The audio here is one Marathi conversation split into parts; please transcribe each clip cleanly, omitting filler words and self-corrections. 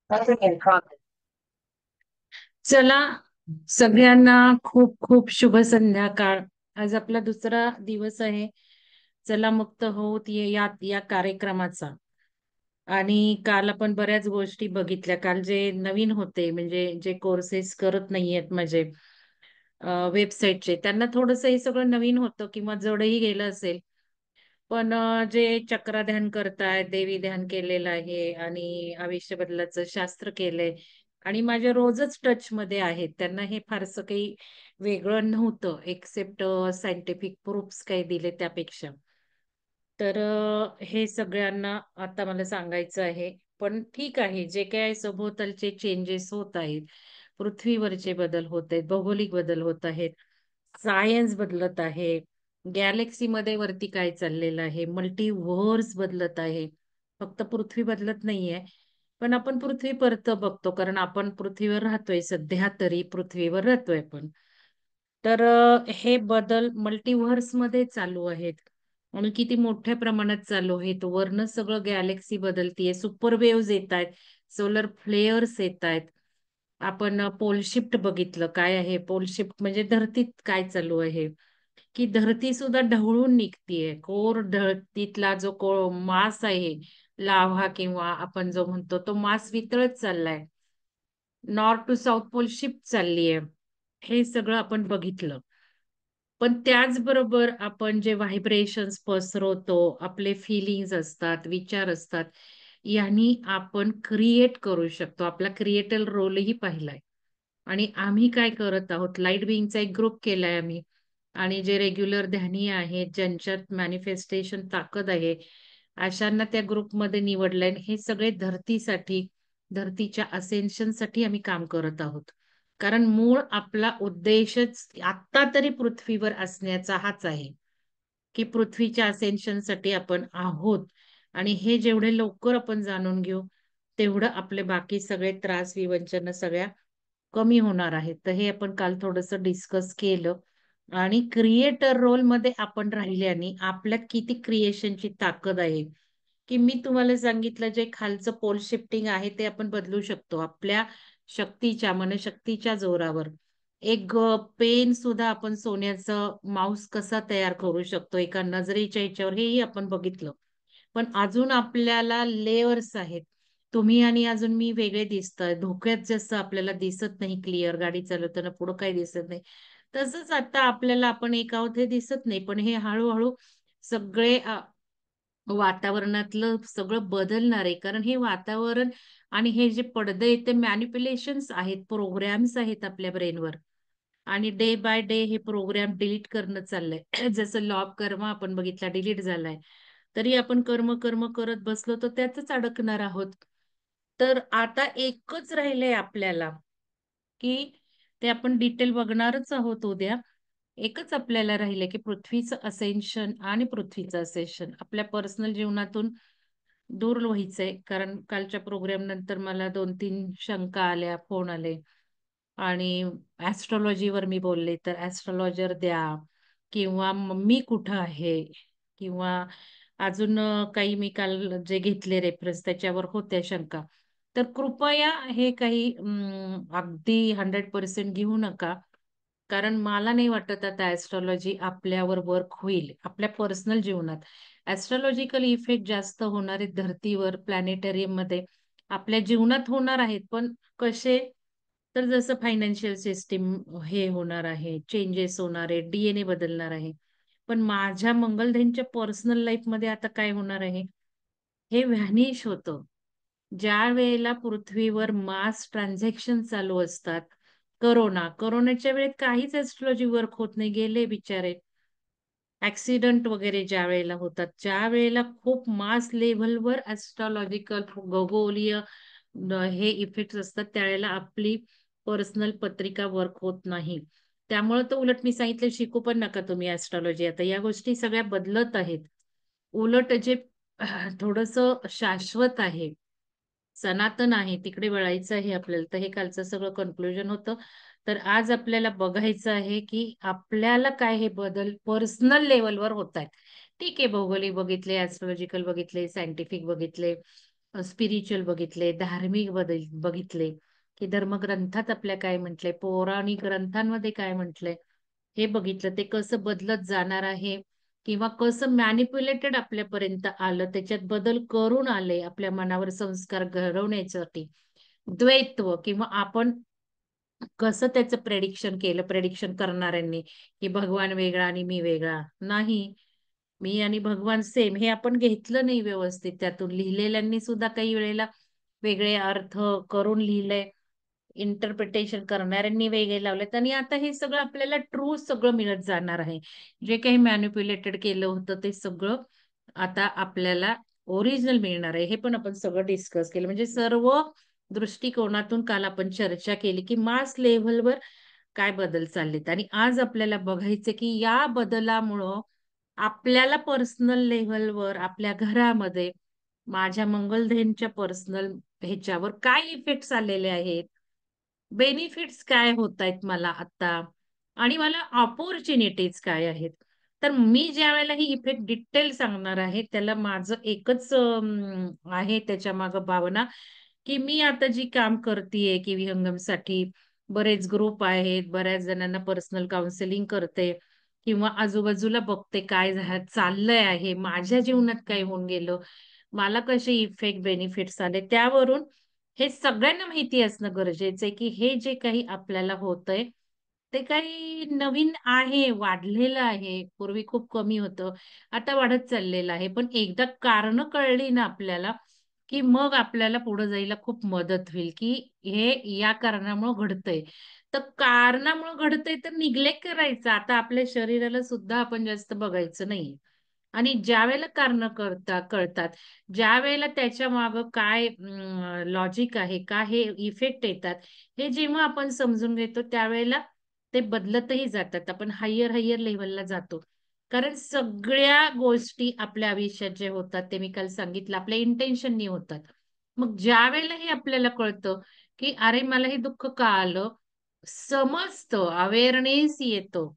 Nothing in progress. चला, सगळ्यांना खूप खूप शुभ संध्याकाळ. आज आपला दुसरा दिवस आहे. चला मुक्त होत या कार्यक्रमाचा. आणि काल आपण बऱ्याच गोष्टी बघितल्या. काल जे नवीन होते म्हणजे जे कोर्सेस करत नाहीयेत म्हणजे वेबसाईटचे, त्यांना थोडस हे सगळं नवीन होतं किंवा जडही गेलं असेल. पण जे चक्र ध्यान करतायत, देवी ध्यान केलेलं आहे आणि आयुष्य बदलाचं शास्त्र केलंय आणि माझ्या रोजच टच मध्ये आहेत, त्यांना हे फारसं काही वेगळं नव्हतं एक्सेप्ट सायंटिफिक प्रूफ्स काही दिले त्यापेक्षा. तर हे सगळ्यांना आता मला सांगायचं आहे. पण ठीक आहे, जे काय सभोवतालचे चेंजेस होत आहेत, पृथ्वीवरचे बदल होत आहेत, भौगोलिक बदल होत आहेत, सायन्स बदलत आहे, गॅलेक्सी मध्ये वरती काय चाललेलं आहे, मल्टीव्हर्स बदलत आहे. फक्त पृथ्वी बदलत नाहीये. पण आपण पृथ्वी परत बघतो, कारण आपण पृथ्वीवर राहतोय, सध्या तरी पृथ्वीवर राहतोय आपण. तर हे बदल मल्टीव्हर्स मध्ये चालू आहेत आणि किती मोठ्या प्रमाणात चालू आहेत. वरनं सगळं गॅलेक्सी बदलतीये, सुपर वेव्हज येत आहेत, सोलर फ्लेअर्स येत आहेत. आपण पोल शिफ्ट बघितलं, काय आहे पोल शिफ्ट म्हणजे धरतीत काय चालू आहे, की धरती सुद्धा ढवळून निघतीये. कोर धरतीतला जो मास आहे, लाव्हा किंवा आपण जो म्हणतो तो मास वितळत चाललाय. North to south pole shift चाललीय. हे सगळं आपण बघितलं. पण त्याचबरोबर आपण जे व्हायब्रेशन्स पसरवतो, आपले फिलिंग्ज असतात, विचार असतात, यांनी आपण क्रिएट करू शकतो. आपला क्रिएटर रोलही पाहिलाय. आणि आम्ही काय करत आहोत, लाईट बिईंगचा एक ग्रुप केलाय आम्ही. आणि जे रेग्युलर ध्यानी आहेत, ज्यांच्यात मॅनिफेस्टेशन ताकद आहे, अशांना त्या ग्रुपमध्ये निवडलंय. हे सगळे धरतीसाठी, धरतीच्या असेन्शनसाठी आम्ही काम करत आहोत. कारण मूळ आपला उद्देशच आत्ता तरी पृथ्वीवर असण्याचा हाच आहे, की पृथ्वीच्या असेन्शनसाठी आपण आहोत. आणि हे जेवढे लवकर आपण जाणून घेऊ, तेवढं आपले बाकी सगळे त्रास, विवंचन सगळ्या कमी होणार आहेत. तर हे आपण काल थोडंसं डिस्कस केलं. आणि क्रिएटर रोल मध्ये आपण राहिल्याने आपल्यात किती क्रिएशनची ताकद आहे, की मी तुम्हाला सांगितलं जे खालचं पोल शिफ्टिंग आहे ते आपण बदलू शकतो आपल्या शक्तीच्या, मनशक्तीच्या जोरावर. एक पेन सुद्धा आपण सोन्याचं माऊस कसा तयार करू शकतो एका नजरेच्या ह्याच्यावर, हेही आपण बघितलं. पण अजून आपल्याला लेयर्स आहेत. तुम्ही आणि अजून मी वेगळे दिसतोय. धोक्यात जसं आपल्याला दिसत नाही क्लिअर, गाडी चालवताना पुढं काही दिसत नाही, तसंच आता आपल्याला आपण एक आहोत हे दिसत नाही. पण हे हळूहळू सगळे वातावरणातलं सगळं बदलणार आहे. कारण हे वातावरण आणि हे जे पडदे आहेत ते मॅनिप्युलेशन्स आहेत, प्रोग्राम्स आहेत आपल्या ब्रेनवर. आणि डे बाय डे हे प्रोग्राम डिलीट करणं चाललंय. जसं लॉ ऑफ कर्म आपण बघितला, डिलीट झालाय. तरी आपण कर्म कर्म करत बसलो तर त्यातच अडकणार आहोत. तर आता एकच राहिलंय आपल्याला, की ते आपण डिटेल बघणारच आहोत उद्या. एकच आपल्याला राहिलंय, की पृथ्वीचं असेन्शन आणि पृथ्वीचं असेन्शन आपल्या पर्सनल जीवनातून दूर व्हायचंय. कारण कालच्या प्रोग्राम नंतर मला 2-3 शंका आल्या, फोन आले. आणि ऍस्ट्रॉलॉजीवर मी बोलले तर ऍस्ट्रॉलॉजर द्या, किंवा मी कुठं आहे, किंवा अजून काही मी काल जे घेतले रेफरन्स त्याच्यावर होत्या शंका. तर कृपया हे काही अगदी 100% घेऊ नका. कारण मला नाही वाटत आता ऍस्ट्रॉलॉजी आपल्यावर वर्क होईल आपल्या पर्सनल जीवनात. ऍस्ट्रॉलॉजिकल इफेक्ट जास्त होणार आहेत धर्तीवर, प्लॅनेटरियम मध्ये, आपल्या जीवनात होणार आहेत. पण कसे, तर जसं फायनान्शियल सिस्टीम हे होणार आहे, चेंजेस होणार आहे, डीएनए बदलणार आहे. पण माझ्या मंगलदेनच्या पर्सनल लाईफ मध्ये आता काय होणार आहे, हे व्हॅनिश होतं. ज्या वेळेला पृथ्वीवर मास ट्रान्झॅक्शन चालू असतात, करोनाच्या वेळेत काहीच एस्ट्रॉलॉजी वर्क होत नाही, गेले बिचारे. ऍक्सिडेंट वगैरे ज्या वेळेला होतात, ज्या वेळेला खूप मास लेव्हलवर ऍस्ट्रॉलॉजिकल खगोलीय हे इफेक्ट असतात, त्यावेळेला आपली पर्सनल पत्रिका वर्क होत नाही. त्यामुळे तर उलट मी सांगितलं, शिकू पण नका तुम्ही ऍस्ट्रॉलॉजी. आता या गोष्टी सगळ्या बदलत आहेत. उलट जे थोडस शाश्वत आहे, सनातन आहे, तिकडे वळायचं आहे आपल्याला. तर हे कालचं सगळं कन्क्लुजन होतं. तर आज आपल्याला बघायचं आहे की आपल्याला काय हे बदल पर्सनल लेवलवर होत आहेत. ठीक आहे, भौगोलिक बघितले, ऍस्ट्रॉलॉजिकल बघितले, सायंटिफिक बघितले, स्पिरिच्युअल बघितले, धार्मिक बघितले, की धर्मग्रंथात आपल्या काय म्हटलंय, पौराणिक ग्रंथांमध्ये काय म्हटलंय, हे बघितलं. ते कसं बदलत जाणार आहे किंवा कसं मॅनिप्युलेटेड आपल्यापर्यंत आलं, त्याच्यात बदल करून आले आपल्या मनावर संस्कार घडवण्यासाठी. द्वैत्व किंवा आपण कसं त्याचं प्रेडिक्शन केलं, प्रेडिक्शन करणाऱ्यांनी, की भगवान वेगळा आणि मी वेगळा. नाही. मी आणि भगवान सेम हे आपण घेतलं नाही व्यवस्थित. त्यातून लिहिलेल्यांनी सुद्धा काही वेळेला वेगळे अर्थ करून लिहिलंय. इंटरप्रिटेशन करणाऱ्यांनी वेगळे लावलेत आणि आता हे सगळं आपल्याला ट्रू सगळं मिळत जाणार आहे. जे काही मॅनिप्युलेटेड केलं होतं ते सगळं आता आपल्याला ओरिजिनल मिळणार आहे. हे पण आपण सगळं डिस्कस केलं. म्हणजे सर्व दृष्टिकोनातून काल आपण चर्चा केली, की मास लेव्हलवर काय बदल चाललेत आणि आज आपल्याला बघायचं, की या बदलामुळं आपल्याला पर्सनल लेव्हलवर आपल्या घरामध्ये माझ्या मंगलधेनच्या पर्सनल ह्याच्यावर काय इफेक्ट्स आलेले आहेत, बेनिफिट्स काय होत आहेत मला आता आणि मला अपॉर्च्युनिटीज काय आहेत. तर मी ज्या वेळेला ही इफेक्ट डिटेल सांगणार आहे, त्याला माझं एकच आहे त्याच्या मागे भावना, की मी आता जी काम करतीये की विहंगमसाठी बरेच ग्रुप आहेत, बऱ्याच जणांना पर्सनल काउन्सिलिंग करते किंवा आजूबाजूला बघते काय चाललंय आहे, माझ्या जीवनात काय होऊन गेलं, मला कसे इफेक्ट बेनिफिट्स आले. त्यावरून हे सगळ्यांना माहिती असणं गरजेचं आहे, की हे जे काही आपल्याला होतंय, ते काही नवीन आहे, वाढलेलं आहे. पूर्वी खूप कमी होतं, आता वाढत चाललेलं आहे. पण एकदा कारणं कळली ना आपल्याला, की मग आपल्याला पुढे जायला खूप मदत होईल, की हे या कारणामुळं घडतंय. तर कारणामुळं घडतंय तर निग्लेक्ट करायचा. आता आपल्या शरीराला सुद्धा आपण जास्त बघायचं नाहीये. आणि ज्यावेळेला कारणं कळतात, ज्यावेळेला त्याच्यामागं काय लॉजिक आहे, का हे इफेक्ट येतात, हे जेव्हा आपण समजून घेतो त्यावेळेला ते बदलतही जातात. आपण हायर लेव्हलला जातो. कारण सगळ्या गोष्टी आपल्या आयुष्यात जे होतात, ते मी काल सांगितलं आपल्या इंटेन्शननी होतात. मग ज्यावेळेला हे आपल्याला कळतं, की अरे मला हे दुःख का आलं? समजतं, अवेअरनेस येतो.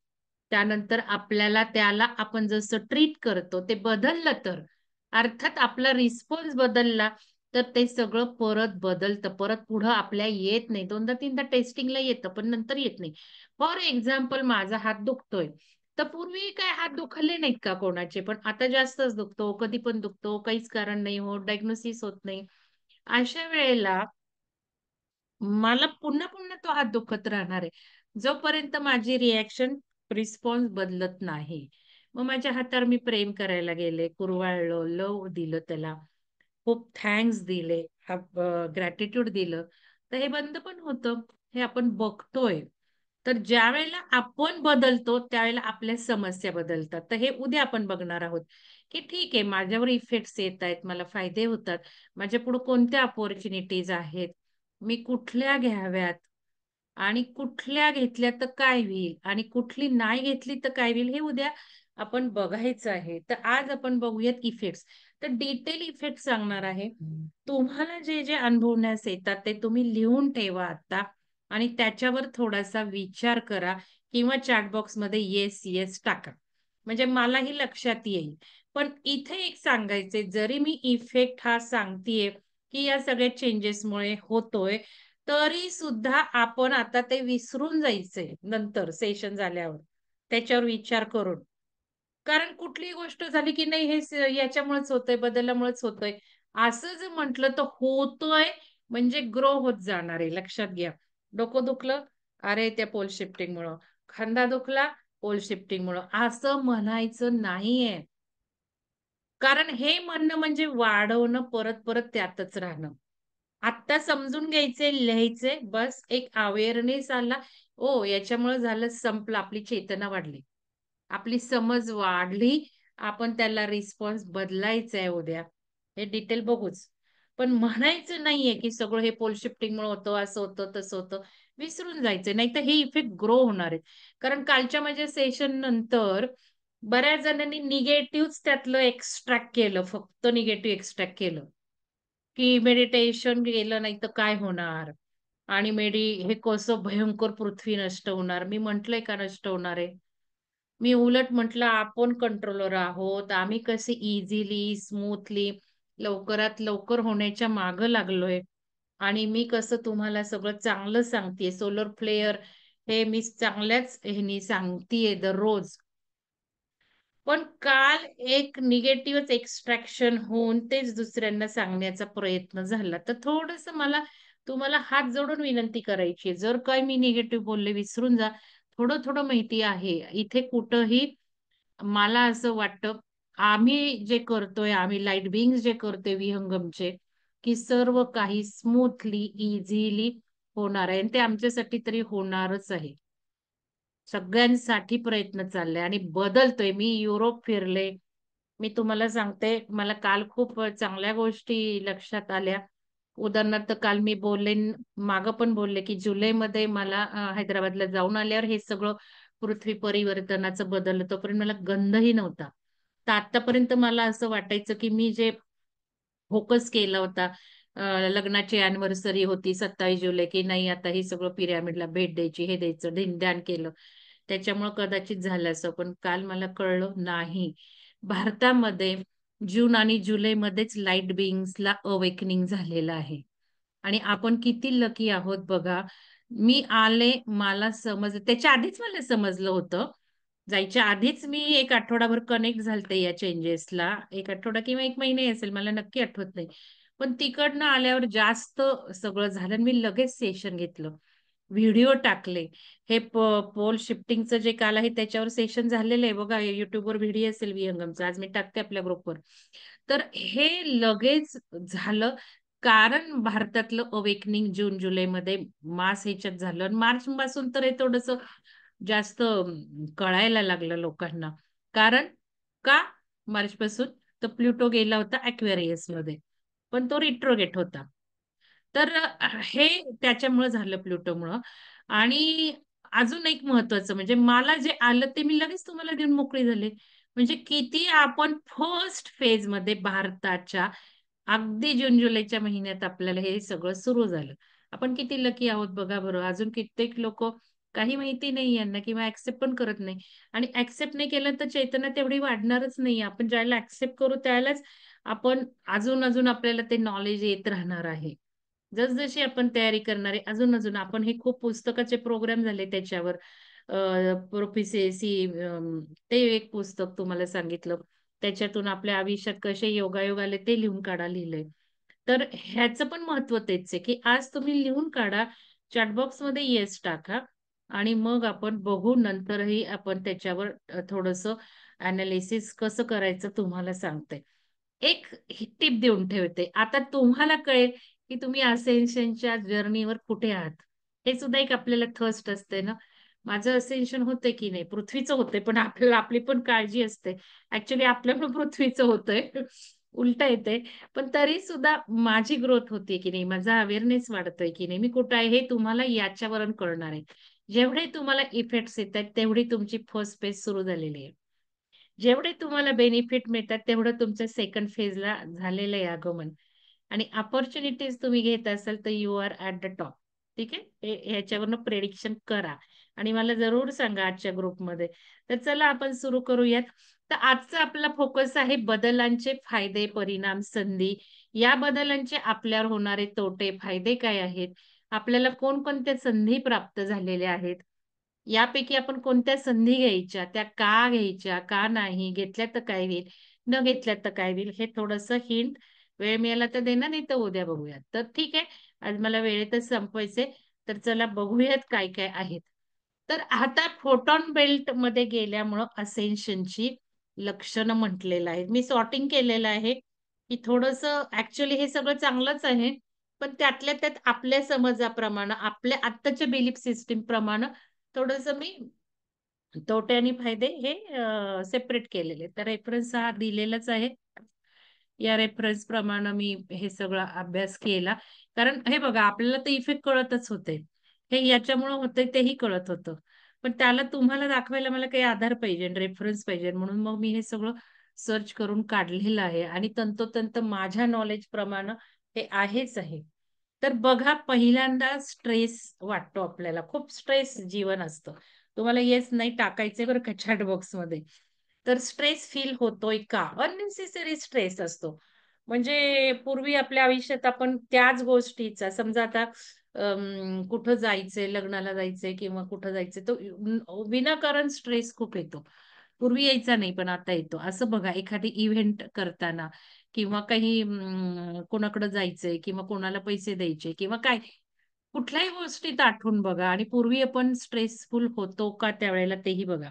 त्यानंतर आपल्याला त्याला आपण जसं ट्रीट करतो ते बदललं तर, अर्थात आपला रिस्पॉन्स बदलला, तर ते सगळं परत बदलतं. परत पुढं आपल्या येत नाही. 2दा-3दा टेस्टिंगला येतं, पण नंतर येत नाही. फॉर एक्झाम्पल माझा हात दुखतोय. तर पूर्वी काय हात दुखले नाहीत का कोणाचे, पण आता जास्तच दुखतो, कधी पण दुखतो, काहीच कारण नाही होत, डायग्नोसिस होत नाही. अशा वेळेला मला पुन्हा-पुन्हा तो हात दुखत राहणार आहे. जोपर्यंत माझी रिएक्शन, रिस्पॉन्स बदलत नाही. मग माझ्या हातावर मी प्रेम करायला गेले, कुरवाळलं, लव्ह दिलं त्याला, खूप थँक्स दिले, ग्रॅटिट्यूड दिलं. तर हे बंद पण होतं. हे आपण बघतोय. तर ज्यावेळेला आपण बदलतो, त्यावेळेला आपल्या समस्या बदलतात. तर हे उद्या आपण बघणार आहोत, की ठीक आहे माझ्यावर इफेक्ट्स येतायत, मला फायदे होतात. माझ्यापुढे कोणत्या अपॉर्च्युनिटीज आहेत. मी कुठल्या घ्याव्यात आणि कुठल्या घेतल्या तर काय होईल आणि कुठली नाही घेतली तर काय होईल हे उद्या आपण बघायचं आहे. तर आज आपण बघूयात इफेक्ट्स. तर डिटेल इफेक्ट सांगणार आहे. तुम्हाला जे अनुभवण्यास येतात ते तुम्ही लिहून ठेवा आता आणि त्याच्यावर थोडासा विचार करा किंवा चॅट बॉक्समध्ये येस, येस टाका. म्हणजे मलाही लक्षात येईल. पण इथे एक सांगायचंय, जरी मी इफेक्ट हा सांगतेय, की या सगळ्या चेंजेसमुळे होतोय, तरी सुद्धा आपण आता ते विसरून जायचंय नंतर सेशन झाल्यावर. त्याच्यावर विचार करून. कारण कुठलीही गोष्ट झाली की नाही हे याच्यामुळेच होतंय, बदलामुळेच होतंय. असं जर म्हटलं तर होतोय म्हणजे ग्रो होत जाणार आहे. लक्षात घ्या. डोकं दुखलं, अरे त्या पोल शिफ्टिंगमुळं. खांदा दुखला, पोल शिफ्टिंगमुळं. असं म्हणायचं नाहीये. कारण हे म्हणणं म्हणजे वाढवणं, परत-परत त्यातच राहणं. आत्ता समजून घ्यायचे, लिहायचे, बस एक अवेअरनेस आला. ओ याच्यामुळे झालं, संपलं. आपली चेतना वाढली. आपली समज वाढली. आपण त्याला रिस्पॉन्स बदलायचा आहे उद्या. हे डिटेल बघूच. पण म्हणायचं नाहीये, की सगळं हे पोल शिफ्टिंगमुळे होतं, असं होतं, तसं होतं. विसरून जायचं. नाहीतर हे इफेक्ट ग्रो होणार आहेत. कारण कालच्या माझ्या सेशन नंतर बऱ्याच जणांनी निगेटिव्हच त्यातलं एक्स्ट्रॅक्ट केलं. फक्त निगेटिव्ह एक्स्ट्रॅक्ट केलं. की मेडिटेशन केलं नाही तर काय होणार? आणि हे कसं भयंकर पृथ्वी नष्ट होणार. मी म्हटलंय का नष्ट होणार आहे? मी उलट म्हटलं आपण कंट्रोलर आहोत. आम्ही कसे इझिली, स्मूथली लवकरात लवकर होण्याच्या मागं लागलोय. आणि मी कसं तुम्हाला सगळं चांगलं सांगतेय. सोलर फ्लेअर हे मी चांगल्याच ह्यानी सांगतेय दररोज. पण काल एक निगेटिव्हच एक्स्ट्रॅक्शन होऊन तेच दुसऱ्यांना सांगण्याचा प्रयत्न झाला. तर थोडंसं मला तुम्हाला हात जोडून विनंती करायची आहे. जर काही मी निगेटिव्ह बोलले विसरून जा. थोडं-थोडं माहिती आहे. इथे कुठंही मला असं वाटतं, आम्ही जे करतोय, आम्ही लाईट बिंग्स जे करतोय विहंगमचे, की सर्व काही स्मूथली, इझिली होणार आहे आणि ते आमच्यासाठी तरी होणारच आहे. सगळ्यांसाठी प्रयत्न चाललाय आणि बदलतोय. मी युरोप फिरले. मी तुम्हाला सांगते, मला काल खूप चांगल्या गोष्टी लक्षात आल्या. उदाहरणार्थ काल मी बोलले, मागं पण बोलले, की जुलैमध्ये मला हैदराबादला जाऊन आल्यावर हे सगळं पृथ्वी परिवर्तनाचं बदललं. तोपर्यंत मला गंधही नव्हता. तर आत्तापर्यंत मला असं वाटायचं, की मी जे फोकस केला होता. लग्नाची अॅनिव्हर्सरी होती 27 जुलै, की नाही आता हे सगळं पिरॅमिडला भेट द्यायची, हे द्यायचं, धिंध्यान केलं. त्याच्यामुळं कदाचित झालं असं. पण काल मला कळलं नाही. भारतामध्ये जून आणि जुलैमध्येच लाईट बीइंग्सला अवेकनिंग झालेलं आहे. आणि आपण किती लकी आहोत बघा. मी आले, मला समजलं त्याच्या आधीच मला समजलं होतं. जायच्या आधीच मी 1 आठवडाभर कनेक्ट झालते या चेंजेसला. 1 आठवडा किंवा 1 महिने असेल, मला नक्की आठवत नाही. पण तिकडनं आल्यावर जास्त सगळं झालं आणि मी लगेच सेशन घेतलं. व्हिडिओ टाकले. हे पोल शिफ्टिंगचं जे काल आहे त्याच्यावर सेशन झालेलं आहे बघा. YouTubeवर व्हिडिओ असेल विहंगमचा. आज मी टाकते आपल्या ग्रुपवर. तर हे लगेच झालं. कारण भारतातलं अवेकनिंग जून-जुलैमध्ये मास ह्याच्यात झालं आणि मार्चपासून तर हे थोडंसं जास्त कळायला लागलं लोकांना. कारण का मार्चपासून? तर प्लुटो गेला होता ॲक्वेरियसमध्ये. पण तो रिट्रोगेट होता. तर हे त्याच्यामुळं झालं प्लुटोमुळं. आणि अजून एक महत्वाचं म्हणजे मला जे आलं ते मी लगेच तुम्हाला देऊन मोकळी झाले. म्हणजे किती आपण फर्स्ट फेजमध्ये भारताच्या अगदी जून-जुलैच्या महिन्यात आपल्याला हे सगळं सुरू झालं. आपण किती लकी आहोत बघा बरं. अजून कित्येक लोकं काही माहिती नाही यांना किंवा ॲक्सेप्ट पण करत नाही. आणि ॲक्सेप्ट नाही केलं तर चैतन्य तेवढी वाढणारच नाही. आपण ज्यावेळेला ॲक्सेप्ट करू त्यावेळेलाच आपण अजून आपल्याला ते नॉलेज येत राहणार आहे. जसजशी आपण तयारी करणार आहे, अजून आपण हे खूप पुस्तकाचे प्रोग्राम झाले त्याच्यावर. प्रोफिसेसी ते एक पुस्तक तुम्हाला सांगितलं. त्याच्यातून आपल्या आयुष्यात कसे योगायोग आले ते लिहून काढा लिहिलंय. तर ह्याचं पण महत्त्व तेच आहे, की आज तुम्ही लिहून काढा, चॅट बॉक्समध्ये येस टाका आणि मग आपण बघू नंतरही आपण त्याच्यावर थोडंसं एनालिसिस कसं करायचं तुम्हाला सांगते. एक टिप देऊन ठेवते. आता तुम्हाला कळेल, की तुम्ही असेन्शनच्या जर्नीवर कुठे आहात. हे सुद्धा एक आपल्याला थर्स्ट असते ना. माझं असेन्शन होतंय की नाही? पृथ्वीचं होतंय, पण आपल्याला आपली पण काळजी असते. ॲक्चुअली आपल्याकडून पृथ्वीचं होतंय. उलटं येतंय. पण तरी सुद्धा माझी ग्रोथ होतीये की नाही? माझा अवेअरनेस वाढतोय की नाही? मी कुठे आहे हे तुम्हाला याच्यावरून कळणार आहे. जेवढे तुम्हाला इफेक्ट्स येतायत, तेवढी तुमची फर्स्ट फेज सुरू झालेली आहे. जेवढे तुम्हाला बेनिफिट मिळतात, तेवढं तुमच्या सेकंड फेजला झालेलं आहे आगमन. आणि अपॉर्च्युनिटीज तुम्ही घेत असाल, तर you are at the top. ठीक आहे? ह्याच्यावरनं प्रेडिक्शन करा आणि मला जरूर सांगा आजच्या ग्रुपमध्ये. तर चला आपण सुरू करूयात. तर आजचा आपला फोकस आहे बदलांचे फायदे, परिणाम, संधी. या बदलांचे आपल्यावर होणारे तोटे, फायदे काय आहेत? आपल्याला कोणकोणत्या संधी प्राप्त झालेल्या आहेत? यापैकी आपण कोणत्या संधी घ्यायच्या, त्या का घ्यायच्या, का नाही, घेतल्या तर काय होईल, न घेतल्या तर काय होईल, हे थोडंसं हिंट वेळ मिळाला तर देणार, नाही तर उद्या बघूयात. तर ठीक आहे, आज मला वेळेतच संपवायचंय. तर चला बघूयात काय-काय आहेत. तर आता फोटॉन बेल्टमध्ये गेल्यामुळं असेन्शनची लक्षणं म्हटलेलं आहे. मी सॉर्टिंग केलेलं आहे, की थोडंसं ॲक्चुअली हे सगळं चांगलंच आहे. पण त्यातल्या त्यात आपल्या समजाप्रमाणे, आपल्या आत्ताच्या बिलीफ सिस्टम प्रमाणे थोडंसं मी तोटे आणि फायदे हे सेपरेट केलेले. तर रेफरन्स हा दिलेलाच आहे. या रेफरन्स प्रमाणे मी हे सगळा अभ्यास केला. कारण हे बघा आपल्याला तर इफेक्ट कळतच होते. हे याच्यामुळं होतंय तेही कळत होतं. पण त्याला तुम्हाला दाखवायला मला काही आधार पाहिजे, रेफरन्स पाहिजे. म्हणून मग मी हे सगळं सर्च करून काढलेलं आहे आणि तंतोतंत माझ्या नॉलेज प्रमाणे हे आहेच आहे. तर बघा पहिल्यांदा स्ट्रेस वाटतो आपल्याला. खूप स्ट्रेस जीवन असतं. तुम्हाला येस नाही टाकायचंय बरं का चॅट बॉक्समध्ये. तर स्ट्रेस फील होतोय का? अननेसेसरी स्ट्रेस असतो. म्हणजे पूर्वी आपल्या आयुष्यात आपण त्याच गोष्टीचा समजा आता कुठं जायचंय, लग्नाला जायचंय किंवा कुठं जायचंय, तो विनाकारण स्ट्रेस खूप येतो. पूर्वी यायचा नाही, पण आता येतो. असं बघा एखादी इव्हेंट करताना किंवा काही कोणाकडे जायचंय किंवा कोणाला पैसे द्यायचे किंवा काय कुठल्याही गोष्टीत आठवून बघा आणि पूर्वी आपण स्ट्रेसफुल होतो का त्यावेळेला तेही बघा.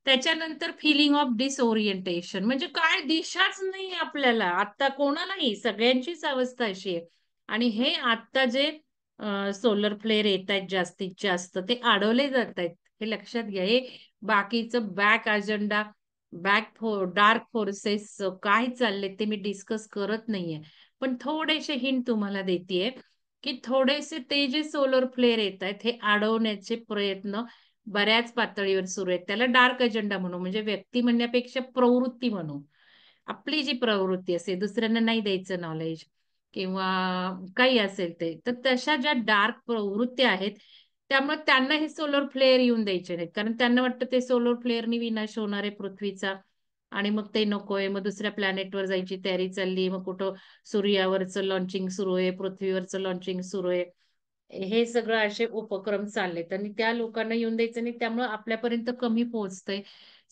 त्याच्यानंतर फिलिंग ऑफ डिसओरिएंटेशन म्हणजे काय दिशाच नाही आपल्याला. आता कोणालाही सगळ्यांचीच अवस्था अशी आहे. आणि हे आता जे सोलर फ्लेअर येतायत जास्तीत जास्त ते अडवले जातायत. हे लक्षात घ्या. हे बाकीचं बॅक अजेंडा, डार्क फोर्सेस काय चालले ते मी डिस्कस करत नाहीये. पण थोडेसे हिंट तुम्हाला देतीये, की थोडेसे ते जे सोलर फ्लेअर येतायत हे अडवण्याचे प्रयत्न बऱ्याच पातळीवर सुरू आहेत. त्याला डार्क अजेंडा म्हणू, म्हणजे व्यक्ती म्हणण्यापेक्षा प्रवृत्ती म्हणू. आपली जी प्रवृत्ती असते, दुसऱ्यांना नाही द्यायचं नॉलेज किंवा काही असेल ते. तर तशा ज्या डार्क प्रवृत्ती आहेत, त्यामुळे त्यांना हे सोलर फ्लेअर येऊन द्यायचे नाहीत. कारण त्यांना वाटतं ते सोलर फ्लेअरनी विनाश होणार आहे पृथ्वीचा आणि मग ते नकोय. मग दुसऱ्या प्लॅनेटवर जायची तयारी चालली. मग कुठं सूर्यावरचं लॉन्चिंग सुरू आहे, पृथ्वीवरचं लॉन्चिंग सुरू आहे. हे सगळं असे उपक्रम चाललेत आणि त्या लोकांना येऊन द्यायचं नाही. त्यामुळं आपल्यापर्यंत कमी पोहोचतंय.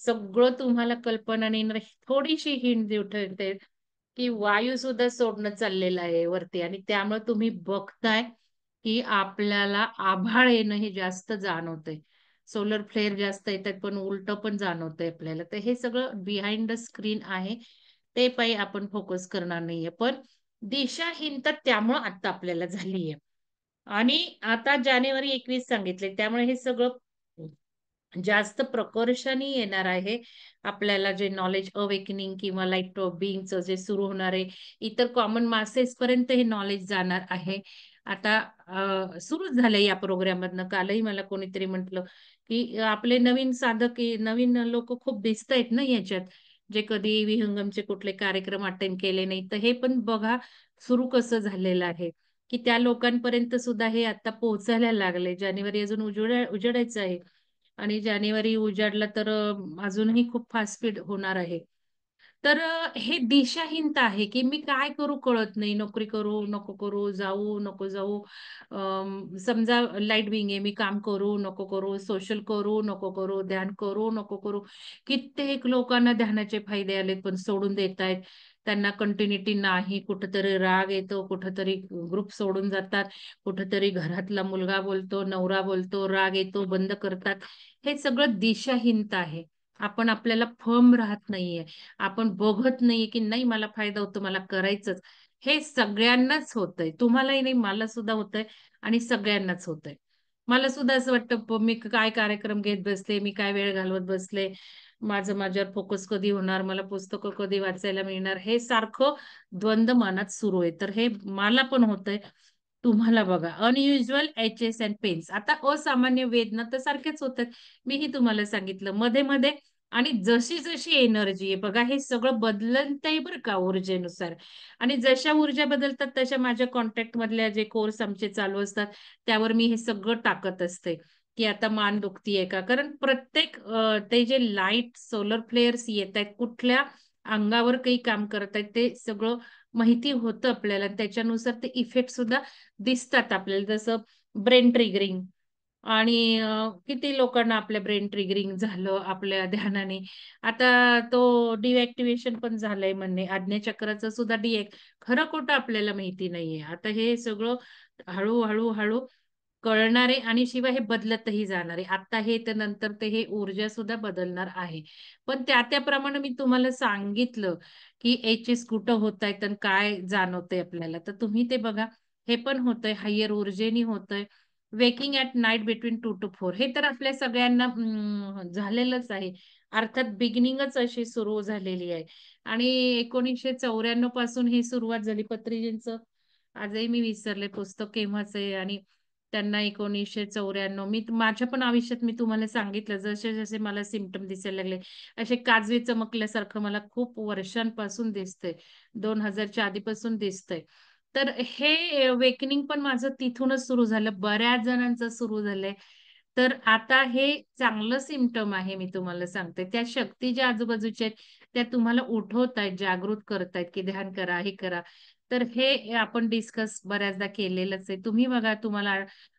सगळं तुम्हाला कल्पना नाही येणार. थोडीशी हिंट देऊ ठेवते, की वायू सुद्धा सोडणं चाललेलं आहे वरती आणि त्यामुळे तुम्ही बघताय, की आपल्याला आभाळ येणं हे जास्त जाणवतंय. सोलर फ्लेअर जास्त येतात, पण उलटं पण जाणवतंय आपल्याला. तर हे सगळं बिहाइंड द स्क्रीन आहे. ते पायी आपण फोकस करणार नाहीये. पण दिशाहीन तर त्यामुळं आता आपल्याला झालीये. आणि आता जानेवारी 21 सांगितले. त्यामुळे हे सगळं जास्त प्रकर्षाने येणार आहे. आपल्याला जे नॉलेज अवेकनिंग किंवा लाईट ऑफ बीइंगचं जे सुरू होणार आहे, इतर कॉमन मासेस पर्यंत हे नॉलेज जाणार आहे. आता सुरूच झालंय या प्रोग्राममधनं. कालही मला कोणीतरी म्हटलं, की आपले नवीन साधक, नवीन लोकं खूप दिसतायत ना याच्यात, जे कधी विहंगमचे कुठले कार्यक्रम अटेंड केले नाही. तर हे पण बघा सुरू कसं झालेलं आहे, की त्या लोकांपर्यंत सुद्धा हे आता पोहोचायला लागले. जानेवारी अजून उजेडायचं आहे. आणि जानेवारी उजाडला तर अजूनही खूप फास्ट स्पीड होणार आहे. तर हे दिशाहीनता आहे, की मी काय करू कळत नाही. नोकरी करू, नको करू, जाऊ, नको जाऊ. समजा लाईट बिंग आहे, मी काम करू, नको करू, सोशल करू, नको करू, ध्यान करू, नको करू. कित्येक लोकांना ध्यानाचे फायदे आलेत, पण सोडून देतायत. त्यांना कंटिन्यूटी नाही. कुठेतरी राग येतो, कुठेतरी ग्रुप सोडून जातात, कुठेतरी घरातला मुलगा बोलतो, नवरा बोलतो, राग येतो, बंद करतात. हे सगळं दिशाहीनता आहे. आपण आपल्याला फर्म राहत नाहीये. आपण बघत नाहीये, की नाही मला फायदा होतो, मला करायचंच. हे सगळ्यांनाच होतंय. तुम्हालाही नाही, मला सुद्धा होतंय आणि सगळ्यांनाच होतंय. मला सुद्धा असं वाटतं, मी काय कार्यक्रम घेत बसले, मी काय वेळ घालवत बसले, माझं माझ्यावर फोकस कधी होणार, मला पुस्तकं कधी वाचायला मिळणार, हे सारखं द्वंद्व मनात सुरू आहे. तर हे मला पण होतंय. तुम्हाला बघा अनयुज्युअल एचेस अँड पेन्स. आता असामान्य वेदना तर सारख्याच होतात. मीही तुम्हाला सांगितलं मध्ये-मध्ये आणि जशी-जशी एनर्जी आहे बघा हे सगळं बदलतंय बरं का ऊर्जेनुसार. आणि जशा ऊर्जा बदलतात तशा माझ्या कॉन्टॅक्टमधल्या जे कोर्स आमचे चालू असतात, त्यावर मी हे सगळं टाकत असते, की आता मान दुखतीये का? कारण प्रत्येक ते जे लाईट सोलर फ्लेअर्स येतायत, कुठल्या अंगावर काही काम करतायत ते सगळं माहिती होतं आपल्याला. त्याच्यानुसार ते इफेक्ट सुद्धा दिसतात आपल्याला. जसं ब्रेन ट्रिगरिंग आणि किती लोकांना आपल्या ब्रेन ट्रिगरिंग झालं आपल्या ध्यानाने. आता तो डिॲक्टिव्हेशन पण झालंय म्हणे. आज्ञाचक्राचं सुद्धा खरं खोटं आपल्याला माहिती नाहीये. आता हे सगळं हळू कळणार आहे आणि शिवाय हे बदलतही जाणार आहे. आता हे तर नंतर ते हे ऊर्जा सुद्धा बदलणार आहे. पण त्या-त्याप्रमाणे मी तुम्हाला सांगितलं, की एचेस कुठं होतायत आणि काय जाणवतंय आपल्याला. तर तुम्ही ते बघा. हे पण होतंय, हायर ऊर्जेनी होतंय. Waking at night between 2 to 4 हे तर आपल्या सगळ्यांना झालेलंच आहे. अर्थात बिगिनिंगच अशी सुरू झालेली आहे आणि 1994 पासून ही सुरुवात झाली. पत्रिजींचं आजही मी विसरले पुस्तक केव्हाच आहे आणि त्यांना 1994 माझ्या पण आयुष्यात मी तुम्हाला सांगितलं जसे-जसे मला सिम्प्टम दिसायला लागले, असे काजवे चमकल्यासारखं मला खूप वर्षांपासून दिसतंय. 2000च्या आधीपासून दिसतंय. तर हे वेकनिंग पण माझं तिथूनच सुरू झालं. बऱ्याच जणांचं सुरू झालंय. तर आता हे चांगलं सिम्प्टम आहे मी तुम्हाला सांगते. त्या शक्ती ज्या आजूबाजूच्या आहेत, त्या तुम्हाला उठवतायत, जागृत करतायत, की ध्यान करा, हे करा. तर हे आपण डिस्कस बऱ्याचदा केलेलंच आहे. तुम्ही बघा तुम्हाला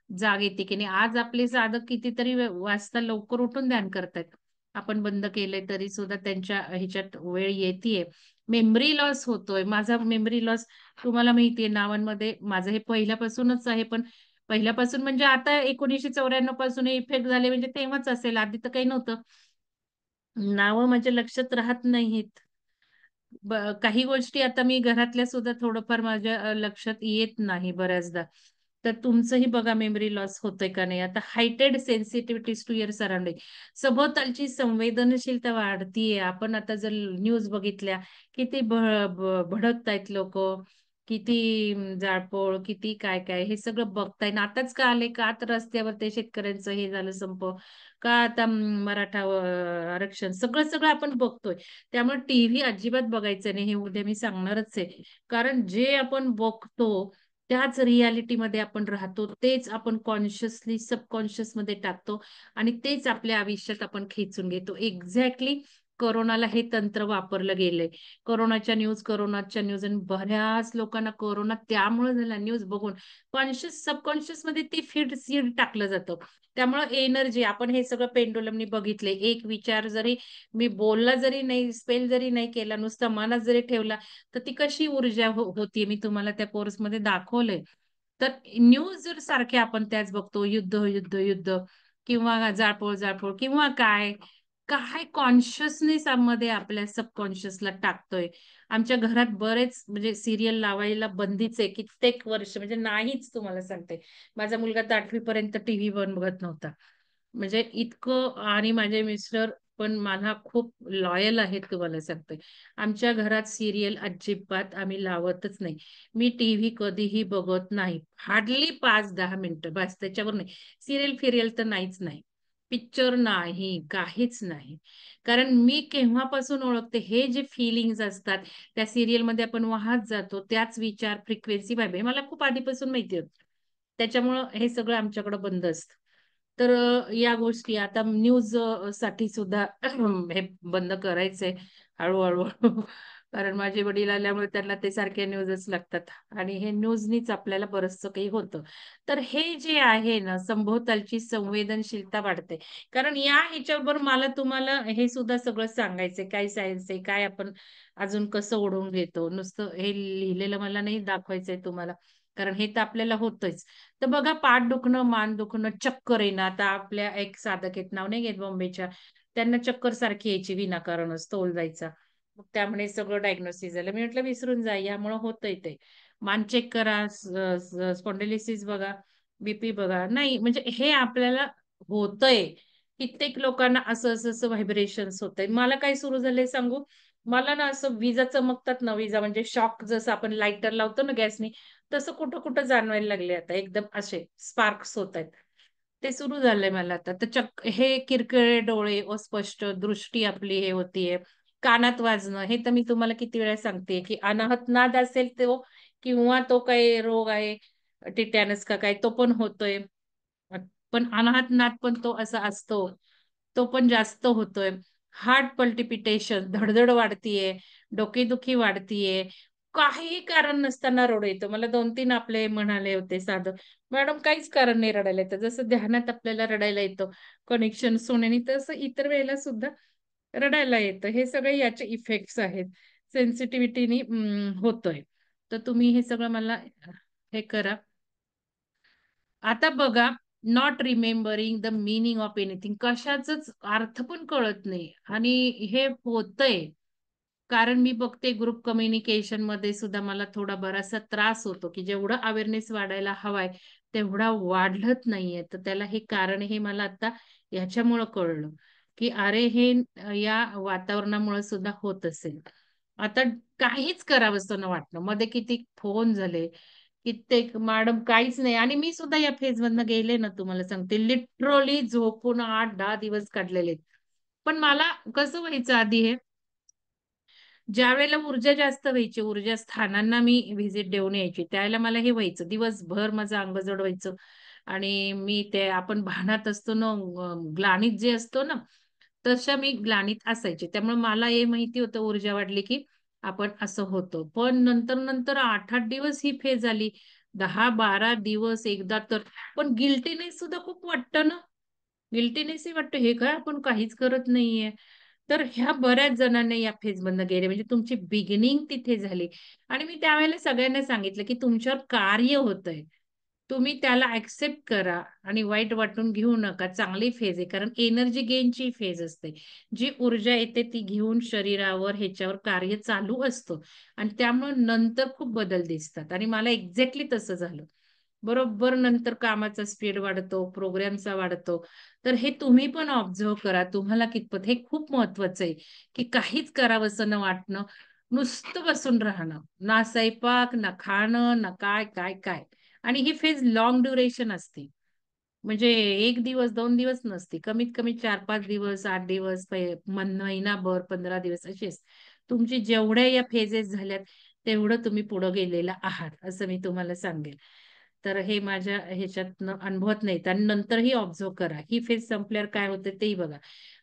जाग येते की नाही. आज आपले साधक कितीतरी वाजता लवकर उठून ध्यान करतायत. आपण बंद केलंय तरी सुद्धा त्यांच्या ह्याच्यात वेळ येतीये. मेमरी लॉस होतोय. माझा मेमरी लॉस तुम्हाला माहितीये नावांमध्ये माझं हे पहिल्यापासूनच आहे. पण पहिल्यापासून म्हणजे आता 1994 पासून हे इफेक्ट झाले म्हणजे तेव्हाच असेल. आधी तर काही नव्हतं. नावं माझ्या लक्षात राहत नाहीत. काही गोष्टी आता मी घरातल्या सुद्धा थोडंफार माझ्या लक्षात येत नाही बऱ्याचदा. तर तुमचंही बघा मेमरी लॉस होतोय का नाही. आता हायटेड सेन्सिटिव्हिटीज टू युअर सराउंडिंग. सभोवतालची संवेदनशीलता वाढतीये. आपण आता जर न्यूज बघितल्या, किती भडकतायत लोकं, किती जाळपोळ, किती काय-काय हे सगळं बघताय. आणि आताच का आले? का तर रस्त्यावर ते शेतकऱ्यांचं हे झालं संप. का आता मराठा आरक्षण सगळं-सगळं आपण बघतोय. त्यामुळे टीव्ही अजिबात बघायचं नाही, हे उद्या मी सांगणारच आहे. कारण जे आपण बघतो, त्याच रिॲलिटीमध्ये आपण राहतो. तेच आपण कॉन्शियसली सबकॉन्शियसमध्ये टाकतो आणि तेच आपल्या आयुष्यात आपण खेचून घेतो. एक्झॅक्टली कोरोनाला हे तंत्र वापरलं गेलंय. कोरोनाच्या न्यूज आणि बऱ्याच लोकांना कोरोना त्यामुळे झाला न्यूज बघून. सबकॉन्शियसमध्ये ती सीड टाकलं जातं. त्यामुळे एनर्जी आपण हे सगळं पेंडुलमनी बघितले. एक विचार जरी मी बोलला जरी नाही, स्पेल जरी नाही केला, नुसता मनात जरी ठेवला, तर ती कशी ऊर्जा होतीये मी तुम्हाला त्या कोर्समध्ये दाखवलंय. तर न्यूज जर सारखे आपण त्याच बघतो, युद्ध, युद्ध, युद्ध किंवा जाळपोळ, जाळपोळ किंवा काय, काय कॉन्शियसनेस मध्ये आपल्या सबकॉन्शियसला टाकतोय. आमच्या घरात बरेच म्हणजे सीरियल लावायला बंदीच आहे. कित्येक वर्ष म्हणजे नाहीच तुम्हाला सांगते. माझा मुलगा तर 8वी पर्यंत टीव्ही पण बघत नव्हता. म्हणजे इतकं आणि माझे मिस्टर पण मला खूप लॉयल आहेत तुम्हाला सांगते. आमच्या घरात सीरियल अजिबात आम्ही लावतच नाही. मी टीव्ही कधीही बघत नाही. हार्डली 5-10 मिनिटं बस त्याच्यावर नाही. सीरियल-फिरियल तर नाहीच नाही. पिक्चर नाही, काहीच नाही. कारण मी केव्हापासून ओळखते हे जे फीलिंग्ज असतात, त्या सीरियलमध्ये आपण वाहत जातो. त्याच विचार, फ्रिक्वेन्सी, वाइब मला खूप आधीपासून माहिती होतं. त्याच्यामुळं हे सगळं आमच्याकडं बंद असतं. तर या गोष्टी आता न्यूज साठी सुद्धा हे बंद करायचंय हळू-हळू. कारण माझे वडील आल्यामुळे त्यांना ते सारखे न्यूजच लागतात आणि हे न्यूजनीच आपल्याला बरचसं काही होतं. तर हे जे आहे ना, सभोवतालची संवेदनशीलता वाढते. कारण या ह्याच्याबरोबर मला तुम्हाला हे सुद्धा सगळं सांगायचंय. काय सायन्स आहे, काय आपण अजून कसं ओढवून घेतो. नुसतं हे लिहिलेलं मला नाही दाखवायचंय तुम्हाला. कारण हे तर आपल्याला होतंच. तर बघा पाठ दुखणं, मान दुखणं, चक्कर येणं. आता आपल्या एक साधक आहेत, नाव नाही घेत बॉम्बेच्या. त्यांना चक्कर सारखी यायची विनाकारणच, तोल जायचा. मग त्यामुळे सगळं डायग्नोसिस झालं. मी म्हटलं विसरून जा, यामुळे होतंय ते. मान चेक करा, स्पॉन्डिलिसिस बघा, बीपी बघा. नाही म्हणजे हे आपल्याला होतंय. कित्येक लोकांना असं व्हायब्रेशन्स होतंय. मला काय सुरू झालंय सांगू? मला ना असं विजा चमकतात ना, विजा म्हणजे शॉक जसं आपण लाइटर लावतो ना गॅसनी, तसं कुठं-कुठं जाणवायला लागले आता एकदम असे स्पार्क्स होतायत. ते सुरू झालंय मला आता. तर हे किरकिरे डोळे, अस्पष्ट दृष्टी आपली हे होतीये. कानात वाजणं, हे तर मी तुम्हाला किती वेळा सांगतेय, की अनाहत नाद असेल तो किंवा तो काही रोग आहे, टिटॅनस का काय तो पण होतोय. अ, पण अनाहत नाद पण तो असा असतो. तो पण जास्त होतोय. हार्ट पल्पिटेशन, धडधड वाढतीये, डोकेदुखी वाढतीये. काहीही कारण नसताना रडू येतं. मला 2-3 आपले म्हणाले होते साधं, "मॅडम काहीच कारण नाही रडायला येतं." जसं ध्यानात आपल्याला रडायला येतं, कनेक्शन सोन्याने, तसं इतर वेळेला सुद्धा रडायला येतं. हे सगळे याचे इफेक्ट्स आहेत. सेन्सिटिव्हिटीनी होतोय. तर तुम्ही हे सगळं मला हे करा. आता बघा, not remembering the meaning of anything कशाचाच अर्थ पण कळत नाही आणि हे होतंय. कारण मी बघते ग्रुप कम्युनिकेशनमध्ये सुद्धा मला थोडा बराचसा त्रास होतो, की जेवढा अवेअरनेस वाढायला हवाय, तेवढा वाढत नाहीये. तर त्याला हे कारण हे मला आता ह्याच्यामुळं कळलं, की अरे हे या वातावरणामुळे सुद्धा होत असेल. आता काहीच करावंसं न वाटणं. मध्ये किती फोन झाले, कित्येक मॅडम काहीच नाही आणि मी सुद्धा या फेजमधनं गेले ना तुम्हाला सांगते. लिटरली झोपून 8-10 दिवस काढलेले. पण मला कसं व्हायचं आधी हे, ज्यावेळेला ऊर्जा जास्त व्हायची, ऊर्जा स्थानांना मी व्हिजिट देऊन यायची, त्यावेळेला मला हे व्हायचं. दिवसभर माझं अंग जड व्हायचं आणि मी ते आपण भानात असतो ना, ग्लानीत जे असतो ना, तशा मी ग्लानीत असायचे. त्यामुळे मला हे माहिती होतं ऊर्जा वाढली की आपण असं होतो. पण नंतर 8-8 दिवस ही फेज आली. 10-12 दिवस एकदा तर. पण गिल्टीनेस सुद्धा खूप वाटतं ना. गिल्टीनेसही वाटतं, हे काय आपण काहीच करत नाहीये. तर ह्या बऱ्याच जणांना या फेजमधनं गेले. म्हणजे तुमची बिगिनिंग तिथे झाली. आणि मी त्यावेळेला सगळ्यांना सांगितलं, की तुमच्यावर कार्य होतंय. तुम्ही त्याला एक्सेप्ट करा आणि वाईट वाटून घेऊ नका. चांगली फेज आहे. कारण एनर्जी गेनची फेज असते. जी ऊर्जा येते ती घेऊन शरीरावर ह्याच्यावर कार्य चालू असतं आणि त्यामुळे नंतर खूप बदल दिसतात आणि मला एक्झॅक्टली तसं झालं. बरोबर नंतर कामाचा स्पीड वाढतो, प्रोग्रामचा वाढतो. तर हे तुम्ही पण ऑब्झर्व्ह करा. तुम्हाला कितपत हे खूप महत्वाचं आहे, की काहीच करावसं न वाटणं, नुसतं बसून राहणं. ना स्वयंपाक, ना खाणं, ना काय, काय, काय. आणि ही फेज लाँग ड्युरेशन असते. म्हणजे 1 दिवस, 2 दिवस नसते. कमीत कमी 4-5 दिवस, 8 दिवस, महिनाभर, 15 दिवस अशी असते. तुमची जेवढ्या या फेजेस झाल्यात, तेवढं तुम्ही पुढे गेलेला आहात, असं मी तुम्हाला सांगेल. तर हे माझ्या ह्याच्यातनं अनुभवत नाहीत आणि नंतरही ऑब्झर्व्ह करा. ही फेज संपल्यावर काय होतं तेही बघा.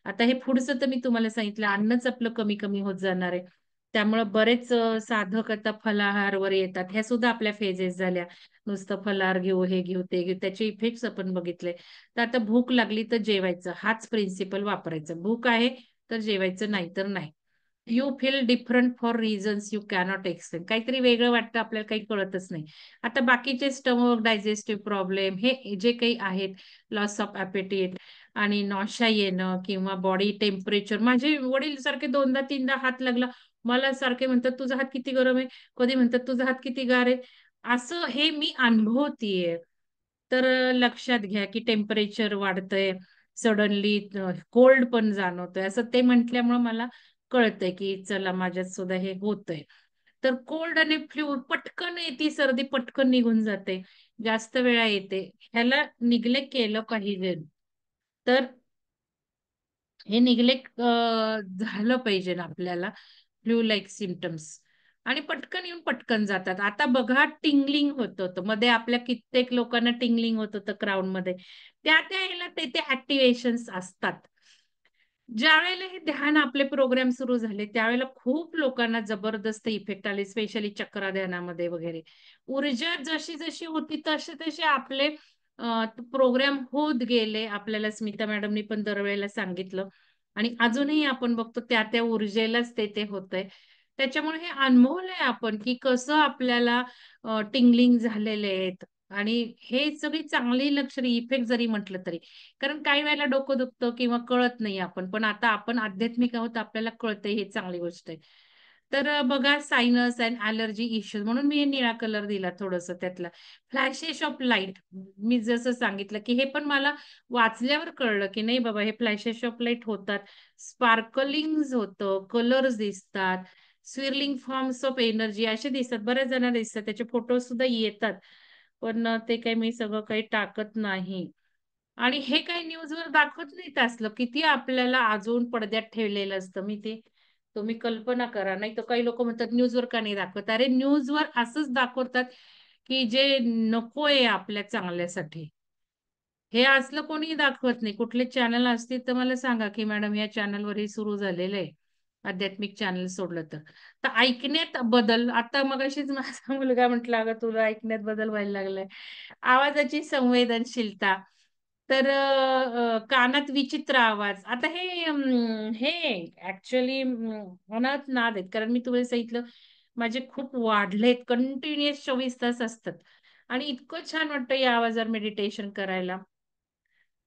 आता हे पुढचं तर मी तुम्हाला सांगितलं, अन्नच आपलं कमी-कमी होत जाणार आहे. त्यामुळं बरेच साधक आता फलाहारवर येतात. ह्या सुद्धा आपल्या फेजेस झाल्या. नुसतं फलाहार घेऊ, हे घेऊ, ते घेऊ. त्याचे इफेक्ट्स आपण बघितले. तर आता भूक लागली तर जेवायचं. हाच प्रिन्सिपल वापरायचा. भूक आहे तर जेवायचं, नाही तर नाही. You feel different for reasons you cannot explain. काहीतरी वेगळं वाटतं, आपल्याला काही कळतच नाही. आता बाकीचे स्टमक, डायजेस्टिव्ह प्रॉब्लेम हे जे काही आहेत, लॉस ऑफ ॲपेटाईट आणि नॉशा येणं किंवा बॉडी टेम्परेचर. माझे वडील सारखे 2दा-3दा हात लागला. मला सारखे म्हणतात, "तुझा हात किती गरम आहे?" कधी म्हणतात, "तुझा हात किती गार आहे?" असं हे मी अनुभवतीये. तर लक्षात घ्या, की टेम्परेचर वाढतंय, सडनली कोल्ड पण जाणवतोय. असं ते म्हटल्यामुळे मला कळतंय, की चला माझ्यात सुद्धा हे होतंय. तर कोल्ड आणि फ्लू पटकन येते, सर्दी पटकन निघून जाते. जास्त वेळा येते. ह्याला निग्लेक्ट केलं पाहिजे. तर हे निग्लेक्ट झालं पाहिजे ना आपल्याला. फ्लू लाइक सिम्प्टम्स आणि पटकन येऊन पटकन जातात. आता बघा टिंगलिंग होत होतं. मध्ये आपल्या कित्येक लोकांना टिंगलिंग होत होतं क्राउडमध्ये. त्या ह्याला ते ॲक्टिव्हेशन्स असतात. ज्यावेळेला हे ध्यान आपले प्रोग्राम सुरू झाले, त्यावेळेला खूप लोकांना जबरदस्त इफेक्ट आले, स्पेशली चक्र ध्यानामध्ये वगैरे. ऊर्जा जशी-जशी होती तसे-तसे आपले प्रोग्राम होत गेले. आपल्याला स्मिता मॅडमनी पण दरवेळेला सांगितलं आणि अजूनही आपण बघतो त्या ऊर्जेलाच ते होतंय. त्याच्यामुळे हे अनुभवलंय आपण, की कसं आपल्याला टिंगलिंग झालेले आहेत आणि हे सगळी चांगली लक्षणे इफेक्ट जरी म्हटलं तरी. कारण काही वेळेला डोकं दुखतं किंवा कळत नाही आपण. पण आता आपण आध्यात्मिक आहोत, आपल्याला कळतंय हे चांगली गोष्ट आहे. तर बघा सायनस अँड ॲलर्जी इश्यूज म्हणून मी हे निळा कलर दिला थोडंसं त्यातला. फ्लॅशेस ऑफ लाईट मी जसं सांगितलं, की हे पण मला वाचल्यावर कळलं, की नाही बाबा हे फ्लॅशेस ऑफ लाईट होतात. स्पार्कलिंग्ज होतं, कलर्स दिसतात, स्विर्लिंग फॉर्म्स ऑफ एनर्जी असे दिसतात. बऱ्याच जणांना दिसतात. त्याचे फोटोज सुद्धा येतात. पण ते काही मी सगळं काही टाकत नाही. आणि हे काही न्यूजवर दाखवत नाहीत असलं. किती आपल्याला अजून पडद्यात ठेवलेलं असतं. मी ते तुम्ही कल्पना करा. नाहीतर काही लोकं म्हणतात न्यूजवर का नाही दाखवत? अरे न्यूजवर असंच दाखवतात, की जे नकोय आपल्या चांगल्यासाठी. हे असलं कोणीही दाखवत नाही. कुठले चॅनल असतील तर मला सांगा, की मॅडम या चॅनलवर हे सुरू झालेलं आहे. आध्यात्मिक चॅनल सोडलं तर. तर ऐकण्यात बदल आता मगाशीच माझा मुलगा म्हटला, "अगं तुला ऐकण्यात बदल व्हायला लागलाय." आवाजाची संवेदनशीलता. तर कानात विचित्र आवाज. आता हे ॲक्चुअली मनात नाद आहेत. कारण मी तुम्हाला सांगितलं माझे खूप वाढलेत. कंटिन्युअस 24 तास असतात आणि इतकं छान वाटतं या आवाजावर मेडिटेशन करायला.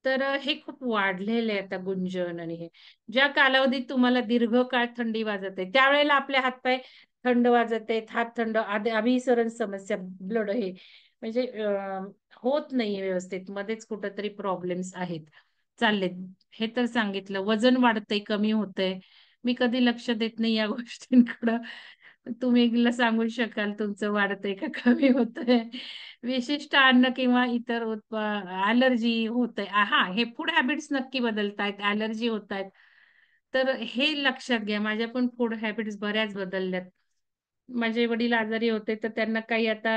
तर हे खूप वाढलेलं आहे आता गुंजन आणि हे. ज्या कालावधीत तुम्हाला दीर्घकाळ थंडी वाजत आहे, त्यावेळेला आपले हातपाय थंड वाजत आहेत, हात थंड अभिसरण समस्या, ब्लड हे म्हणजे होत नाहीये व्यवस्थित. मध्येच कुठेतरी प्रॉब्लेम्स आहेत. चाललेत. हे तर सांगितलं. वजन वाढतंय, कमी होतंय. मी कधी लक्ष देत नाही या गोष्टींकडं. तुम्ही सांगू शकाल तुमचं वाढतंय का कमी होतंय? विशिष्ट अन्न किंवा इतर ॲलर्जी होतंय. हां, हे फूड हॅबिट्स नक्की बदलतायत, ॲलर्जी होतायत. तर हे लक्षात घ्या. माझ्या पण फूड हॅबिट्स बऱ्याच बदलल्यात. माझे वडील आजारी होते तर त्यांना काही आता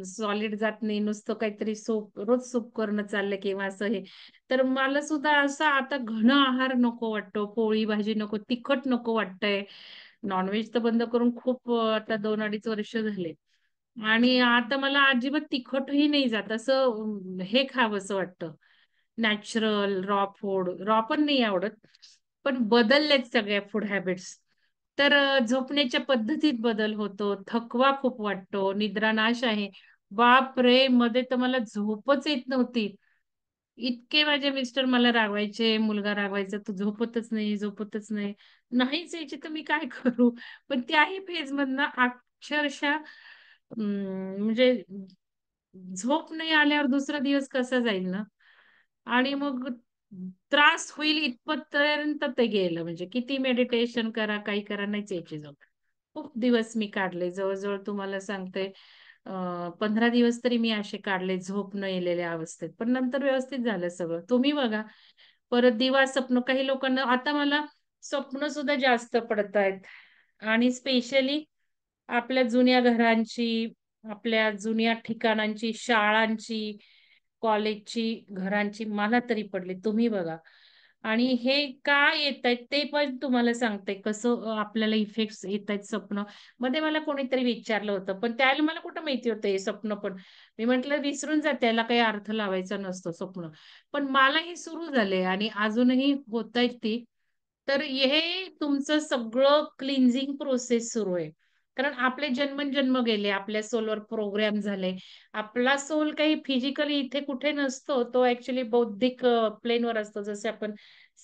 सॉलिड जात नाही, नुसतं काहीतरी सूप, रोज सूप करणं चाललंय किंवा असं हे. तर मला सुद्धा असा आता घन आहार नको वाटतो, पोळी भाजी नको, तिखट नको वाटतंय. नॉनव्हेज तर बंद करून खूप आता 2-2.5 वर्ष झाले. आणि आता मला अजिबात तिखटही नाही जात. असं हे खावंसं वाटतं. Natural raw food. रॉ पण नाही आवडत. पण बदललेत सगळ्या फूड हॅबिट्स. तर झोपण्याच्या पद्धतीत बदल होतो. थकवा खूप वाटतो. निद्रानाश आहे. बापरे! मध्ये तर मला झोपच येत नव्हती. इतके माझे मिस्टर मला रागवायचे, मुलगा रागवायचा, "तू झोपतच नाही, झोपतच नाही." नाहीच यायची तर मी काय करू? पण त्याही फेजमधनं अक्षरशः म्हणजे झोप नाही आल्यावर दुसरा दिवस कसा जाईल ना आणि मग त्रास होईल इथपर्यंत ते गेलं. म्हणजे किती मेडिटेशन करा, काही करा, नाहीच यायची झोप. खूप दिवस मी काढले. जवळ-जवळ तुम्हाला सांगते 15 दिवस तरी मी असे काढले झोप न येलेल्या अवस्थेत. पण नंतर व्यवस्थित झालं सगळं. तुम्ही बघा, परत दिवा स्वप्न काही लोकांना आता मला स्वप्न सुद्धा जास्त पडतायत आणि स्पेशली आपल्या जुन्या घरांची, आपल्या जुन्या ठिकाणांची, शाळांची, कॉलेजची, घरांची मला तरी पडली. तुम्ही बघा. आणि हे का येतायत ते पण तुम्हाला सांगते. कसं आपल्याला इफेक्ट्स येतायत स्वप्न. मध्ये मला कोणीतरी विचारलं होतं, पण त्यावेळेला मला कुठं माहिती होतं हे स्वप्न पण. मी म्हटलं विसरून जा त्याला काही अर्थ लावायचा नसतो स्वप्न. पण मला हे सुरू झाले आणि अजूनही होतायत ती. तर हे तुमचं सगळं क्लिन्झिंग प्रोसेस सुरू आहे. कारण आपले जन्मोजन्म गेले, आपल्या सोलवर प्रोग्राम झाले. आपला सोल काही फिजिकली इथे कुठे नसतो. तो ॲक्चुअली बौद्धिक प्लेनवर असतो. जसे आपण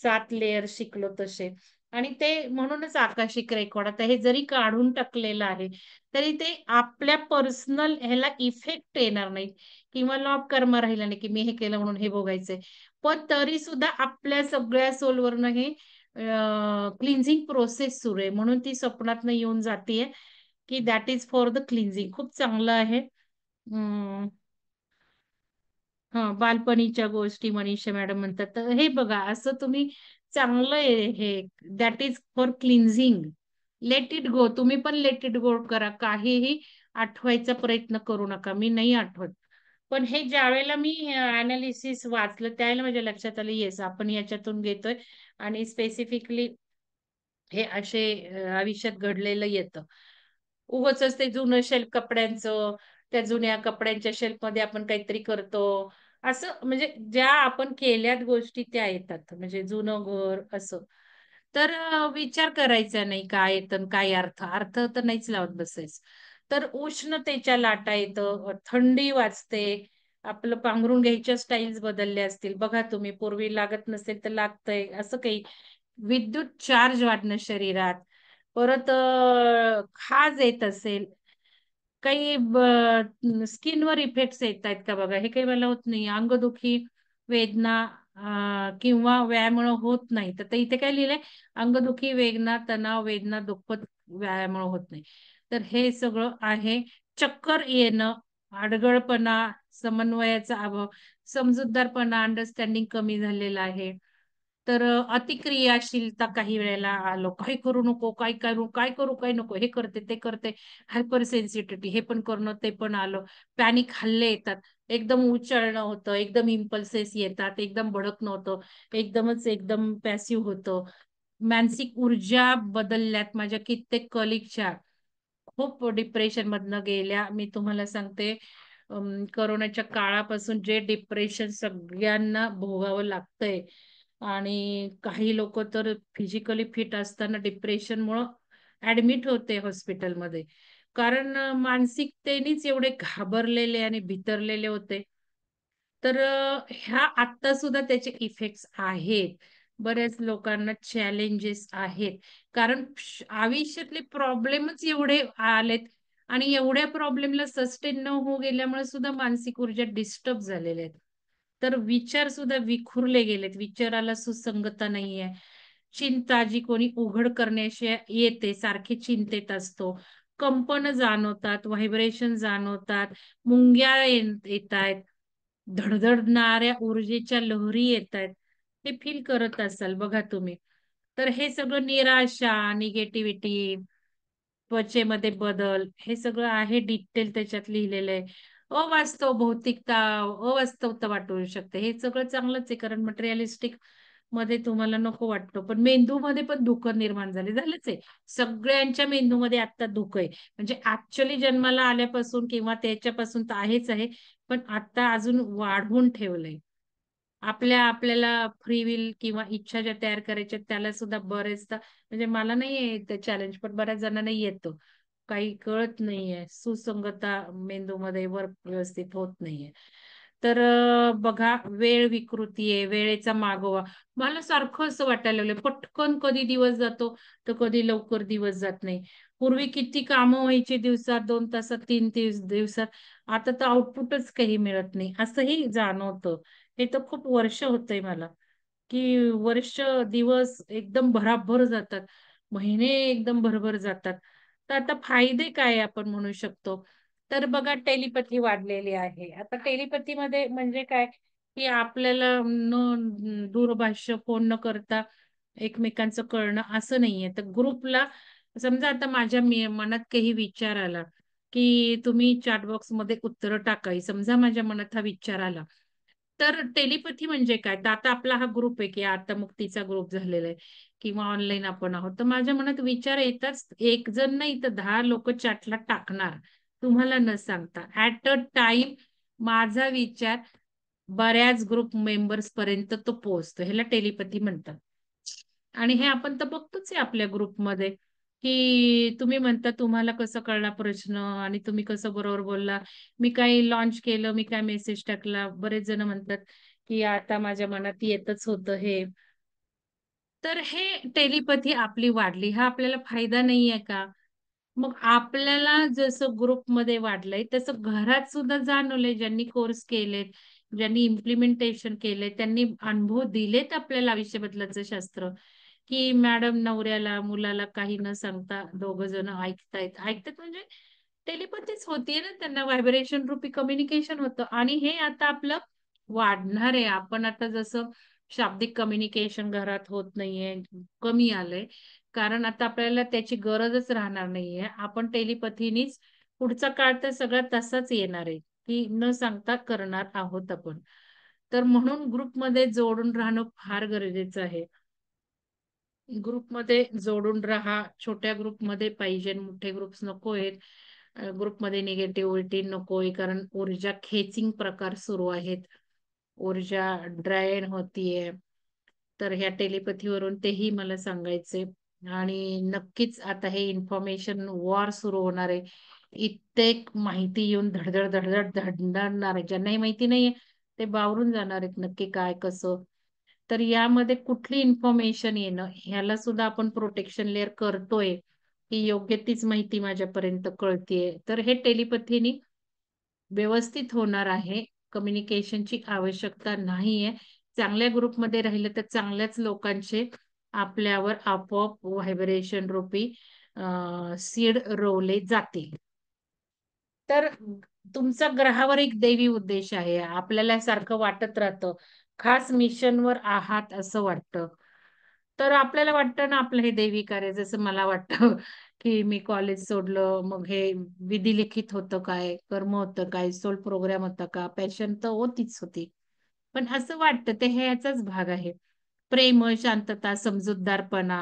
7 लेयर शिकलो तसे. आणि ते म्हणूनच आकाशिक रेकॉर्ड आता हे जरी काढून टाकलेलं आहे, तरी ते आपल्या पर्सनल ह्याला इफेक्ट येणार नाही किंवा लॉ ऑफ कर्म राहिला नाही, की मी हे केलं म्हणून हे भोगायचंय. पण तरी सुद्धा आपल्या सगळ्या सोलवरनं हे क्लिन्झिंग प्रोसेस सुरू आहे. म्हणून ती स्वप्नातनं येऊन जातीये, की that is for the cleansing. खूप चांगलं आहे. हां, बालपणीच्या गोष्टी मनीषा मॅडम म्हणतात. तर हे बघा असं तुम्ही चांगलं आहे हे that is for cleansing. Let it go. तुम्ही पण लेट इट गो करा. काहीही आठवायचा प्रयत्न करू नका. मी नाही आठवत. पण हे ज्यावेळेला मी एनालिसिस वाचलं त्यावेळेला माझ्या लक्षात आलं, येस आपण याच्यातून घेतोय आणि स्पेसिफिकली हे असे आयुष्यात घडलेलं येतं. उगाचच ते जुनं शेल्फ कपड्यांचं, त्या जुन्या कपड्यांच्या शेल्फमध्ये आपण काहीतरी करतो. असं म्हणजे ज्या आपण केल्यात गोष्टी त्या येतात. म्हणजे जुनं घर असं. तर विचार करायचा नाही काय येतं आणि काय अर्थ. अर्थ तर नाहीच लावत बसायचं. तर उष्णतेच्या लाटा येतं, थंडी वाजते, आपलं पांघरून घ्यायच्या स्टाईल्स बदलल्या असतील. बघा तुम्ही पूर्वी लागत नसेल तर लागतंय असं काही. विद्युत चार्ज वाढणं शरीरात, परत खाज येत असेल, काही स्किनवर इफेक्ट्स येतायत का बघा, हे काही मला होत नाही. अंगदुखी, वेदना किंवा व्यायामामुळे होत नाही. तर ते इथे काय लिहिलंय? अंगदुखी, वेदना, तणाव, वेदना, दुखपत व्यायामामुळे होत नाही. तर हे सगळं आहे. चक्कर येणं, आडगळपणा, समन्वयाचा अभाव, समजूतदारपणा, अंडरस्टँडिंग कमी झालेला आहे. तर अतिक्रियाशीलता काही वेळेला आलो. काही करू नको, काय करू, काय नको. हे करते, ते करते. हायपर सेन्सिटिव्हिटी हे पण करणं, ते पण आलं. पॅनिक हल्ले येतात. एकदम उचलणं होतं, एकदम इम्पल्सेस येतात, एकदम भडकणं होतं, एकदम पॅसिव्ह होतं. मानसिक ऊर्जा बदलल्यात माझ्या कित्येक कलीगच्या. खूप डिप्रेशन मधनं गेल्या. मी तुम्हाला सांगते कोरोनाच्या काळापासून जे डिप्रेशन सगळ्यांना भोगावं लागतंय आणि काही लोक तर फिजिकली फिट असताना डिप्रेशनमुळं ऍडमिट होते हॉस्पिटलमध्ये. कारण मानसिकतेनेच एवढे घाबरलेले आणि भितरलेले होते. तर ह्या आत्ता सुद्धा त्याचे इफेक्ट्स आहेत. बऱ्याच लोकांना चॅलेंजेस आहेत. कारण आयुष्यातले प्रॉब्लेमच एवढे आलेत आणि एवढ्या प्रॉब्लेमला सस्टेन न होऊ गेल्यामुळे सुद्धा मानसिक ऊर्जा डिस्टर्ब झालेल्या आहेत. तर विचार सुद्धा विखुरले गेलेत. विचाराला सुसंगता नाहीये. चिंता जी कोणी उघड करण्याशी येते, सारखी चिंतेत असतो. कंपन जाणवतात, व्हायब्रेशन जाणवतात, मुंग्या येतायत, धडधडणाऱ्या ऊर्जेच्या लहरी येतायत. हे फील करत असाल बघा तुम्ही. तर हे सगळं निराशा, निगेटिव्हिटी त्वचेमध्ये बदल हे सगळं आहे डिटेल त्याच्यात लिहिलेलं आहे. अवास्तव भौतिकता, अवास्तवता वाटू शकते. हे सगळं चांगलंच आहे कारण मटेरिअलिस्टिक मध्ये तुम्हाला नको वाटतं. पण मेंदूमध्ये पण धुकं निर्माण झालंच आहे. सगळ्यांच्या मेंदूमध्ये आता धुकं आहे. म्हणजे ॲक्चुअली जन्माला आल्यापासून किंवा त्याच्यापासून तर आहेच आहे. पण आता अजून वाढवून ठेवलंय. आपल्याला फ्री विल किंवा इच्छा ज्या तयार करायच्या त्याला सुद्धा बरेचदा म्हणजे मला नाहीये ते चॅलेंज पण बऱ्याच जणांना येतो. काही कळत नाहीये. सुसंगता मेंदूमध्ये वर्क व्यवस्थित होत नाहीये. तर बघा वेळ विकृती आहे, वेळेचा मागोवा. मला सारखं असं वाटायला लागलं पटकन कधी दिवस जातो, तर कधी लवकर दिवस जात नाही. पूर्वी किती कामं व्हायची दिवसात, 2 तासात, 3 दिवसात. आता तर आउटपुटच काही मिळत नाही असंही जाणवतं. हे तर खूप वर्ष होतंय मला, की वर्ष, दिवस एकदम भराभर जातात. महिने एकदम भरभर जातात. तर आता फायदे काय आपण म्हणू शकतो? तर बघा टेलिपॅथी वाढलेली आहे. आता टेलिपॅथीमध्ये म्हणजे काय, की आपल्याला दूरभाष्य फोन न करता एकमेकांचं कळणं असं नाहीये. तर ग्रुपला समजा आता माझ्या मनात काही विचार आला, की तुम्ही चॅट बॉक्समध्ये उत्तरं टाका. समजा माझ्या मनात हा विचार आला. तर टेलिपॅथी म्हणजे काय? तर आता आपला हा ग्रुप आहे, की आता मुक्तीचा ग्रुप झालेला आहे किंवा ऑनलाईन आपण आहोत. तर माझ्या मनात विचार येताच एक जण नाही तर 10 लोकं चॅटला टाकणार. तुम्हाला न सांगता. ॲट अ टाईम माझा विचार बऱ्याच ग्रुप मेंबर्स पर्यंत तो पोहोचतो. ह्याला टेलिपॅथी म्हणतात. आणि हे आपण तर बघतोच आहे आपल्या ग्रुपमध्ये, की तुम्ही म्हणता तुम्हाला कसं कळला प्रश्न आणि तुम्ही कसं बरोबर बोलला. मी काही लॉन्च केलं, मी काय मेसेज टाकला. बरेच जण म्हणतात, की आता माझ्या मनात येतच होतं हे. तर हे टेलिपॅथी आपली वाढली. हा आपल्याला फायदा नाहीये का? मग आपल्याला जसं ग्रुपमध्ये वाढलंय, तसं घरात सुद्धा जाणवलंय. ज्यांनी कोर्स केलेत, ज्यांनी इम्प्लिमेंटेशन केलंय, त्यांनी अनुभव दिलेत आपल्याला आयुष्य बदलाचं शास्त्र, की मॅडम नवऱ्याला, मुलाला काही न सांगता दोघं जण ऐकतायत. ऐकतात म्हणजे टेलिपॅथीच होतीये ना, त्यांना व्हायब्रेशन रूपी कम्युनिकेशन होतं आणि हे आता आपलं वाढणार आहे. आपण आता जसं शाब्दिक कम्युनिकेशन घरात होत नाहीये, कमी आलंय. कारण आता आपल्याला त्याची गरजच राहणार नाहीये. आपण टेलिपॅथीनीच पुढचा काळ तर सगळा तसाच येणार आहे, की न सांगता करणार आहोत आपण. तर म्हणून ग्रुपमध्ये जोडून राहणं फार गरजेचं आहे. ग्रुपमध्ये जोडून राहा. छोट्या ग्रुपमध्ये पाहिजे, मोठे ग्रुप्स नकोयत. ग्रुपमध्ये निगेटिव्हिटी नकोय, कारण ऊर्जा खेचिंग प्रकार सुरू आहेत. ऊर्जा ड्रेन होतीये. तर ह्या टेलिपॅथीवरून तेही मला सांगायचे आणि नक्कीच आता हे इन्फॉर्मेशन वॉर सुरू होणार आहे. इत्येक माहिती येऊन धडधड, धडधड, धडधडणार आहे. ज्यांनाही माहिती नाहीये ते बावरून जाणार आहेत नक्की काय कसं. तर यामध्ये कुठली इन्फॉर्मेशन येणं ह्याला सुद्धा आपण प्रोटेक्शन लेयर करतोय, की योग्य तीच माहिती माझ्यापर्यंत कळतीये. तर हे टेलिपॅथीनी व्यवस्थित होणार आहे. कम्युनिकेशनची आवश्यकता नाहीये. चांगल्या ग्रुपमध्ये राहिलं तर चांगल्याच लोकांचे आपल्यावर आपोआप व्हायब्रेशन रूपी सीड रोवले जातील. तर तुमचा ग्रहावर एक दैवी उद्देश आहे. आपल्याला सारखं वाटत राहतं, खास मिशनवर आहात असं वाटतं. तर आपल्याला वाटतं ना आपलं हे दैवी कार्य जसं मला वाटतं, की मी कॉलेज सोडलं, मग हे विधिलिखित होतं काय, कर्म होतं काय, सोल प्रोग्राम होता का, पॅशन तर होतीच होती. पण असं वाटतं ते ह्याचाच भाग आहे. प्रेम, शांतता, समजूतदारपणा,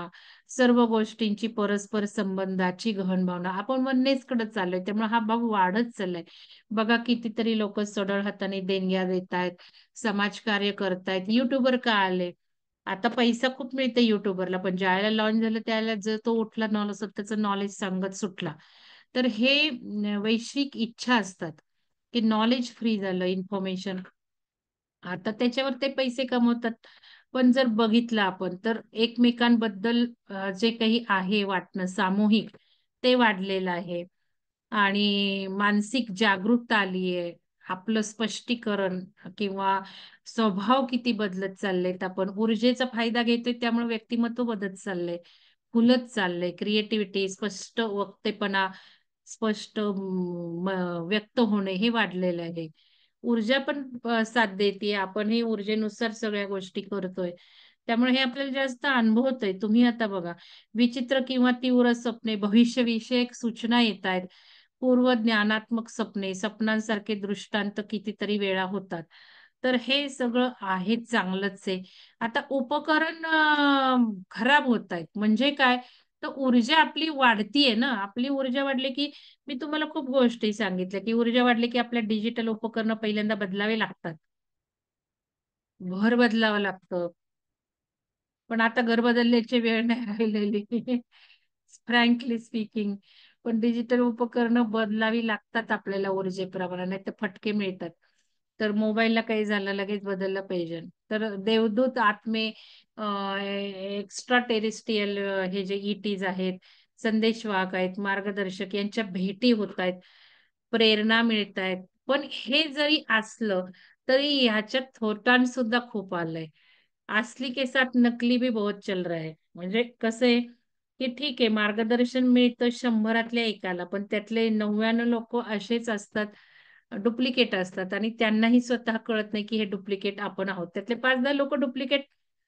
सर्व गोष्टींची परस्पर संबंधाची गहन भावना. आपण वननेसकडे चाललोय, त्यामुळे हा भाव वाढत चाललाय. बघा कितीतरी लोक सढळ हाताने देणग्या देतायत, समाजकार्य करतायत. युट्यूबर का आले? आता पैसा खूप मिळते युट्यूबरला, पण ज्यावेळेला लॉन्च झालं त्यावेळेला जर तो उठला नॉलेज त्याचं नॉलेज सांगत सुटला. तर हे वैश्विक इच्छा असतात, की नॉलेज फ्री झालं, इन्फॉर्मेशन आता त्याच्यावर ते पैसे कमवतात. पण जर बघितलं आपण तर एकमेकांबद्दल जे काही आहे वाटणं सामूहिक, ते वाढलेलं आहे. आणि मानसिक जागरूकता आलीये. आपलं स्पष्टीकरण किंवा स्वभाव किती बदलत चाललेत. आपण ऊर्जेचा फायदा घेतोय त्यामुळे व्यक्तिमत्व बदलत चाललंय. खुलत चाललंय. क्रिएटिव्हिटी, स्पष्ट वक्तेपणा, स्पष्ट व्यक्त होणे हे वाढलेलं आहे. ऊर्जा पण साथ देते. आपणही ऊर्जेनुसार सगळ्या गोष्टी करतोय. त्यामुळे हे आपल्याला जास्त अनुभवतंय. तुम्ही आता बघा, विचित्र किंवा तीव्र स्वप्ने, भविष्यविषयक सूचना येत आहेत. पूर्व ज्ञानात्मक स्वप्ने, स्वप्नांसारखे दृष्टांत कितीतरी वेळा होतात. तर हे सगळं आहे चांगलंच आहे. आता उपकरण खराब होत आहेत. म्हणजे काय? तर ऊर्जा आपली वाढतीये ना. आपली ऊर्जा वाढली की मी तुम्हाला खूप गोष्टी सांगितल्या, की ऊर्जा वाढली की आपल्या डिजिटल उपकरणं पहिल्यांदा बदलावे लागतात. घर बदलावं लागतं. पण आता घर बदलण्याची वेळ नाही राहिलेली. Frankly speaking. पण डिजिटल उपकरणं बदलावी लागतात आपल्याला ऊर्जेप्रमाणे, नाहीतर फटके मिळतात. तर मोबाईलला काही झालं लगेच बदललं पाहिजे. तर देवदूत आत्मे, एक्स्ट्रा टेरेस्ट्रियल हे जे ईटीज आहेत, संदेशवाहक आहेत, मार्गदर्शक यांच्या भेटी होत आहेत, प्रेरणा मिळत आहेत. पण हे जरी असलं, तरी ह्याच्यात थोटांड सुद्धा खूप आलंय. असली के साथ नकली भी बहुत चल रहा है. म्हणजे कसं आहे, की ठीक आहे मार्गदर्शन मिळतं 100 एकाला, पण त्यातले 99 लोकं असेच असतात, डुप्लिकेट असतात आणि त्यांनाही स्वतः कळत नाही, की हे डुप्लिकेट आपण आहोत. त्यातले 5-10 लोकं डुप्लिकेट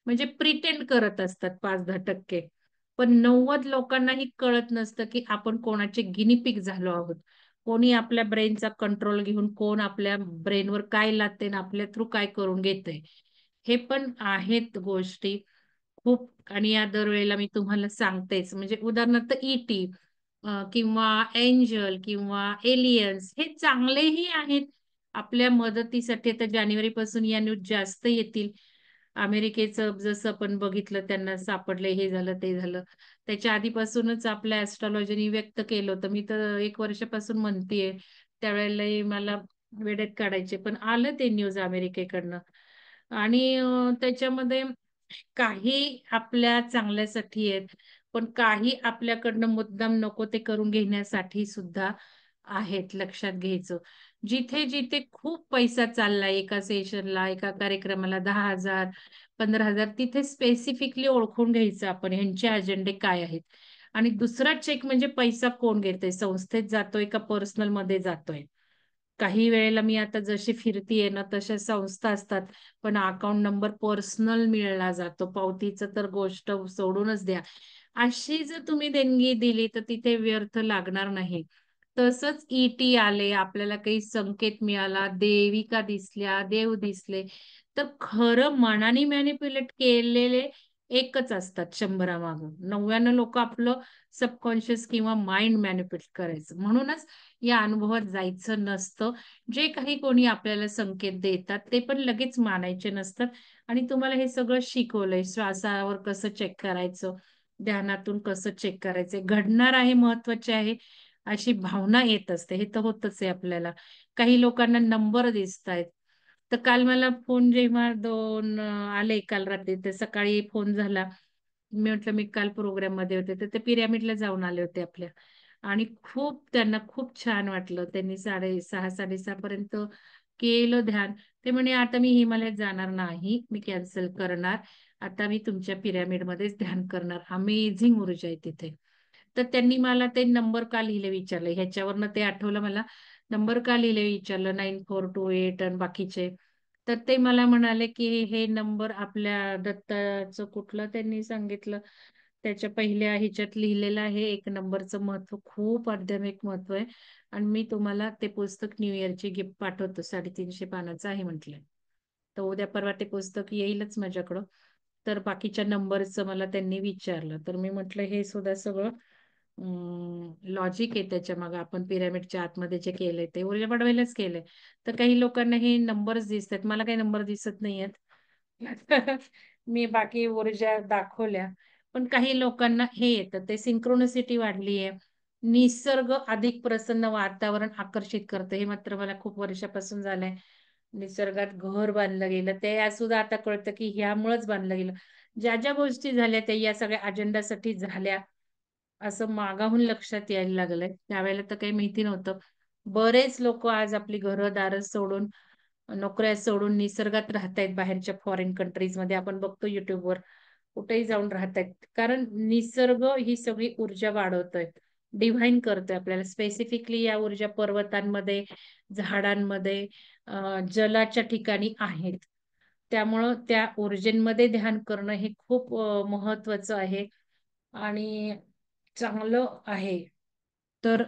म्हणजे प्रिटेंड करत असतात 5-10%. पण 90 लोकांनाही कळत नसतं, की आपण कोणाचे गिनी पिग झालो आहोत. कोणी आपल्या ब्रेनचा कंट्रोल घेऊन कोण आपल्या ब्रेनवर काय लादतंय आणि आपल्या थ्रू काय करून घेतंय. हे पण आहेत गोष्टी खूप आणि या दरवेळेला मी तुम्हाला सांगतेच. म्हणजे उदाहरणार्थ ई.टी. किंवा एंजल किंवा एलियन्स हे चांगलेही आहेत आपल्या मदतीसाठी. आता जानेवारीपासून या न्यूज जास्त येतील. अमेरिकेचं जसं आपण बघितलं त्यांना सापडले, हे झालं, ते झालं. त्याच्या आधीपासूनच आपल्या एस्ट्रोलॉजीनी व्यक्त केलं होतं. मी तर 1 वर्षापासून म्हणतीये. त्यावेळेलाही मला वेड्यात काढायचे. पण आलं ते न्यूज अमेरिकेकडनं आणि त्याच्यामध्ये काही आपल्या चांगल्यासाठी आहेत, पण काही आपल्याकडनं मुद्दाम नको ते करून घेण्यासाठी सुद्धा आहेत, लक्षात घ्यायचं. जिथे-जिथे खूप पैसा चाललाय एका सेशनला, एका कार्यक्रमाला 10,000, 15,000 तिथे स्पेसिफिकली ओळखून घ्यायचं आपण ह्यांचे अजेंडे काय आहेत. आणि दुसरा चेक म्हणजे पैसा कोण घेतंय, संस्थेत जातोय का पर्सनलमध्ये जातोय. काही वेळेला मी आता जशी फिरतीये ना, तशा संस्था असतात, पण अकाउंट नंबर पर्सनल मिळला जातो. पावतीचं तर गोष्ट सोडूनच द्या. अशी जर तुम्ही देणगी दिली, तर तिथे व्यर्थ लागणार नाही. तसंच ई आले, आपल्याला काही संकेत मिळाला, देविका दिसल्या, देव दिसले, तर खरं मनाने मॅनिप्युलेट केलेले एकच असतात 100 मागून. 99 लोकं आपलं सबकॉन्शियस किंवा माइंड मॅनिप्युलेट करायचं. म्हणूनच या अनुभवात जायचं नसतं. जे काही कोणी आपल्याला संकेत देतात, ते पण लगेच मानायचे नसतात आणि तुम्हाला हे सगळं शिकवलंय. श्वासावर कसं चेक करायचं, ध्यानातून कसं चेक करायचं. घडणार आहे महत्वाचे आहे, अशी भावना येत असते. हे तर होतच आहे आपल्याला. काही लोकांना नंबर दिसतायत. तर काल मला फोन जेव्हा 2 आले काल रात्री, तर सकाळी फोन झाला. मी म्हटलं मी काल प्रोग्राममध्ये होते, तर ते पिरॅमिडला जाऊन आले होते आपल्या आणि त्यांना खूप छान वाटलं. त्यांनी 6:30-6:30 पर्यंत केलं ध्यान. ते म्हणे, "आता मी हिमालयात जाणार नाही. मी कॅन्सल करणार. आता मी तुमच्या पिरॅमिडमध्येच ध्यान करणार." अमेझिंग ऊर्जा आहे तिथे. तर त्यांनी मला ते नंबर का लिहिले विचारले. ह्याच्यावरनं ते आठवलं मला. नंबर का लिहिले विचारलं 9428 आणि बाकीचे. तर ते मला म्हणाले, की हे नंबर आपल्या दत्ताचं कुठलं त्यांनी सांगितलं. त्याच्या पहिल्या ह्याच्यात लिहिलेलं आहे. 1 नंबरचं महत्त्व खूप आध्यात्मिक महत्त्व आहे आणि मी तुम्हाला ते पुस्तक न्यू इयरची गिफ्ट पाठवतो. 350 पानाचं आहे म्हटलं. तर उद्या परवा ते पुस्तक येईलच माझ्याकडं. तर बाकीच्या नंबरचं मला त्यांनी विचारलं. तर मी म्हटलं हे सुद्धा सगळं लॉजिक आहे त्याच्यामागे. आपण पिरॅमिडच्या आतमध्ये जे केलंय ते ऊर्जा वाढवायलाच केलंय. तर काही लोकांना हे नंबर्स दिसतात. मला काही नंबर दिसत नाहीयेत. मी बाकी ऊर्जा दाखवल्या. पण काही लोकांना हे येतं. ते सिंक्रोनिसिटी वाढली आहे. निसर्ग अधिक प्रसन्न वातावरण आकर्षित करतं. हे मात्र मला खूप वर्षापासून झालंय. निसर्गात घर बांधलं गेलं. ते सुद्धा आता कळतं, की ह्यामुळेच बांधलं गेलं. ज्या गोष्टी झाल्या त्या या सगळ्या अजेंडासाठी झाल्या. असं मागाहून लक्षात यायला लागलंय. त्यावेळेला तर काही माहिती नव्हतं. बरेच लोकं आज आपली घरं-दारं सोडून, नोकऱ्या सोडून निसर्गात राहतायत बाहेरच्या फॉरेन कंट्रीजमध्ये. आपण बघतो YouTubeवर कुठेही जाऊन राहतायत. कारण निसर्ग ही सगळी ऊर्जा वाढवतोय. डिव्हाइन करतोय आपल्याला. स्पेसिफिकली या ऊर्जा पर्वतांमध्ये, झाडांमध्ये, जलाच्या ठिकाणी आहेत. त्यामुळं त्या ऊर्जेमध्ये ध्यान करणं हे खूप महत्वाचं आहे आणि चांगलं आहे. तर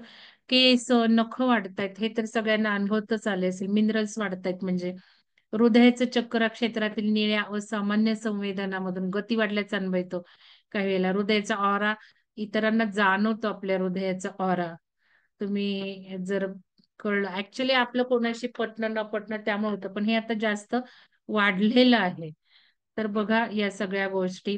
केस, नखं वाढतायत हे तर सगळ्यांना अनुभवतच आले असेल. मिनरल्स वाढतायत म्हणजे हृदयाचं चक्र क्षेत्रातील निळ्या असामान्य संवेदनामधून गती वाढल्याचा अनुभव येतो. काही वेळेला हृदयाचा ऑरा इतरांना जाणवतो आपल्या हृदयाचा ऑरा. तुम्ही जर कळलं ऍक्च्युली आपलं कोणाशी पटणं न पटणं त्यामुळे होतं, पण हे आता जास्त वाढलेलं आहे. तर बघा या सगळ्या गोष्टी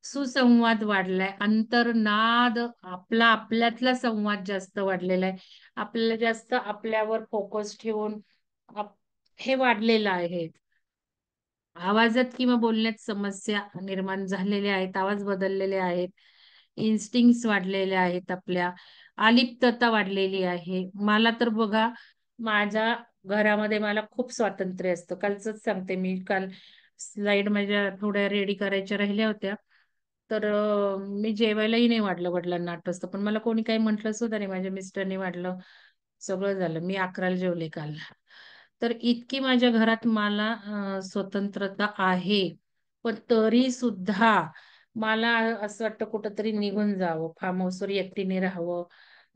सुसंवाद वाढलाय, अंतर्नाद आपला आपल्यातला संवाद जास्त वाढलेला आहे. आपल्याला जास्त आपल्यावर फोकस ठेवून हे वाढलेलं आहे. आवाजात किंवा बोलण्यात समस्या निर्माण झालेल्या आहेत, आवाज बदललेले आहेत, इन्स्टिंक्ट्स वाढलेल्या आहेत आपल्या, अलिप्तता वाढलेली आहे. मला तर बघा, माझ्या घरामध्ये मला खूप स्वातंत्र्य असतं. कालचंच सांगते मी, काल स्लाईड माझ्या थोड्या रेडी करायच्या राहिल्या होत्या. तर मी जेवायलाही नाही वाढलं वडिलांना 8 वाजता. पण मला कोणी काही म्हटलं सुद्धा नाही. माझ्या मिस्टरनी वाढलं. सगळं झालं. मी 11ला जेवले काल. तर इतकी माझ्या घरात मला स्वतंत्रता आहे. पण तरी सुद्धा मला असं वाटतं कुठंतरी निघून जावं, फार्म हाऊसवर एकटीने राहावं.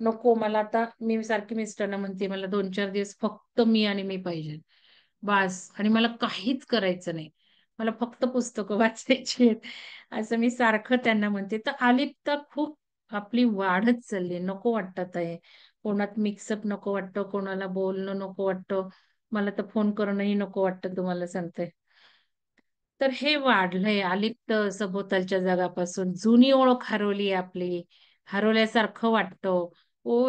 नको मला आता मी सारखी मिस्टरांना म्हणते मला 2-4 दिवस फक्त मी आणि मी पाहिजे. बास आणि मला काहीच करायचं नाही. मला फक्त पुस्तकं वाचायची आहेत. असं मी सारखं त्यांना म्हणते. तर अलिप्तता खूप आपली वाढत चालली आहे. नको वाटत आहे. कोणात मिक्सअप नको वाटतं, कोणाला बोलणं नको वाटतं. मला तर फोन करणंही नको वाटतं तुम्हाला सांगते. तर हे वाढलंय अलिप्त सभोवतालच्या जगापासून. जुनी ओळख हरवली आपली. हरवल्यासारखं वाटतं.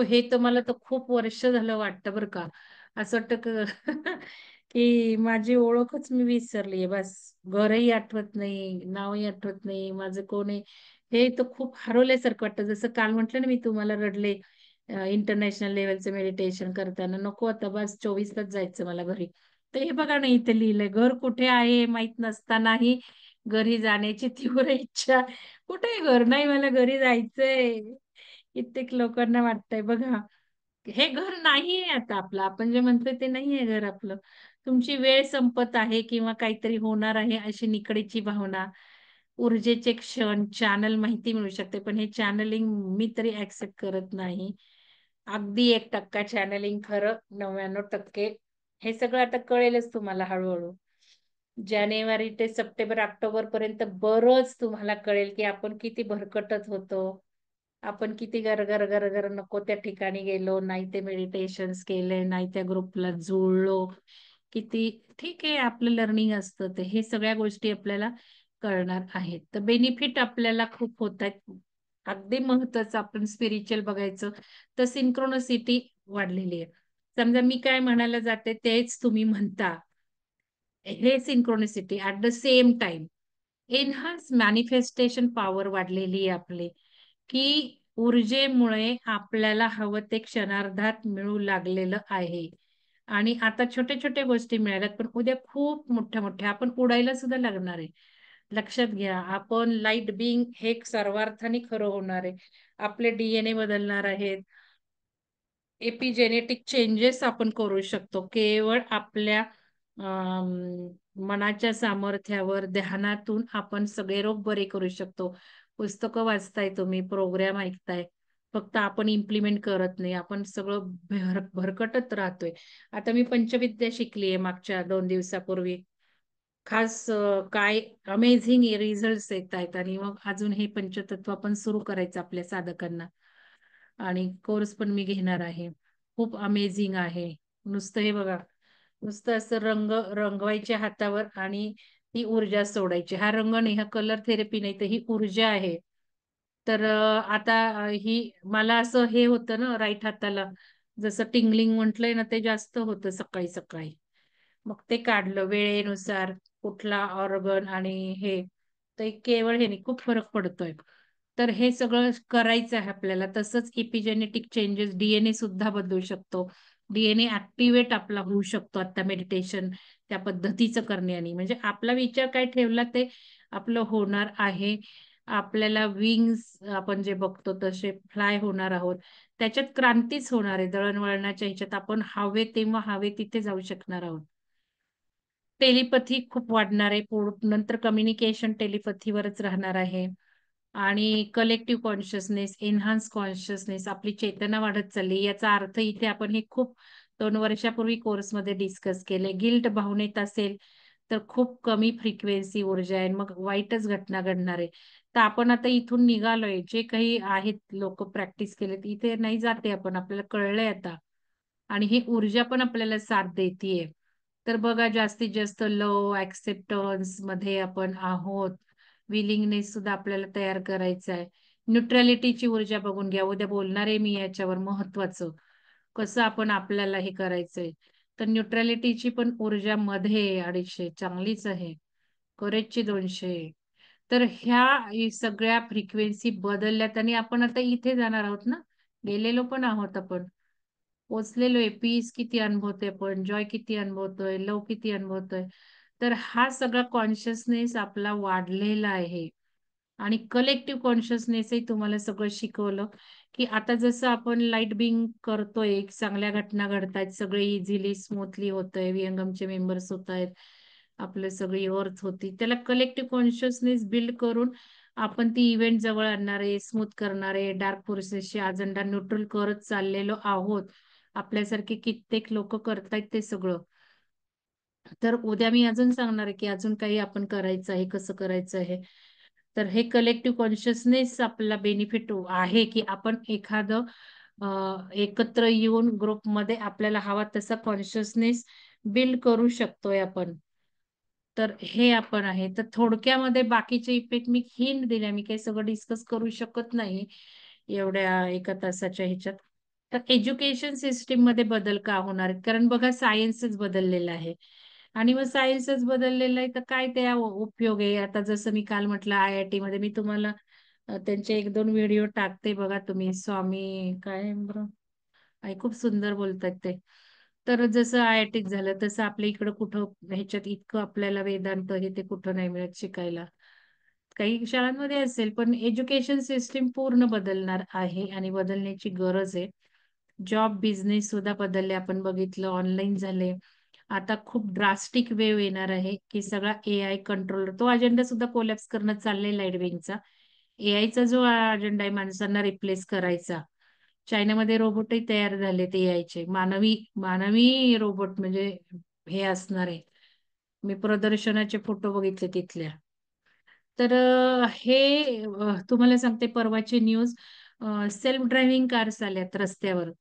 हे तर मला तर खूप वर्ष झालं वाटतं बरं का. असं वाटतं की माझी ओळखच मी विसरलीये बस. घरही आठवत नाही, नावही आठवत नाही, माझं कोण आहे, हे तर खूप हरवल्यासारखं वाटतं. जसं काल म्हटलं ना मी तुम्हाला रडले इंटरनॅशनल लेव्हलचं मेडिटेशन करताना. नको आता बस 24 तास जायचं मला घरी. तर हे बघा ना इथे लिहिलंय, घर कुठे आहे हे माहीत नसतानाही घरी जाण्याची तीव्र इच्छा. कुठे आहे घर? नाही मला घरी जायचंय. कित्येक लोकांना वाटतंय बघा. हे घर नाहीये आता आपलं. आपण जे म्हणतोय ते नाहीये घर आपलं. तुमची वेळ संपत आहे किंवा काहीतरी होणार आहे अशी निकडीची भावना. ऊर्जेचे क्षण, चॅनल माहिती मिळू शकते. पण हे चॅनलिंग मी तरी ॲक्सेप्ट करत नाही. अगदी 1% चॅनलिंग खरं, 99% हे सगळं आता कळेलच तुम्हाला हळू-हळू. जानेवारी ते सप्टेंबर, ऑक्टोबरपर्यंत बरंच तुम्हाला कळेल, की आपण किती भरकटत होतो. आपण किती गर नको त्या ठिकाणी गेलो, नाही ते मेडिटेशन्स केले, नाही त्या ग्रुपला जुळलो. किती ठीक आहे आपलं लर्निंग असतं ते. हे सगळ्या गोष्टी आपल्याला कळणार आहेत. तर बेनिफिट आपल्याला खूप होतायत. अगदी महत्वाचं आपण स्पिरिच्युअल बघायचं तर सिंक्रोनसिटी वाढलेली आहे. समजा मी काय म्हणायला जाते तेच तुम्ही म्हणता. हे synchronicity at the same time. Enhance manifestation power वाढलेली आहे आपली, की ऊर्जेमुळे आपल्याला हवं ते क्षणार्धात मिळू लागलेलं आहे. आणि आता छोट्या-छोट्या गोष्टी मिळाल्यात, पण उद्या खूप मोठ्या-मोठ्या आपण उडायला सुद्धा लागणार आहे. लक्षात घ्या, आपण लाईट बीइंग हे सर्वार्थाने खरं होणार आहे. आपले डीएनए बदलणार आहेत. एपिजेनेटिक चेंजेस आपण करू शकतो. केवळ आपल्या मनाच्या सामर्थ्यावर, ध्यानातून आपण सगळे रोग बरे करू शकतो. पुस्तकं वाचताय तुम्ही, प्रोग्राम ऐकताय. फक्त आपण इम्प्लिमेंट करत नाही. आपण सगळं भरकटत राहतोय. आता मी पंचविद्या शिकलीये मागच्या 2 दिवसापूर्वी. खास काय अमेझिंग रिझल्ट्स येतायत आणि मग अजून हे पंचतत्व आपण सुरू करायचं आपल्या साधकांना. आणि कोर्स पण मी घेणार आहे. खूप अमेझिंग आहे. नुसतं हे बघा, नुसतं असं रंगवायचे हातावर आणि ती ऊर्जा सोडायची. हा रंग नाही, हा कलर थेरपी नाही, तर ही ऊर्जा आहे. तर आता ही मला असं हे होतं ना राईट हाताला, जसं टिंगलिंग म्हटलंय ना, ते जास्त होतं सकाळी-सकाळी. मग ते काढलं वेळेनुसार कुठला ऑर्गन आणि हे, तर केवळ हे नाही, खूप फरक पडतोय. तर हे सगळं करायचं आहे आपल्याला. तसंच इपिजेनेटिक चेंजेस डीएनए सुद्धा बदलू शकतो. डीएनए ॲक्टिव्हेट आपला होऊ शकतो आता मेडिटेशन त्या पद्धतीचं करण्याने. म्हणजे आपला विचार काय ठेवला ते आपलं होणार आहे. आपल्याला विंग्स आपण जे बघतो तसे फ्लाय होणार आहोत. त्याच्यात क्रांतीच होणार आहे. दळणवळणाच्या ह्याच्यात आपण हवे तेव्हा हवे तिथे जाऊ शकणार आहोत. टेलिपॅथी खूप वाढणार आहे. नंतर कम्युनिकेशन टेलिपॅथीवरच राहणार आहे. आणि कलेक्टिव्ह कॉन्शियसनेस, एन्हान्स कॉन्शियसनेस, आपली चेतना वाढत चालली. याचा अर्थ इथे आपण हे खूप 2 वर्षापूर्वी कोर्समध्ये डिस्कस केले. गिल्ट भावनेत असेल तर खूप कमी फ्रिक्वेन्सी ऊर्जा आहे, मग वाईटच घटना घडणार आहे. तर आपण आता इथून निघालोय, जे काही आहेत लोक प्रॅक्टिस केलेत, इथे नाही जाते आपण, आपल्याला कळलंय आता. आणि ही ऊर्जा पण आपल्याला साथ देतीये. तर बघा, जास्तीत जास्त लव, ऍक्सेप्टन्स मध्ये आपण आहोत. विलिंगनेस सुद्धा आपल्याला तयार करायचा आहे. न्यूट्रॅलिटीची ऊर्जा बघून घ्या. उद्या बोलणार आहे मी याच्यावर, महत्वाचं कसं आपण आपल्याला हे करायचंय. तर न्यूट्रॅलिटीची पण ऊर्जा मध्ये 250 चांगलीच आहे. करेजची 200. तर ह्या सगळ्या फ्रिक्वेन्सी बदलल्यात आणि आपण आता इथे जाणार आहोत ना. गेलेलो पण आहोत आपण. पोचलेलो आहे. पीस किती अनुभवतोय आपण, जॉय किती अनुभवतोय, लव किती अनुभवतोय. तर हा सगळा कॉन्शियसनेस आपला वाढलेला आहे. आणि कलेक्टिव्ह कॉन्शियसनेसही तुम्हाला सगळं शिकवलं, की आता जसं आपण लाईट बिंग करतोय, चांगल्या घटना घडतायत, सगळे इझिली स्मूथली होतंय, विहंगमचे मेंबर्स होत आहेत, आपलं सगळी अर्थ होती. त्याला कलेक्टिव्ह कॉन्शियसनेस बिल्ड करून आपण ती इव्हेंट जवळ आणणारे, स्मूथ करणारे, डार्क फोर्सेसची अजेंडा न्यूट्रल करत चाललेलो आहोत. आपल्यासारखे कित्येक लोक करतायत ते सगळं. तर उद्या मी अजून सांगणार आहे, की अजून काही आपण करायचं आहे, कसं करायचं आहे. तर हे कलेक्टिव्ह कॉन्शियसनेस आपला बेनिफिट आहे, की आपण एखादं एकत्र येऊन ग्रुपमध्ये आपल्याला हवा तसा कॉन्शियसनेस बिल्ड करू शकतोय आपण. तर हे आपण आहे. तर थोडक्यामध्ये बाकीचे इफेक्ट मी हिंट दिल्या, मी काही सगळं डिस्कस करू शकत नाही एवढ्या 1 तासाच्या ह्याच्यात. तर एज्युकेशन सिस्टीम मध्ये बदल का होणार आहेत? कारण बघा, सायन्सच बदललेलं आहे. आणि मग सायन्सच बदललेलं आहे, तर काय त्या उपयोग आहे? आता जसं मी काल म्हटलं, IIT मध्ये मी तुम्हाला त्यांचे 1-2 व्हिडिओ टाकते, बघा तुम्ही. स्वामी काय बरं, खूप सुंदर बोलतात ते. तर जसं IIT झालं, तसं आपल्या इकडं कुठं ह्याच्यात इतकं आपल्याला वेदांत हे ते कुठं नाही मिळत शिकायला. काही शाळांमध्ये असेल, पण एज्युकेशन सिस्टीम पूर्ण बदलणार आहे आणि बदलण्याची गरज आहे. जॉब, बिझनेस सुद्धा बदलले, आपण बघितलं, ऑनलाईन झाले. आता खूप ड्रास्टिक वेव येणार आहे, की सगळा AI कंट्रोलर, तो अजेंडा सुद्धा कोलॅप्स करणं चाललंय लाईट विंगचा. AIचा जो अजेंडा आहे माणसांना रिप्लेस करायचा. चायनामध्ये रोबोटही तयार झालेत AIचे. मानवी मानवी रोबोट म्हणजे हे असणार आहे. मी प्रदर्शनाचे फोटो बघितले तिथल्या. तर हे तुम्हाला सांगते, परवाची न्यूज, सेल्फ ड्रायव्हिंग कार्स आल्यात रस्त्यावर.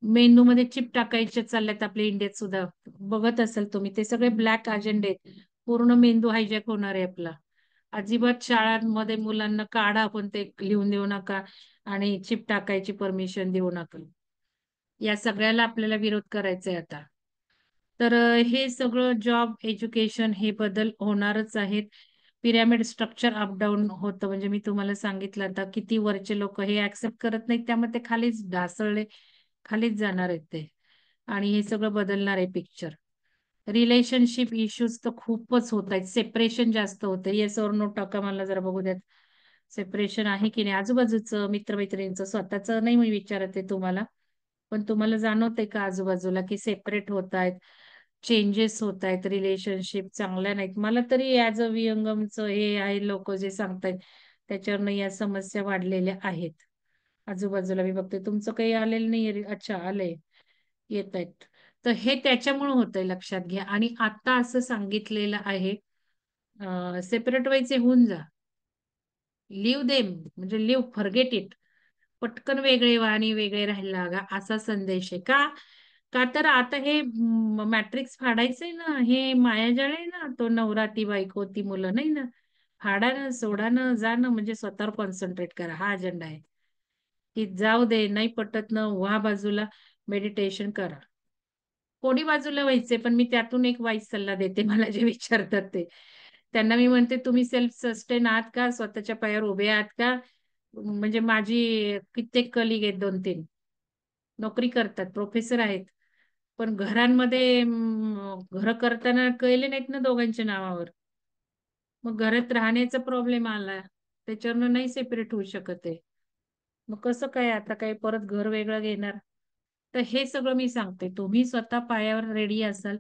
मेंदूमध्ये चिप टाकायचे चालल्यात आपल्या इंडियात सुद्धा. बघत असाल तुम्ही, ते सगळे ब्लॅक अजेंडे आहेत. पूर्ण मेंदू हायजॅक होणार आहे आपला. अजिबात शाळांमध्ये मुलांना काढा, पण ते लिहून देऊ नका आणि चिप टाकायची परमिशन देऊ नका. या सगळ्याला आपल्याला विरोध करायचा आहे आता. तर हे सगळं जॉब, एज्युकेशन हे बदल होणारच आहेत. पिरॅमिड स्ट्रक्चर अपडाऊन होतं, म्हणजे मी तुम्हाला सांगितलं आता, किती वरचे लोक हे ऍक्सेप्ट करत नाहीत, त्यामुळे ते खालीच ढासळले, खालीच जाणार आहेत ते. आणि हे सगळं बदलणार आहे पिक्चर. रिलेशनशिप इश्यूज तर खूपच होत आहेत. सेपरेशन जास्त होते. येस और नो टाका, मला जरा बघू द्यात. सेपरेशन आहे की नाही आजूबाजूचं, मित्रमैत्रिणींचं, स्वतःचं नाही मी विचारत आहे तुम्हाला. पण तुम्हाला जाणवतंय का आजूबाजूला, की सेपरेट होत आहेत, चेंजेस होत आहेत, रिलेशनशिप चांगल्या नाहीत? मला तरी ऍज अ विहंगमचं हे आहे, लोक जे सांगतायत त्याच्यावरनं या समस्या वाढलेल्या आहेत. आजूबाजूला मी बघते. तुमचं काही आलेलं नाहीये? अच्छा, आलंय, येत आहेत. तर हे त्याच्यामुळे होतंय, लक्षात घ्या. आणि आता असं सांगितलेलं आहे, सेपरेट व्हायचे होऊन जा, लिव्ह देम, म्हणजे लिव्ह, फॉरगेट इट. पटकन वेगळे व्हा आणि वेगळे राहायला लागा, असा संदेश आहे. का? का तर आता हे मॅट्रिक्स फाडायचंय ना, हे मायाजाळ आहे ना, तो नवरा, ती बायको, ती मुलं नाही ना. फाडा ना, सोडा ना, जा ना, म्हणजे स्वतःवर कॉन्सन्ट्रेट करा, हा अजेंडा आहे. की जाऊ दे, नाही पटत ना, व्हा बाजूला, मेडिटेशन करा. कोणी बाजूला व्हायचे, पण मी त्यातून एक वाईट सल्ला देते मला जे विचारतात ते. त्यांना मी म्हणते, तुम्ही सेल्फ सस्टेन आहात का? स्वतःच्या पायावर उभे आहात का? म्हणजे माझी कित्येक कलिग आहेत, 2-3 नोकरी करतात, प्रोफेसर आहेत. पण घरांमध्ये घर करताना कळले नाहीत ना दोघांच्या नावावर. मग घरात राहण्याचा प्रॉब्लेम आला, त्याच्यावरनं नाही सेपरेट होऊ शकत आहे. मग कसं काय, आता काय परत घर वेगळं घेणार? तर हे सगळं मी सांगते, तुम्ही स्वतः पायावर रेडी असाल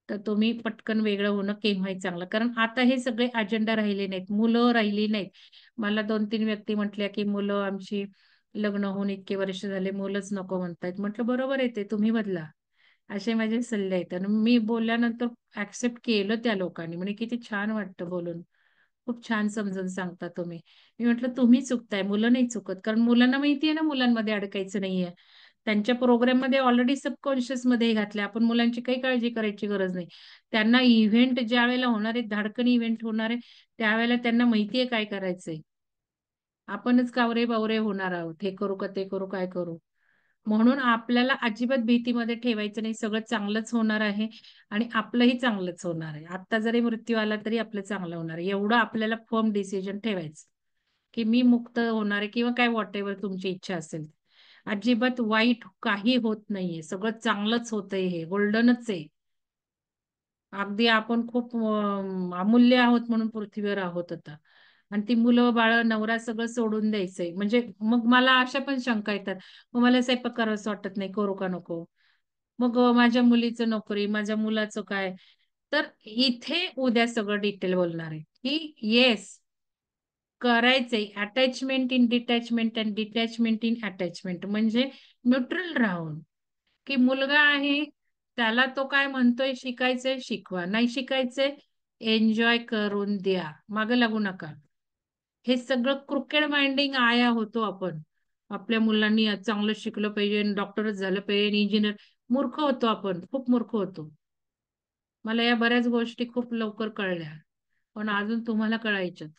तर तुम्ही पटकन वेगळं होणं केव्हाही चांगलं. कारण आता हे सगळे अजेंडा राहिले नाहीत. मुलं राहिली नाहीत. मला 2-3 व्यक्ती म्हटल्या, की मुलं आमची लग्न होऊन इतके वर्ष झाले, मुलंच नको म्हणतायत. म्हटलं बरोबर आहे ते, तुम्ही बदला. असे माझे सल्ले आहेत. आणि मी बोलल्यानंतर ॲक्सेप्ट केलं त्या लोकांनी. म्हणे किती छान वाटतं बोलून. खूप छान समजून सांगता तुम्ही. मी म्हटलं तुम्ही चुकताय, मुलं नाही चुकत. कारण मुलांना माहिती आहे ना मुलांमध्ये अडकायचं नाहीये. त्यांच्या प्रोग्राममध्ये ऑलरेडी सबकॉन्शियसमध्ये घातलंय. आपण मुलांची काही काळजी करायची गरज नाही. त्यांना इव्हेंट ज्यावेळेला होणार आहे, धाडकन इव्हेंट होणार आहे, त्यावेळेला त्यांना माहिती आहे काय करायचंय. आपणच कावरे-बावरे होणार आहोत. हे करू का ते करू, काय करू? म्हणून आपल्याला अजिबात भीतीमध्ये ठेवायचं नाही. सगळं चांगलंच होणार आहे आणि आपलंही चांगलंच होणार आहे. आत्ता जरी मृत्यू आला तरी आपलं चांगलं होणार आहे. एवढं आपल्याला फर्म डिसिजन ठेवायचं, की मी मुक्त होणार आहे किंवा काय व्हॉटएव्हर तुमची इच्छा असेल. अजिबात वाईट काही होत नाहीये. सगळं चांगलंच होतंय हे. गोल्डनच आहे. अगदी आपण खूप अमूल्य आहोत म्हणून पृथ्वीवर आहोत आता. आणि ती मुलं-बाळं, नवरा सगळं सोडून द्यायचंय. म्हणजे मग मला अशा पण शंका येतात. मग मला स्वयंपाक करावासं वाटत नाही, करू का नको? मग माझ्या मुलीचं नोकरी, माझ्या मुलाचं काय? तर इथे उद्या सगळं डिटेल बोलणार आहे, की येस करायचंय. Attachment in detachment and detachment in attachment म्हणजे न्यूट्रल राहून. की मुलगा आहे, त्याला तो काय म्हणतोय शिकायचंय, शिकवा. नाही शिकायचंय, एन्जॉय करून द्या. मागं लागू नका. हे सगळं क्रुकेड माइंडिंग आया होतो आपण. आपल्या मुलांनी आज चांगलं शिकलं पाहिजे, डॉक्टरच झालं पाहिजे, इंजिनियर. मूर्ख होतो आपण, खूप मूर्ख होतो. मला या बऱ्याच गोष्टी खूप लवकर कळल्या. पण अजून तुम्हाला कळायच्यात.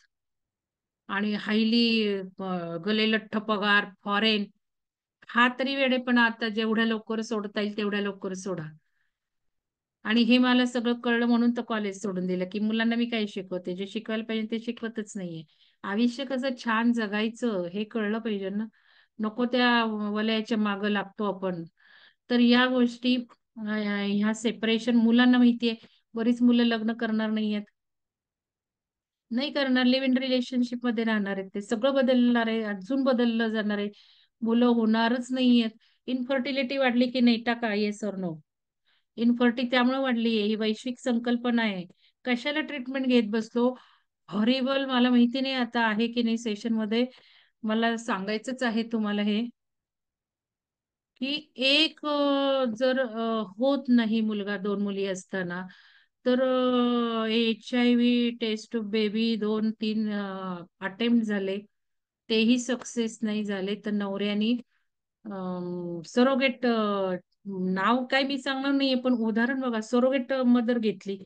आणि हायली गलेलठ्ठ पगार, फॉरेन. हा तरी वेडेपणा आता जेवढ्या लवकर सोडता येईल तेवढ्या लवकर सोडा. आणि हे मला सगळं कळलं म्हणून तर कॉलेज सोडून दिलं, की मुलांना मी काय शिकवते, जे शिकवायला पाहिजे ते शिकवतच नाहीये. आयुष्य कसं छान जगायचं हे कळलं पाहिजे ना. नको त्या वलयाच्या मागं लागतो आपण. तर या गोष्टी ह्या सेपरेशन मुलांना माहितीये. बरीच मुलं लग्न करणार नाहीयेत. नाही करणार, लिव्ह इन रिलेशनशिप मध्ये राहणार आहेत ते. सगळं बदलणार आहे, अजून बदललं जाणार आहे. मुलं होणारच नाहीयेत. इन्फर्टिलिटी वाढली की नाही टाका येस ऑर नो. इन्फर्टी त्यामुळे वाढली आहे. ही वैश्विक संकल्पना आहे. कशाला ट्रीटमेंट घेत बसलो? हॉरिबल मला माहिती नाही आता आहे की नाही सेशनमध्ये. मला सांगायचंच आहे तुम्हाला हे, की एक जर होत नाही मुलगा 2 मुली असताना, तर एच-आय-व्ही टेस्ट बेबी 2-3 अटेम्प्ट झाले. तेही सक्सेस नाही झाले. तर नवऱ्यानी सरोगेट नाव काय मी सांगणार नाहीये, पण उदाहरण बघा सरोगेट मदर घेतली.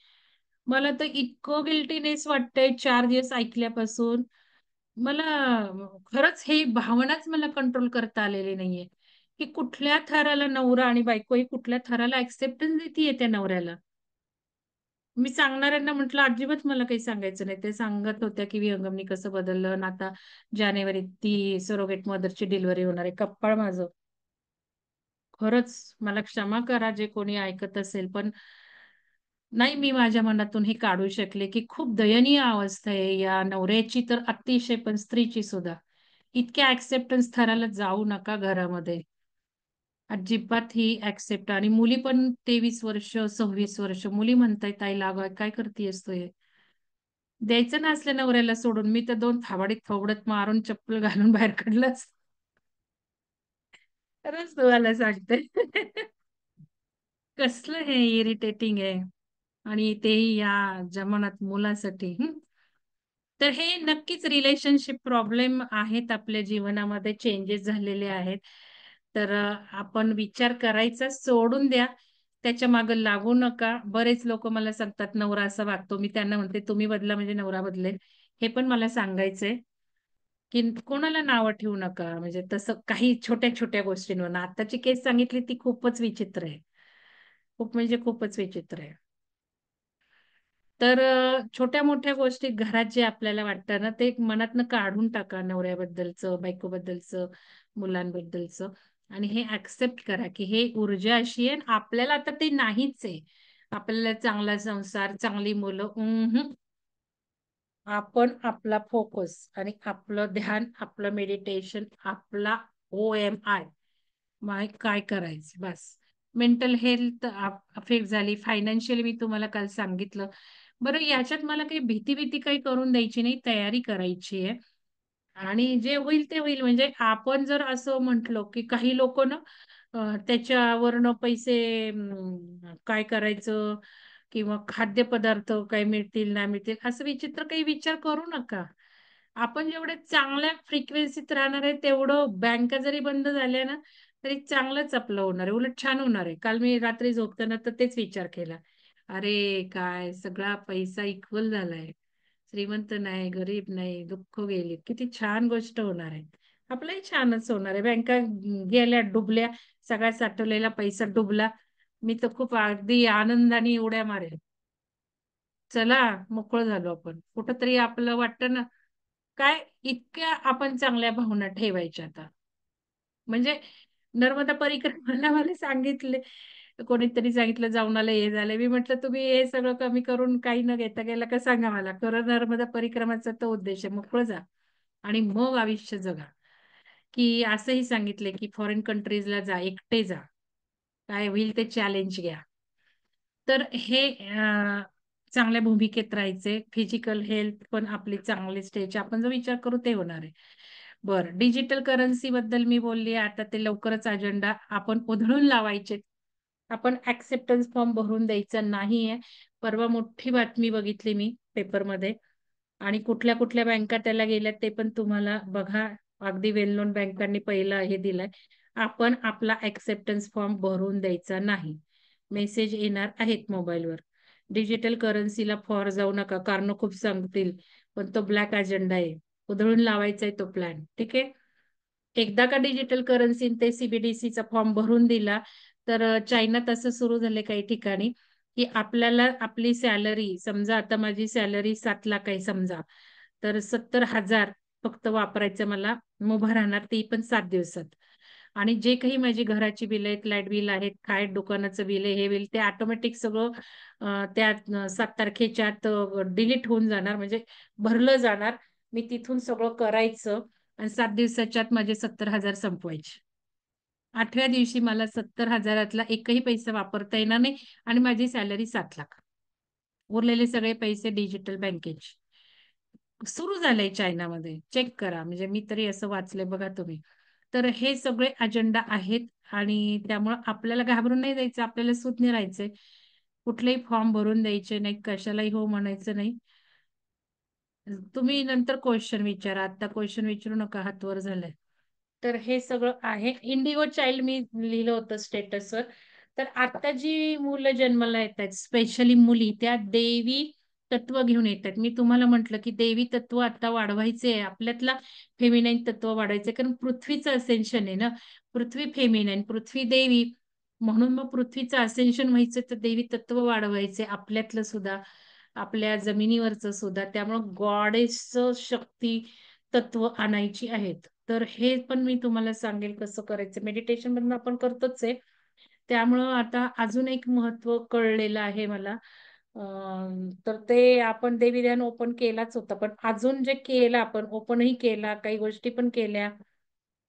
मला तर इतकं गिल्टीनेस वाटतंय 4 दिवस ऐकल्यापासून. मला खरंच हे भावनाच मला कंट्रोल करता आलेली नाहीये, की कुठल्या थराला नवरा आणि बायको ही कुठल्या थराला एक्सेप्टन्स देतीये त्या नवऱ्याला. मी सांगणाऱ्यांना म्हटलं, "अजिबात मला काही सांगायचं नाही." ते सांगत होत्या, की विहंगमनी कसं बदललं आणि आता जानेवारीत ती सरोगेट मदरची डिलिव्हरी होणार आहे. कप्पाळ माझं. खरंच मला क्षमा करा जे कोणी ऐकत असेल, पण नाही मी माझ्या मनातून हे काढू शकले, की खूप दयनीय अवस्था आहे या नवऱ्याची तर अतिशय, पण स्त्रीची सुद्धा. इतक्या एक्सेप्टन्स थराला जाऊ नका घरामध्ये. अजिबात ही एक्सेप्ट आणि मुली पण 23 वर्ष, 26 वर्ष मुली म्हणतायत, "ताई लागा काय करतीयेस तू हे?" द्यायचं ना असल्या नवऱ्याला सोडून. मी तर 2 थाबाडीत थोबडत मारून चप्पल घालून बाहेर काढलं असतं. खरंच तुम्हाला सांगते. कसलं हे इरिटेटिंग आहे आणि तेही या जमान्यात मुलासाठी. तर हे नक्कीच रिलेशनशिप प्रॉब्लेम आहेत आपल्या जीवनामध्ये चेंजेस झालेले आहेत. तर आपण विचार करायचा सोडून द्या. त्याच्या मागे लागू नका. बरेच लोकं मला सांगतात नवरा असा वागतो. मी त्यांना म्हणते तुम्ही बदला म्हणजे नवरा बदलेल. हे पण मला सांगायचंय, की कोणाला नावं ठेवू नका. म्हणजे तसं काही छोट्या-छोट्या गोष्टींवरून. आत्ताची केस सांगितली ती खूपच विचित्र आहे. खूप म्हणजे खूपच विचित्र आहे. तर छोट्या-मोठ्या गोष्टी घरात जे आपल्याला वाटतं ना, ते मनातनं काढून टाका नवऱ्याबद्दलचं, बायकोबद्दलचं, मुलांबद्दलचं आणि हे एक्सेप्ट करा, की हे ऊर्जा अशी आहे आणि आपल्याला आता ते नाहीच आहे. आपल्याला चांगला संसार, चांगली मुलं आपण आपला फोकस आणि आपलं ध्यान, आपलं मेडिटेशन, आपला OMI, माय काय करायचं बस. मेंटल हेल्थ अफेक्ट झाली, फायनान्शियली मी तुम्हाला काल सांगितलं. बरं याच्यात मला काही भीती-भीती काही करून द्यायची नाही, तयारी करायची आहे. आणि जे होईल ते होईल. म्हणजे आपण जर असं म्हटलो, की काही लोकं ना त्याच्यावरनं पैसे काय करायचं किंवा खाद्यपदार्थ काय मिळतील, नाही मिळतील, असं विचित्र काही विचार करू नका. आपण जेवढे चांगल्या फ्रिक्वेन्सीत राहणार आहे, तेवढं बँका जरी बंद झाल्या ना, तरी चांगलंच आपलं होणार आहे. उलट छान होणार आहे. काल मी रात्री झोपताना तर तेच विचार केला. अरे काय सगळा पैसा इक्वल झालाय. श्रीमंत नाही, गरीब नाही, दुःख गेली. किती छान गोष्ट होणार आहे. आपलंही छानच होणार आहे. बँका गेल्या, डुबल्या, सगळा साठवलेला पैसा डुबला. मी तर खूप अगदी आनंदाने उड्या मारेल. चला मोकळं झालो आपण. कुठेतरी आपलं वाटतं ना, काय इतक्या आपण चांगल्या भावना ठेवायच्या आता. म्हणजे नर्मदा परिक्रमाला मला सांगितले, कोणीतरी सांगितलं जाऊन आलं, हे झालं. मी म्हटलं तुम्ही हे सगळं कमी करून काही न घेता गेला का सांगा मला. खरं नर्मदा परिक्रमाचा तो उद्देश आहे. मोकळं जा आणि मग आयुष्य जगा. की असंही सांगितले, की फॉरेन कंट्रीजला जा, एकटे जा. काय होईल ते चॅलेंज घ्या. तर हे चांगल्या भूमिकेत राहायचे. फिजिकल हेल्थ पण आपली चांगली स्टेज आपण जो विचार करू ते होणार आहे. बरं डिजिटल करन्सी बद्दल मी बोलली. आता ते लवकरच अजेंडा आपण उधळून लावायचे. आपण ॲक्सेप्टन्स फॉर्म भरून द्यायचा नाहीये. परवा मोठी बातमी बघितली मी पेपरमध्ये आणि कुठल्या-कुठल्या बँका त्याला गेल्यात ते पण तुम्हाला बघा. अगदी वेल नोन बँकांनी पहिला हे दिलंय. आपण आपला ॲक्सेप्टन्स फॉर्म भरून द्यायचा नाही. मेसेज येणार आहेत मोबाईलवर. डिजिटल करन्सीला फॉर जाऊ नका. कारणं खूप सांगतील. पण तो ब्लॅक अजेंडा आहे. उधळून लावायचा आहे तो प्लॅन. ठीक आहे. एकदा का डिजिटल करन्सी ते सी-बी-डी-सीचा फॉर्म भरून दिला, तर चायनात असं सुरू झालंय काही ठिकाणी, की आपल्याला आपली सॅलरी समजा आता माझी सॅलरी 7,00,000 आहे समजा, तर 70,000 फक्त वापरायचं मला मुभा राहणार ते पण 7 दिवसात. आणि जे काही माझी घराची बिल आहेत, लाईट बिल आहेत, काय दुकानाचं बिल आहे, हे बिल ते ऑटोमॅटिक सगळं त्या 7 तारखेच्या आत डिलीट होऊन जाणार म्हणजे भरलं जाणार. मी तिथून सगळं करायचं आणि 7 दिवसाच्या आत माझे 70,000 संपवायचे. 8व्या दिवशी मला 70,000तला एकही पैसा वापरता येणार नाही आणि माझी सॅलरी 7,00,000. उरलेले सगळे पैसे डिजिटल बँकेचे. सुरू झालंय चायनामध्ये. चेक करा. म्हणजे मी तरी असं वाचलंय बघा तुम्ही. तर हे सगळे अजेंडा आहेत आणि त्यामुळं आपल्याला घाबरून नाही जायचं. आपल्याला सुज्ञ राहायचंय. कुठलेही फॉर्म भरून द्यायचे नाही. कशालाही हो म्हणायचं नाही. तुम्ही नंतर क्वेश्चन विचारा. आता क्वेश्चन विचारू नका. हात वर झालाय. तर हे सगळं आहे. इंडिगो चाइल्ड मी लिहिलं होतं स्टेटसवर. तर आता जी मुलं जन्माला येतात, स्पेशली मुली, त्या देवी तत्व घेऊन येतात. मी तुम्हाला म्हटलं, की देवी तत्व आता वाढवायचे आहे. आपल्यातला फेमिनाईन तत्व वाढवायचं कारण पृथ्वीचं असेन्शन आहे ना. पृथ्वी फेमिनाईन, पृथ्वी देवी. म्हणून मग पृथ्वीचं असेन्शन व्हायचं तर देवी तत्व वाढवायचे आपल्यातलं सुद्धा, आपल्या जमिनीवरचं सुद्धा. त्यामुळं गॉडेसचं शक्ती तत्व आणायची आहेत. तर हे पण मी तुम्हाला सांगेल कसं करायचं. मेडिटेशन मधून आपण करतोच आहे. त्यामुळं आता अजून एक महत्त्व कळलेलं आहे मला. तर ते आपण देवी ध्यान ओपन केलाच होता. पण अजून जे केलं आपण ओपनही केला, काही गोष्टी पण केल्या.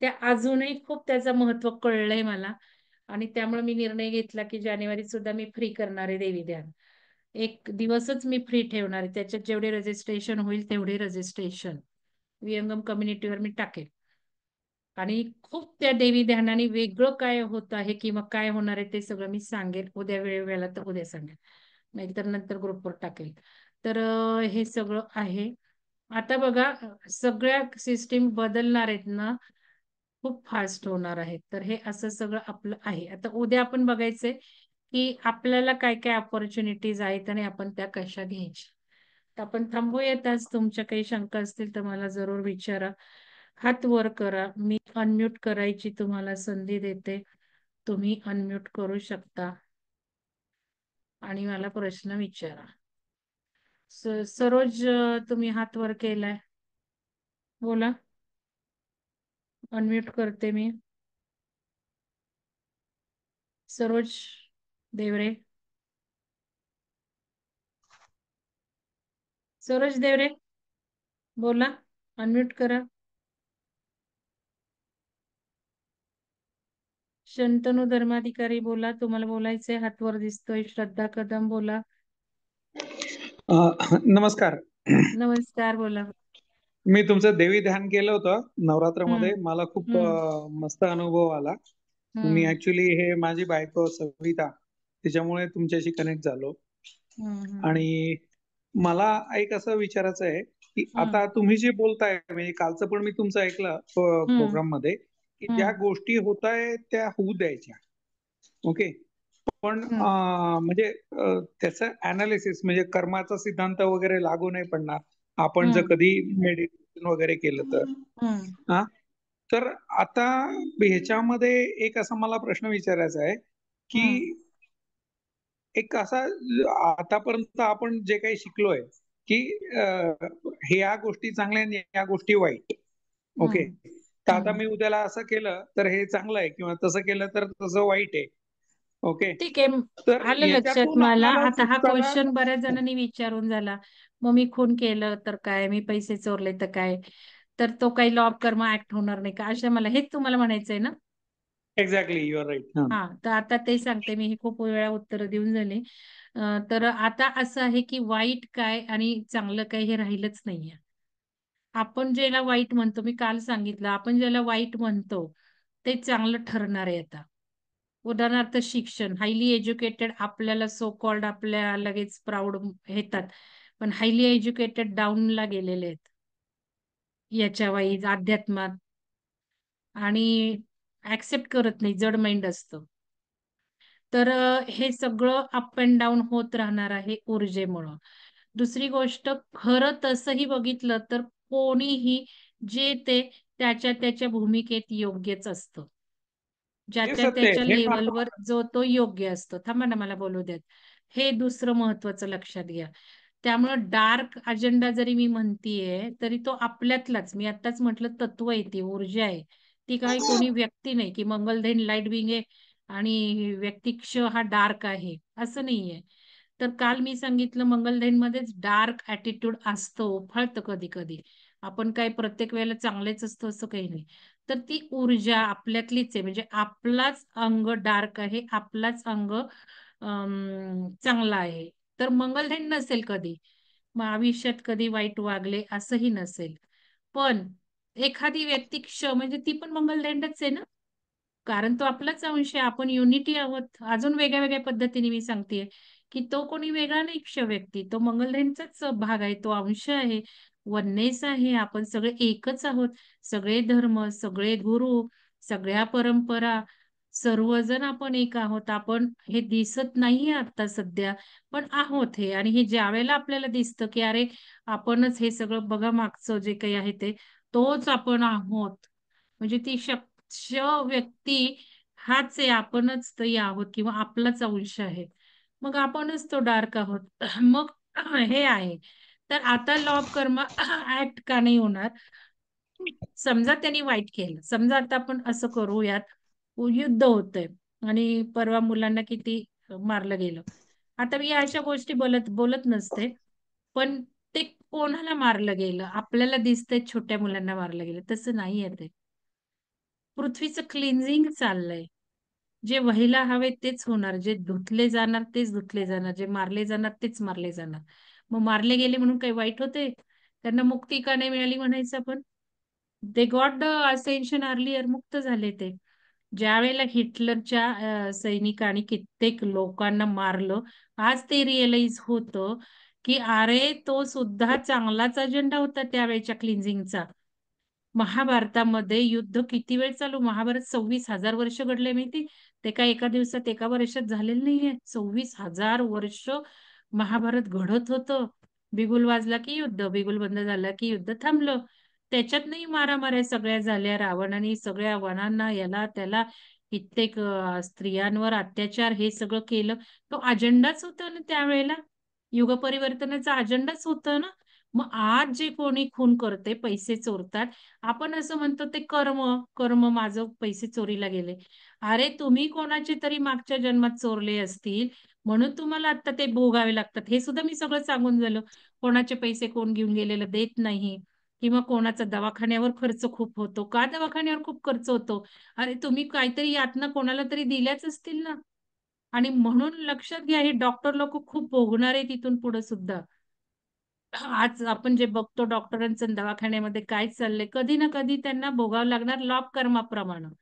त्या अजूनही खूप त्याचं महत्त्व कळलंय मला. आणि त्यामुळे मी निर्णय घेतला, की जानेवारीत सुद्धा मी फ्री करणार आहे देवी ध्यान. एक दिवसच मी फ्री ठेवणार आहे. त्याच्यात जेवढे रजिस्ट्रेशन होईल तेवढे रजिस्ट्रेशन. विहंगम कम्युनिटीवर मी टाकेल. आणि खूप त्या देवी ध्यानाने वेगळं काय होत आहे किंवा काय होणार आहे ते सगळं मी सांगेल. उद्या वेळ मिळाला तर उद्या सांगेल. नाहीतर नंतर ग्रुपवर टाकेल. तर हे सगळं आहे. आता बघा सगळ्या सिस्टीम बदलणार आहेत ना, खूप फास्ट होणार आहेत. तर हे असं सगळं आपलं आहे. आता उद्या आपण बघायचंय, की आपल्याला काय-काय अपॉर्च्युनिटीज आहेत आणि आपण त्या कशा घ्यायच्या. तर आपण थांबूयात आज. तुमच्या काही शंका असतील तर मला जरूर विचारा. हात वर करा. मी अनम्यूट करायची तुम्हाला संधी देते. तुम्ही अनम्यूट करू शकता आणि मला प्रश्न विचारा. सरोज तुम्ही हात वर केलाय. बोला. अनम्यूट करते मी. सरोज देवरे. सरोज देवरे बोला. अनम्यूट करा. शंतनू धर्माधिकारी बोला, तुम्हाला बोलायचंय, हात वर दिसतोय. श्रद्धा कदम बोला. नमस्कार. नमस्कार, बोला. मी तुमचं देवी ध्यान केलं होतं नवरात्रमध्ये. हम्म. मला खूप हम्म. मस्त अनुभव आला. मी हम्म. ऍक्च्युली हे माझी बायको सविता तिच्यामुळे तुमच्याशी कनेक्ट झालो. हम्म. आणि मला एक असं विचारायचं आहे की हम्म. आता तुम्ही जे बोलताय, म्हणजे कालचं पण मी तुमचं ऐकलं हम्म. प्रोग्राम मध्ये, की ज्या हम्म. गोष्टी होत आहे त्या होऊ द्यायच्या. ओके. पण हम्म. म्हणजे त्याचं अनालिसिस म्हणजे कर्माचा सिद्धांत वगैरे लागू नाही पडणार आपण जर हम्म. कधी मेडिटेशन वगैरे केलं तर. हम्म. हा. तर आता ह्याच्यामध्ये एक असा मला प्रश्न विचारायचा आहे की हम्म. एक असा आतापर्यंत आपण जे काही शिकलोय की ह्या गोष्टी चांगल्या आणि या गोष्टी वाईट. ओके. हम्म. तर आता हम्म. मी उद्याला असं केलं तर हे चांगलं आहे, किंवा तसं केलं तर तसं वाईट आहे. ओके. ठीक आहे. तर आलं लक्षात ह्याच्यातून मला. आम्हाला आता हा सुटायला क्वेश्चन बऱ्याच जणांनी विचारून झाला. मग मी खून केलं तर काय, मी पैसे चोरले तर काय, तर तो काही लॉ ऑफ कर्म ऍक्ट होणार नाही का, अशा मला हेच तुम्हाला म्हणायचंय ना. Exactly you are right. हा, तर आता ते सांगते मी. हे खूप वेळा उत्तर देऊन झाले. तर आता असं आहे की वाईट काय आणि चांगलं काय हे राहिलंच नाहीये. आपण ज्याला वाईट म्हणतो, मी काल सांगितलं, आपण ज्याला वाईट म्हणतो ते चांगलं ठरणार आहे आता. उदाहरणार्थ शिक्षण, हायली एज्युकेटेड आपल्याला सो कॉल्ड आपल्या लगेच प्राऊड येतात, पण हायली एज्युकेटेड डाऊनला गेलेले आहेत याच्या वाईज अध्यात्मात, आणि ऍक्सेप्ट करत नाही, जड माइंड असतं. तर हे सगळं अप अँड डाऊन होत राहणार आहे ऊर्जेमुळं. दुसरी गोष्ट, खरं तसंही बघितलं तर कोणीही जे ते त्याच्या त्याच्या भूमिकेत योग्यच असतं. हे ज्याच्या सत्य त्याच्या आहे, हे मात्र. लेवलवर जो तो योग्य असतो. थांबा ना, मला बोलू द्यात. हे दुसरं महत्वाचं लक्षात घ्या. त्यामुळं डार्क अजेंडा जरी मी म्हणतीये तरी तो आपल्यातलाच, मी आताच म्हटलं, तत्व आहे, ती ऊर्जा आहे. ती काही कोणी व्यक्ती नाही की मंगलधन लाईट बिंग आहे आणि व्यक्तिक्ष हा डार्क आहे, असं नाहीये. तर काल मी सांगितलं, मंगलधन मध्येच डार्क ऍटिट्यूड असतो, उफाळतं कधी कधी. आपण काय प्रत्येक वेळेला चांगलेच असतो असं काही नाही. तर ती ऊर्जा आपल्यातलीच आहे, म्हणजे आपलाच अंग डार्क आहे, आपलाच अंग चांगला आहे. तर मंगलधन नसेल कधी, मग आयुष्यात कधी वाईट वागले असंही नसेल. पण एखादी व्यक्ती म्हणजे ती पण मंगलदंडच आहे ना, कारण तो आपलाच अंश आहे. आपण युनिटी आहोत. अजून वेगळ्या वेगळ्या पद्धतीने मी सांगतेय की तो कोणी वेगळा नाही, व्यक्ती तो मंगलदंडाचाच भाग आहे, तो अंश आहे, वननेस आहे. आपण सगळे एकच आहोत. सगळे धर्म, सगळे गुरु, सगळ्या परंपरा, सर्वजण आपण एक आहोत. आपण हे दिसत नाहीये आता सध्या, पण आहोत हे. आणि हे ज्या वेळेला आपल्याला दिसतं की अरे आपणच हे सगळं, बघा मागचं जे काही आहे ते तोच आपण आहोत, म्हणजे ती व्यक्ती हाच आहे, आपणच ते आहोत किंवा आपलाच अंश आहे. मग आपणच तो डार्क आहोत. मग हे आहे. तर आता लॉ ऑफ कर्म ऍक्ट का नाही होणार? समजा त्यांनी वाईट केलं, समजा आता आपण असं करूयात, युद्ध होतंय आणि परवा मुलांना किती मारलं गेलं. आता मी अशा गोष्टी बोलत बोलत नसते, पण ते कोणाला मारलं गेलं आपल्याला दिसतंय, छोट्या मुलांना मारलं गेलं, तसं नाहीये ते. पृथ्वीचं क्लिन्झिंग चाललंय. जे व्हायला हवे तेच होणार, जे धुतले जाणार तेच धुतले जाणार, जे मारले जाणार तेच मारले जाणार. मग मारले गेले म्हणून काही वाईट होते? त्यांना मुक्ती का नाही मिळाली म्हणायचं आपण? They got the ascension earlier, मुक्त झाले ते. ज्या वेळेला हिटलरच्या सैनिकांनी कित्येक लोकांना मारलं, आज ते रिअलाइज होतं की अरे तो सुद्धा चांगलाच अजेंडा होता त्यावेळेच्या क्लिन्झिंगचा. महाभारतामध्ये युद्ध किती वेळ चालू, महाभारत 26,000 वर्ष घडले माहिती. ते काय एका दिवसात एका वर्षात झालेलं नाहीये. 26,000 वर्ष महाभारत घडत होतं. बिगुल वाजला की युद्ध, बिगुल बंद झाला की युद्ध थांबलं. त्याच्यात नाही मारामाऱ्या सगळ्या झाल्या, रावणाने सगळ्या वनांना याला त्याला कित्येक स्त्रियांवर अत्याचार हे सगळं केलं. तो अजेंडाच होता ना त्यावेळेला, युग परिवर्तनाचा अजेंडाच होता ना. मग आज जे कोणी खून करते, पैसे चोरतात, आपण असं म्हणतो ते कर्म, कर्म माझं पैसे चोरीला गेले. अरे तुम्ही कोणाचे तरी मागच्या जन्मात चोरले असतील, म्हणून तुम्हाला आता ते भोगावे लागतात. हे सुद्धा मी सगळं सांगून झालं. कोणाचे पैसे कोण घेऊन गेलेलं देत नाही, किंवा कोणाचा दवाखान्यावर खर्च खूप होतो. का दवाखान्यावर खूप खर्च होतो? अरे तुम्ही काहीतरी यातना कोणाला तरी दिल्याच असतील ना. आणि म्हणून लक्षात घ्या, हे डॉक्टर लोक खूप भोगणार आहे तिथून पुढे सुद्धा. आज आपण जे बघतो डॉक्टरांचं आणि दवाखान्यामध्ये काय चाललंय, कधी ना कधी त्यांना भोगावं लागणार लॉ ऑफ कर्माप्रमाणे.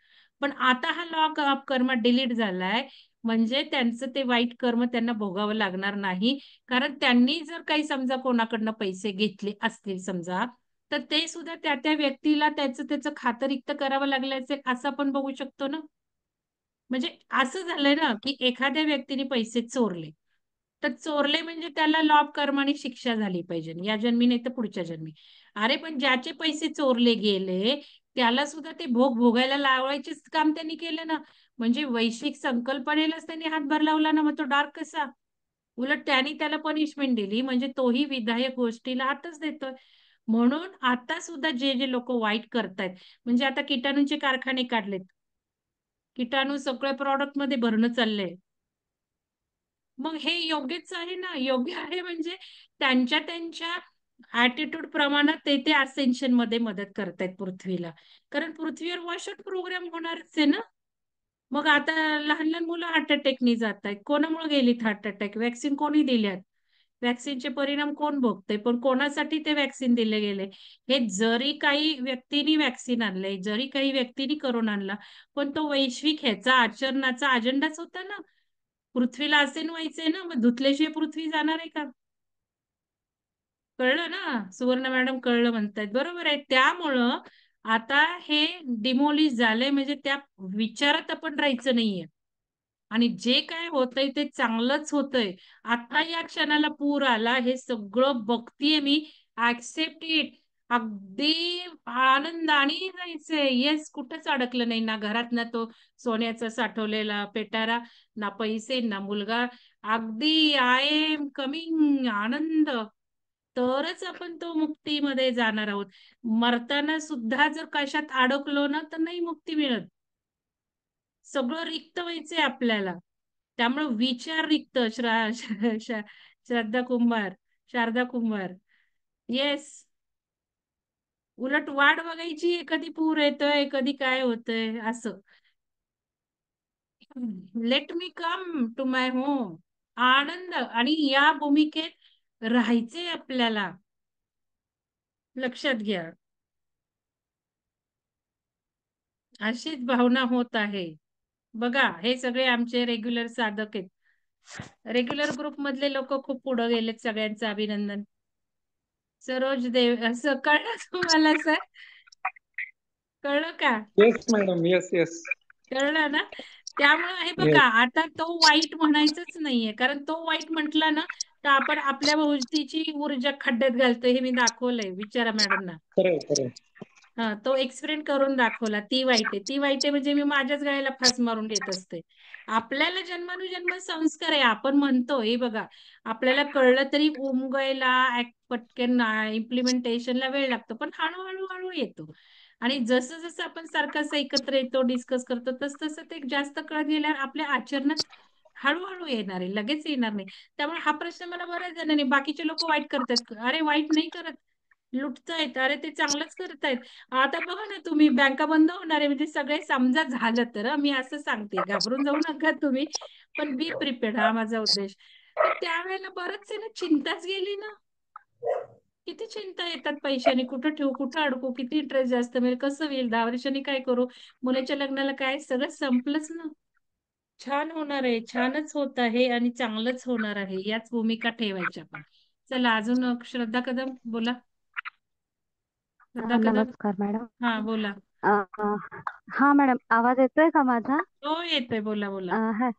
पण आता हा लॉ ऑफ कर्म डिलीट झालाय, म्हणजे त्यांचं ते वाईट कर्म त्यांना भोगावं लागणार नाही. कारण त्यांनी जर काही समजा कोणाकडनं पैसे घेतले असतील समजा, तर ते सुद्धा त्या त्या व्यक्तीला त्याचं त्याचं खातं रिक्त करावं लागलं असेल, असं आपण बघू शकतो ना. म्हणजे असं झालंय ना, की एखाद्या व्यक्तीने पैसे चोरले. तर चोरले म्हणजे त्याला लॉ ऑफ कर्माने शिक्षा झाली पाहिजे. या जन्मी नाही तर पुढच्या जन्मी. अरे पण ज्याचे पैसे चोरले गेले, त्याला सुद्धा ते भोग भोगायला लावायचेच काम त्यांनी केलं ना. म्हणजे वैश्विक संकल्पनेलाच त्यांनी हातभार लावला ना, मग तो डार्क कसा? उलट त्यांनी त्याला पनिशमेंट दिली, म्हणजे तोही विधायक गोष्टीला हातच देतोय. म्हणून आता सुद्धा जे जे लोक वाईट करतायत, म्हणजे आता किटाणूंचे कारखाने काढलेत. किटाणू सगळ्या प्रॉडक्ट मध्ये भरणं चाललंय. मग हे योग्यच आहे ना, योग्य आहे म्हणजे त्यांच्या त्यांच्या ऍटिट्यूड प्रमाणात ते ते असेन्शन मध्ये मदत करतायत पृथ्वीला. कारण पृथ्वीवर वॉशआउट प्रोग्राम होणारच आहे ना. मग आता लहान लहान मुलं हार्ट अटॅकनी जात आहेत. कोणामुळे गेलीत हार्ट अटॅक? वॅक्सिन कोणी दिल्यात? वॅक्सिनचे परिणाम कोण भोगतंय? पण कोणासाठी ते वॅक्सिन दिले गेले? हे जरी काही व्यक्तींनी वॅक्सिन आणलंय, जरी काही व्यक्तींनी करून आणला, पण तो वैश्विक ह्याचा आचरणाचा अजेंडाच होता ना. पृथ्वीला असेन व्हायचंय ना, मग धुतल्याशिवाय पृथ्वी जाणार आहे का? कळलं ना? सुवर्ण मॅडम कळलं म्हणतायत. बरोबर आहे. त्यामुळं आता हे डिमोलिश झालंय, म्हणजे त्या विचारात आपण राहायचं नाहीये. आणि जे काय होतंय ते चांगलंच होतंय. आता या क्षणाला पूर आला, हे सगळं बघतीये मी. Accept it. अगदी आनंदाने जायचंय. येस, कुठंच अडकलं नाही. ना घरात ना तो सोन्याचा साठवलेला पेटारा, ना पैसे, ना मुलगा. अगदी आय एम कमिंग आनंद. तरच आपण तो मुक्तीमध्ये जाणार आहोत. मरताना सुद्धा जर कशात अडकलो ना, तर नाही मुक्ती मिळत. सगळं रिक्त व्हायचंय आपल्याला. त्यामुळे विचार रिक्त. श्रद्धा कुंभार, शारदा कुंभार. येस. उलट वाट बघायची, कधी पूर येतोय, कधी काय होतंय असं. Let me come to my home. Anand आणि या भूमिकेत राहायचंय आपल्याला. लक्षात घ्या. अशीच भावना होत आहे. बघा, हे सगळे आमचे रेग्युलर साधक आहेत. रेग्युलर ग्रुप मधले लोक खूप पुढे गेलेत. सगळ्यांचं अभिनंदन. सरोज देव, असं कळलं तुम्हाला सर? कळलं का? Yes madam, yes yes. कळलं ना? त्यामुळे हे बघा, येस. आता तो वाईट म्हणायचंच नाहीये. कारण तो वाईट म्हटला ना, तर आपण आपल्या भोवतीची ऊर्जा खड्ड्यात घालतोय. हे मी दाखवलंय, विचारा मॅडमना. खरंय खरंय. हा, तो एक्सपेरिमेंट करून दाखवला. ती वाईट आहे, ती वाईट आहे, म्हणजे मी माझ्याच गळ्याला फास मारून घेत असते. आपल्याला जन्मानुजन्म संस्कार आहे. आपण म्हणतो हे बघा, आपल्याला कळलं तरी उमगायला, पटकन इम्प्लिमेंटेशनला वेळ लागतो, पण हळूहळू हळू येतो. आणि जसं जसं आपण सारखं एकत्र येतो, डिस्कस करतो, तस तसं ते जास्त कळत गेल्यावर आपल्या आचरणात हळूहळू येणार आहे, लगेच येणार नाही. त्यामुळे हा प्रश्न मला बऱ्याच जणांनी, बाकीचे लोक वाईट करतात, अरे वाईट नाही करत, लुटतायत, अरे ते चांगलंच करतायत. आता बघा ना तुम्ही, बँका बंद होणार आहे, म्हणजे सगळे समजा झालं तर, मी असं सांगते, घाबरून जाऊ नका तुम्ही, पण बी प्रिपेअर्ड, हा माझा उद्देश. तर त्यावेळेला बरंच आहे ना, चिंताच गेली ना. किती चिंता येतात पैशाने, कुठं ठेवू, कुठं अडकू, किती इंटरेस्ट जास्त मिळेल, कसं होईल, 10 वर्षांनी काय करू, मुलाच्या लग्नाला काय, सगळं संपलंच ना. छान होणार आहे, छानच होत आहे आणि चांगलंच होणार आहे, याच भूमिका ठेवायच्या आपण. चला अजून श्रद्धा कदम बोला. श्रद्धा कदम, नमस्कार मॅडम. हा बोला. अ, अ, हा मॅडम, आवाज येतोय का माझा? हो येतोय, बोला बोला. हा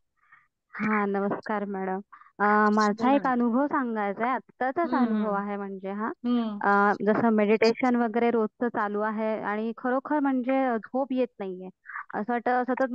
हा, नमस्कार मॅडम. माझा बोला. एक अनुभव सांगायचा आहे, आत्ताचाच अनुभव हम्म आहे म्हणजे हा. हम्म जसं मेडिटेशन वगैरे रोजचं चालू आहे आणि खरोखर म्हणजे झोप येत नाहीये. असं वाटतं सतत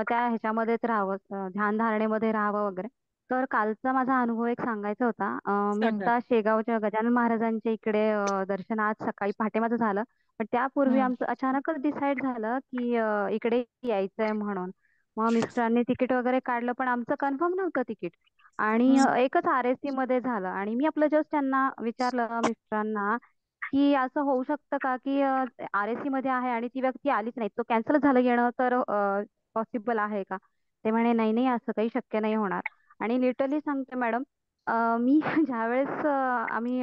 त्या ह्याच्यामध्येच राहावं, ध्यान धारणेमध्ये राहावं वगैरे. तर कालचा माझा अनुभव एक सांगायचा होता. मी सांगा. आता शेगावच्या गजानन महाराजांच्या इकडे दर्शन आज सकाळी पहाटे माझं झालं. पण त्यापूर्वी हम्म आमचं अचानकच डिसाईड झालं की इकडे यायचंय म्हणून. मग मिस्टरांनी तिकीट वगैरे काढलं, पण आमचं कन्फर्म नव्हतं तिकीट. आणि हम्म एकच आरएससी मध्ये झालं आणि मी आपलं जस्ट त्यांना विचारलं मिस्टरांना की असं होऊ शकतं का की RAC मध्ये आहे आणि ती व्यक्ती आलीच नाही, तो कॅन्सल झालं येणं, तर पॉसिबल आहे का? ते म्हणे नाही नाही, असं काही शक्य नाही होणार. आणि लिटरली सांगते मॅडम, मी ज्यावेळेस आम्ही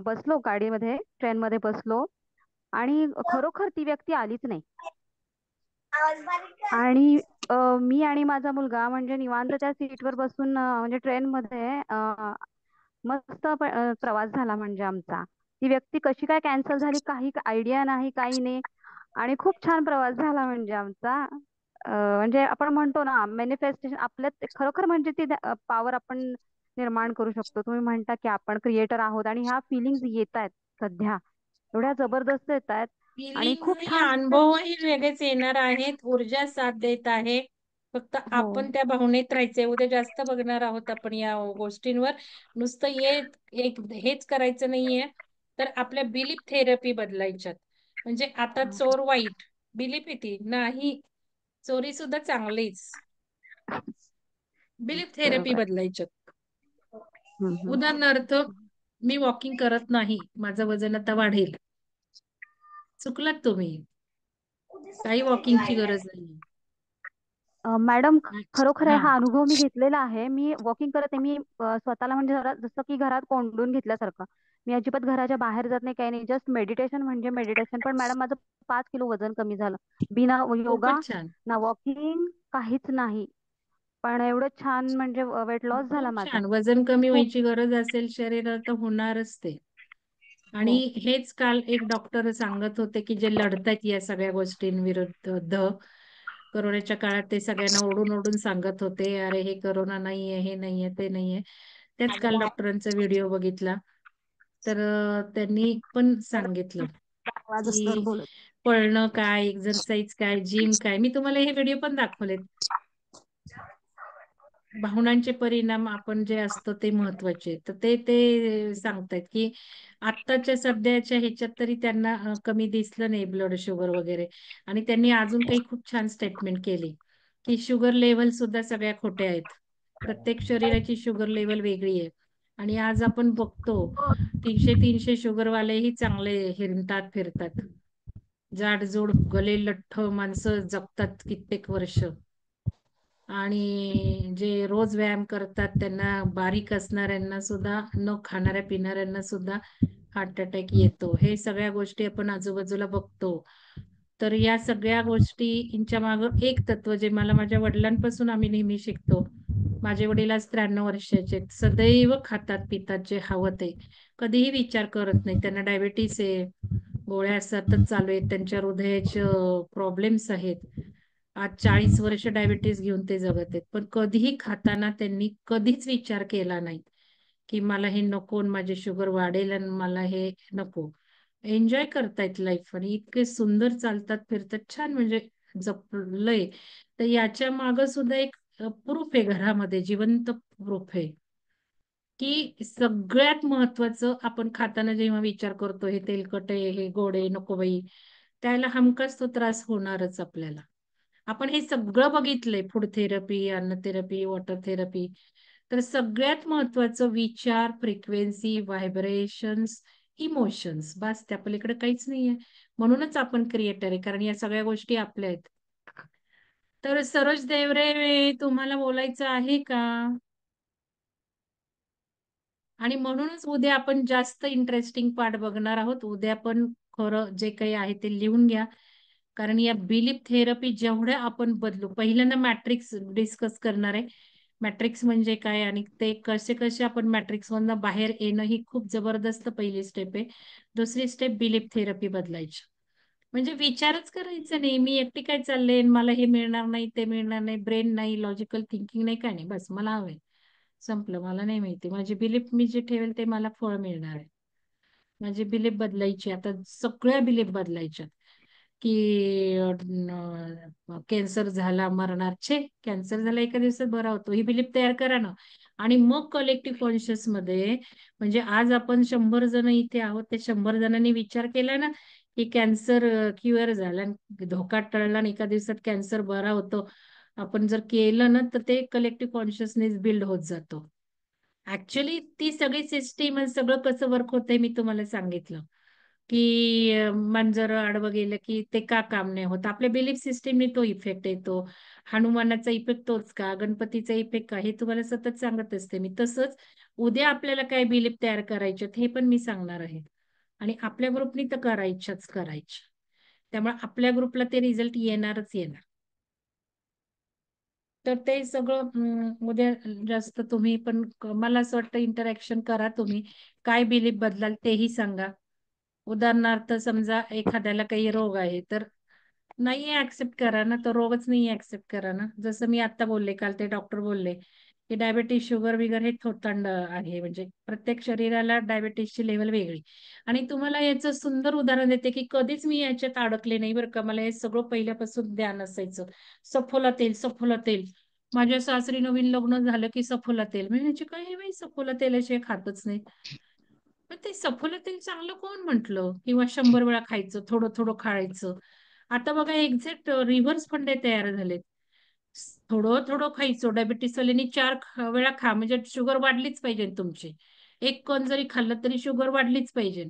बसलो गाडीमध्ये, ट्रेनमध्ये बसलो, आणि खरोखर ती व्यक्ती आलीच नाही. आणि मी आणि माझा मुलगा म्हणजे निवांत त्या सीटवर बसून म्हणजे ट्रेनमध्ये मस्त प्रवास झाला म्हणजे आमचा. ती व्यक्ती कशी काय कॅन्सल झाली काही आयडिया नाही, काही नाही. आणि खूप छान प्रवास झाला म्हणजे आमचा. म्हणजे आपण म्हणतो ना, मॅनिफेस्टेशन आपल्यात खरोखर म्हणजे ती पॉवर आपण निर्माण करू शकतो. तुम्ही म्हणता की आपण क्रिएटर आहोत आणि ह्या फिलिंग्स येत आहेत सध्या, एवढ्या जबरदस्त येत आहेत. आणि फिलिंग खूप नाही, छान. अनुभवही वेगळेच येणार आहेत, ऊर्जा साथ देत आहे. फक्त हो. आपण त्या भावनेत राहायचंय. उद्या जास्त बघणार आहोत आपण या गोष्टींवर. नुसतं एक हेच करायचं नाहीये. तर आपल्या बिलीफ थेरपी बदलायच्यात. म्हणजे आता चोर वाईट, बिलीफ येते नाही, चोरी सुद्धा चांगलीच. बिलीफ थेरपी बरोबर. बदलायच्यात. हम्म, हम्म. उदाहरणार्थ, मी वॉकिंग करत नाही, माझं वजन आता वाढेल. चुकलात तुम्ही. काही वॉकिंगची गरज नाही. मॅडम, खरोखर आहे, हा, हा अनुभव मी घेतलेला आहे. मी वॉकिंग करत नाही. मी स्वतःला म्हणजे जसं की घरात कोंडून घेतल्यासारखं. मी अजिबात घराच्या बाहेर जात नाही, काही नाही. जस्ट मेडिटेशन म्हणजे मेडिटेशन. पण मॅडम, माझं 5 किलो वजन कमी झालं. बिना योगा, खूपच छान. ना वॉकिंग, काहीच नाही. पण एवढं छान म्हणजे वेट लॉस झाला खूप माझा. छान. वजन कमी खूप. व्हायची गरज असेल शरीरात तर होणारच ते. आणि हो. हेच काल एक डॉक्टर सांगत होते की जे लढतायत या सगळ्या गोष्टींविरुद्ध. करोनाच्या काळात ते सगळ्यांना ओरडून ओरडून सांगत होते, अरे हे करोना नाहीये, हे नाहीये, ते नाहीये. त्याच काल डॉक्टरांचा व्हिडिओ बघितला. तर त्यांनी पण सांगितलं माझं सर की बोलत. पळणं काय, एक्सरसाइज काय, जिम काय. मी तुम्हाला हे व्हिडिओ पण दाखवलेत. भावनांचे परिणाम आपण जे असतो ते महत्वाचे. तर ते ते सांगतायत की आत्ताच्या सध्याच्या ह्याच्यात तरी त्यांना कमी दिसलं नाही ब्लड शुगर वगैरे. आणि त्यांनी अजून काही खूप छान स्टेटमेंट केली की शुगर लेवल सुद्धा सगळ्या खोट्या आहेत. प्रत्येक शरीराची शुगर लेवल वेगळी आहे. आणि आज आपण बघतो 300-300 शुगरवालेही चांगले हिंडतात फिरतात. जाडजूड गले लठ्ठ माणसं जगतात कित्येक वर्ष. आणि जे रोज व्यायाम करतात त्यांना, बारीक असणाऱ्यांना सुद्धा, न खाणाऱ्या पिणाऱ्यांना सुद्धा हार्ट अटॅक येतो. हे सगळ्या गोष्टी आपण आजूबाजूला बघतो. तर या सगळ्या गोष्टींच्या मागे एक तत्व जे मला माझ्या वडिलांपासून आम्ही नेहमी शिकतो. माझे वडील आज 93 वर्षाचे, सदैव खातात पितात जे हवं ते, कधीही विचार करत नाही. त्यांना डायबिटीस आहे, गोळ्या सतत चालू आहेत, त्यांच्या हृदयाचे प्रॉब्लेम्स आहेत. आज 40 वर्ष डायबिटीस घेऊन ते जगत आहेत. पण कधीही खाताना त्यांनी कधीच विचार केला नाही की मला हे नको आणि माझी शुगर वाढेल आणि मला हे नको. एन्जॉय करतायत लाईफ आणि इतके सुंदर चालतात फिरतात छान, म्हणजे जपलंय. तर याच्या माग सुद्धा एक प्रूफ आहे, घरामध्ये जिवंत प्रूफ आहे की सगळ्यात महत्वाचं, आपण खाताना जेव्हा विचार करतो हे तेलकट आहे, हे गोड आहे, नको बाई, त्याला हमखास तो त्रास होणारच आपल्याला. आपण हे सगळं बघितलंय, फूड थेरपी, अन्न थेरपी, वॉटर थेरपी. तर सगळ्यात महत्वाचं विचार, फ्रिक्वेन्सी, व्हायब्रेशन्स, इमोशन्स, बस त्या पलीकडे काहीच नाहीये. म्हणूनच आपण क्रिएटर आहे, कारण या सगळ्या गोष्टी आपल्या आहेत. तर सरोज देवरे, तुम्हाला बोलायचं आहे का? आणि म्हणूनच उद्या आपण जास्त इंटरेस्टिंग पार्ट बघणार आहोत. उद्या पण खरं जे काही आहे ते लिहून घ्या. कारण या बिलीफ थेरपी जेवढ्या आपण बदलू, पहिल्यांदा मॅट्रिक्स डिस्कस करणार आहे. मॅट्रिक्स म्हणजे काय आणि ते कसे कसे आपण मॅट्रिक्स मधनं बाहेर येणं, ही खूप जबरदस्त पहिली स्टेप आहे. दुसरी स्टेप बिलीफ थेरपी बदलायची. म्हणजे विचारच करायचा नाही, मी एकटी काय चालले, मला हे मिळणार नाही, ते मिळणार नाही, ब्रेन नाही, लॉजिकल थिंकिंग नाही, काय नाही, बस मला हवंय, संपलं. मला नाही माहिती, माझी बिलीफ मी जे ठेवेल ते मला फळ मिळणार आहे. माझी बिलीफ बदलायची, आता सगळ्या बिलीफ बदलायच्या की कॅन्सर झाला मरणार, छे कॅन्सर झाला एका दिवसात बरा होतो, ही बिलीफ तयार करा ना. आणि मग कलेक्टिव्ह कॉन्शियस मध्ये, म्हणजे आज आपण 100 जण इथे आहोत, ते 100 जणांनी विचार केला ना की कॅन्सर क्युअर झाला, धोका टळला आणि एका दिवसात कॅन्सर बरा होतो, आपण जर केलं ना, तर ते कलेक्टिव्ह कॉन्शियसनेस बिल्ड होत जातो. ऍक्च्युली ती सगळी सिस्टीम सगळं कसं वर्क होतंय मी तुम्हाला सांगितलं. की मन जर आडवं गेलं की ते का काम नाही होत. आपल्या बिलीफ सिस्टीमने तो इफेक्ट येतो. हनुमानाचा इफेक्ट तोच का, गणपतीचा इफेक्ट का, हे तुम्हाला सतत सांगत असते मी. तसंच उद्या आपल्याला काय बिलीफ तयार करायचे हे पण मी सांगणार आहे. आणि आपल्या ग्रुपनी तर करायच्याच करायच्या. त्यामुळे आपल्या ग्रुपला ते रिझल्ट येणारच येणार. तर ते सगळं उद्या जास्त तुम्ही पण मला असं वाटतं इंटरॅक्शन करा तुम्ही. काय बिलीफ बदलाल तेही सांगा. उदाहरणार्थ समजा एखाद्याला काही रोग आहे तर नाही ऍक्सेप्ट करा ना, तर रोगच नाही ऍक्सेप्ट करा ना. जसं मी आता बोलले, काल ते डॉक्टर बोलले की डायबेटीस शुगर बिगर हे थोतांड आहे, म्हणजे प्रत्येक शरीराला डायबेटीसची लेवल वेगळी. आणि तुम्हाला याचं सुंदर उदाहरण देते की कधीच मी याच्यात अडकले नाही बरं का. मला हे सगळं पहिल्यापासून ध्यान असायचं. सफोला तेल, सफोला तेल. माझ्या सासरी नवीन लग्न झालं की सफोला तेल. मी म्हणजे काय हे बाई, सफोला तेलाशिवाय खातच नाही. पण ते सफोला तेल चांगलं कोण म्हंटल, किंवा 100 वेळा खायचं, थोडं थोडं खायचं. आता बघा एक्झॅक्ट रिव्हर्स फंडे तयार झालेत. थोडं थोडं खायचं. डायबिटीस वाल्यांनी 4 वेळा खा, म्हणजे शुगर वाढलीच पाहिजे तुमची. एक कण जरी खाल्लं तरी शुगर वाढलीच पाहिजे.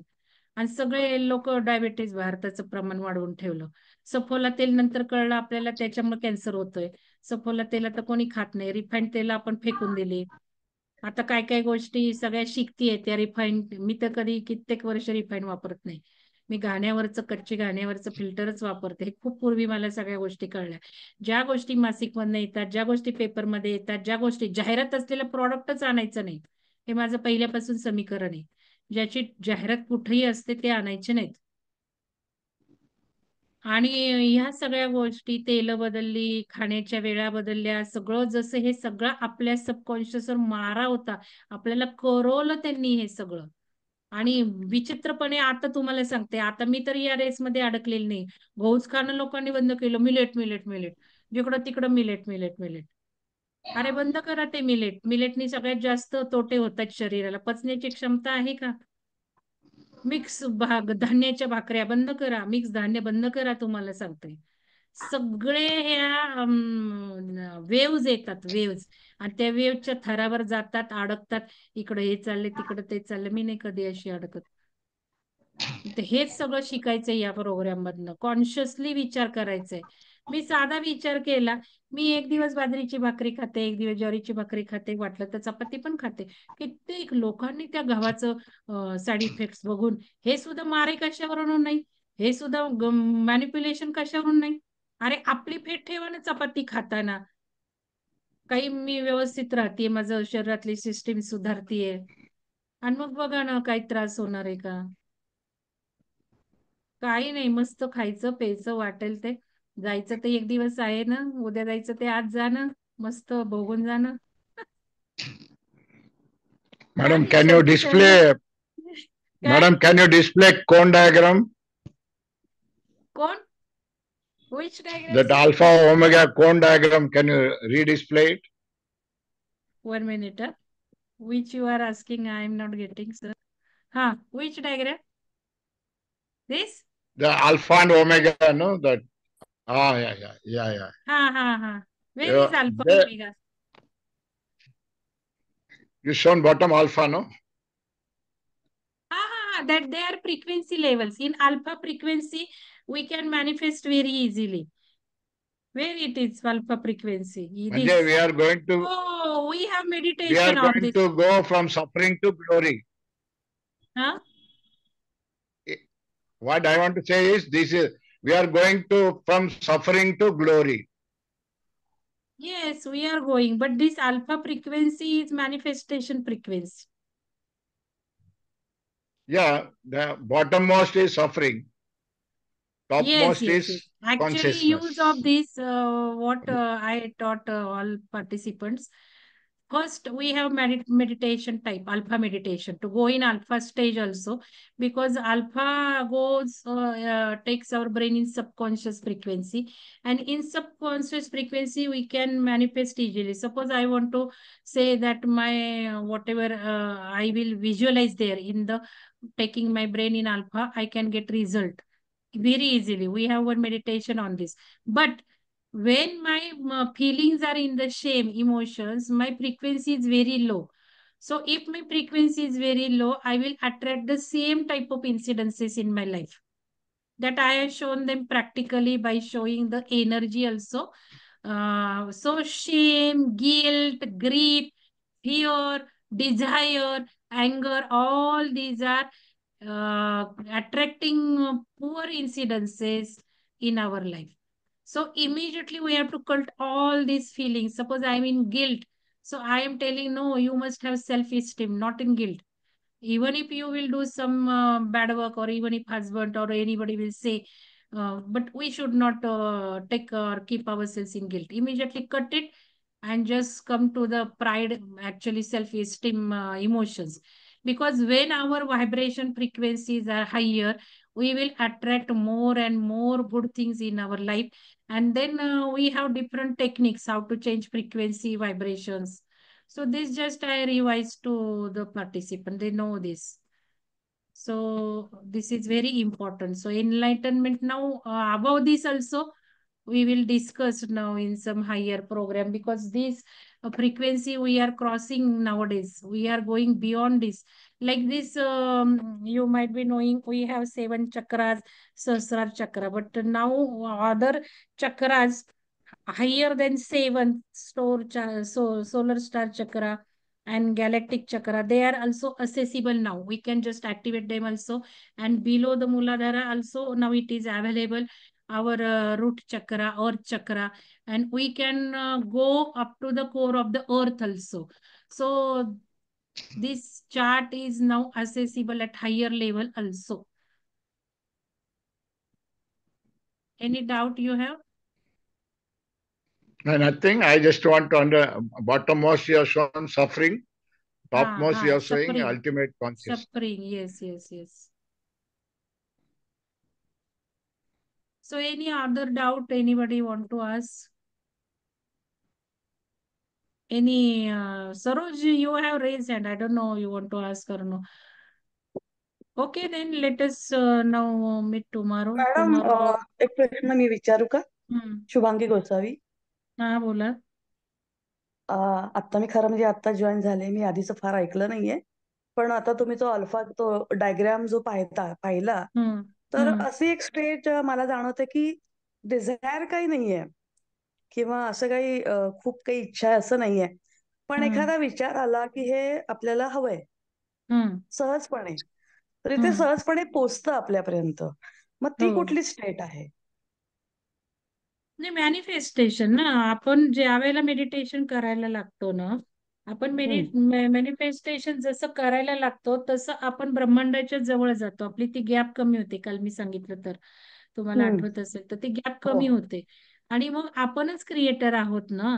आणि सगळे लोक डायबिटीस भारताचं प्रमाण वाढवून ठेवलं. सफोला तेल नंतर कळलं आपल्याला त्याच्यामुळे कॅन्सर होतोय. सफोला तेल आता कोणी खात नाही. रिफाईंड तेल आपण फेकून दिली. आता काय काय गोष्टी सगळ्या शिकतीये त्या रिफाईंड. मी तर कधी कित्येक वर्ष रिफाईंड वापरत नाही. मी घाण्यावरचं, कच्ची घाण्यावरचं फिल्टरच वापरते. हे खूप पूर्वी मला सगळ्या गोष्टी कळल्या. ज्या गोष्टी मासिक मधनं येतात, ज्या गोष्टी पेपरमध्ये येतात, ज्या गोष्टी जाहिरात असलेलं प्रॉडक्टच आणायचं नाही, हे माझं पहिल्यापासून समीकरण आहे. ज्याची जाहिरात कुठेही असते ते आणायचे नाहीत. आणि ह्या सगळ्या गोष्टी, तेल बदलली, खाण्याच्या वेळा बदलल्या, सगळं जसं हे सगळं आपल्या सबकॉन्शियसवर मारा होता. आपल्याला करवलं त्यांनी हे सगळं. आणि विचित्रपणे आता तुम्हाला सांगते, आता मी तर या रेसमध्ये अडकलेली नाही. गहूच खाणं लोकांनी बंद केलं. मिलेट मिलेट मिलेट, जिकडं तिकडं मिलेट मिलेट मिलेट. अरे बंद करा ते मिलेट. मिलेटनी सगळ्यात जास्त तोटे होतात शरीराला. पचण्याची क्षमता आहे का? मिक्स धान्याच्या भाकऱ्या बंद करा. मिक्स धान्य बंद करा. तुम्हाला सांगते सगळे ह्या वेव्ज येतात, वेव्ज. आणि त्या वेव्हच्या थरावर जातात, अडकतात. इकडे हे चालले, तिकडे ते चालले. मी नाही कधी अशी अडकत. तर हेच सगळं शिकायचंय या प्रोग्राम मधनं. कॉन्शियसली विचार करायचंय. मी साधा विचार केला. मी एक दिवस बाजरीची भाकरी खाते, एक दिवस ज्वारीची भाकरी खाते, वाटलं तर चपाती पण खाते. कित्येक लोकांनी त्या गव्हाचं साईड इफेक्ट बघून हे सुद्धा मारे कशावरून नाही, हे सुद्धा मॅनिप्युलेशन कशावरून नाही. अरे आपली फेट ठेवा ना चपाती खाताना. काही मी व्यवस्थित राहतेय, माझं शरीरातली सिस्टीम सुधारतीये, आणि मग बघा ना काही त्रास होणार आहे का? काही नाही, मस्त खायचं प्यायचं, वाटेल ते. जायचं ते एक दिवस आहे ना, उद्या जायचं ते आज जाणं, मस्त बघून जाणं. Madam, आणि can you शेवटी तेवढं display, काय. Madam, can you display cone diagram? कोण? Which diagram That sir? alpha omega cone diagram, can you redisplay it? 1 minute. Which you are asking, I am not getting, sir. Which diagram? This? The alpha and omega, no? That, yeah. Where is alpha There, omega? you shown bottom alpha, no? That they are frequency levels. In alpha frequency, we can manifest very easily. Where it is alpha frequency? Manjay, we are going to, we have we are meditation on going this. to go from suffering to glory. What I want to say is, we are going to from suffering to glory. Yes, we are going, but this alpha frequency is manifestation frequency. Yeah, the bottommost is suffering. Topmost is Actually, use consciousness. of this, what I taught all participants. First, we have meditation type, alpha meditation, to go in alpha stage also, because alpha takes our brain in subconscious frequency, and in subconscious frequency we can manifest easily. Suppose I want to say that my whatever I will visualize there in the taking my brain in alpha, I can get result very easily. We have one meditation on this. But when my feelings are in the shame, emotions, my frequency is very low. So if my frequency is very low, I will attract the same type of incidences in my life. That I have shown them practically by showing the energy also. So shame, guilt, grief, fear, desire, anger, all these are attracting poor incidences in our life. So immediately we have to cut all these feelings. Suppose I'm in guilt. So I am telling, no, you must have self-esteem, not in guilt. Even if you will do some bad work, or even if husband or anybody will say, but we should not take or keep ourselves in guilt. Immediately cut it and just come to the pride, actually self-esteem emotions. Because when our vibration frequencies are higher, we will attract more and more good things in our life. And then we have different techniques how to change frequency vibrations. So this just I revised to the participant. They know this. So this is very important. So enlightenment now, above this also, we will discuss now in some higher program, because this frequency we are crossing nowadays. We are going beyond this. Like this, you might be knowing we have 7 chakras, Sahasrara chakra, but now other chakras higher than 7, solar star chakra and galactic chakra, they are also accessible now. We can just activate them also. And below the Muladhara also now it is available, our root chakra, earth chakra, and we can go up to the core of the earth also. So this chart is now accessible at higher level also. Any doubt you have? No, nothing. I just want to bottommost you have shown suffering. Topmost you are saying suffering. ultimate consciousness. Suffering, yes. So any other doubt anybody want to ask? Any, Saroj, you have raised hand. I don't know you want to ask or no. Okay, then let us now meet tomorrow. Madam एक प्रश्न मी विचारू का? शुभांगी गोसावी. हा बोला. आता मी खरं म्हणजे आता जॉईन झाले, मी आधीच फार ऐकलं नाहीये, पण आता तुम्ही जो अल्फा तो डायग्राम जो पाहिला, तर अशी एक स्टेट मला जाणवते की डिझायर काही नाहीये किंवा असं काही खूप काही इच्छा आहे असं नाहीये, पण एखादा विचार आला की हे आपल्याला हवंय सहजपणे, तर ते सहजपणे पोचतं आपल्यापर्यंत. मग ती कुठली स्टेट आहे? नाही, मॅनिफेस्टेशन ना. आपण ज्या वेळेला मेडिटेशन करायला लागतो ना, आपण मॅनिफेस्टेशन जसं करायला लागतो तसं आपण ब्रह्मांडाच्या जवळ जातो. आपली ती गॅप कमी होते. काल मी सांगितलं तर तुम्हाला आठवत असेल तर ती गॅप कमी होते. आणि मग आपणच क्रिएटर आहोत ना,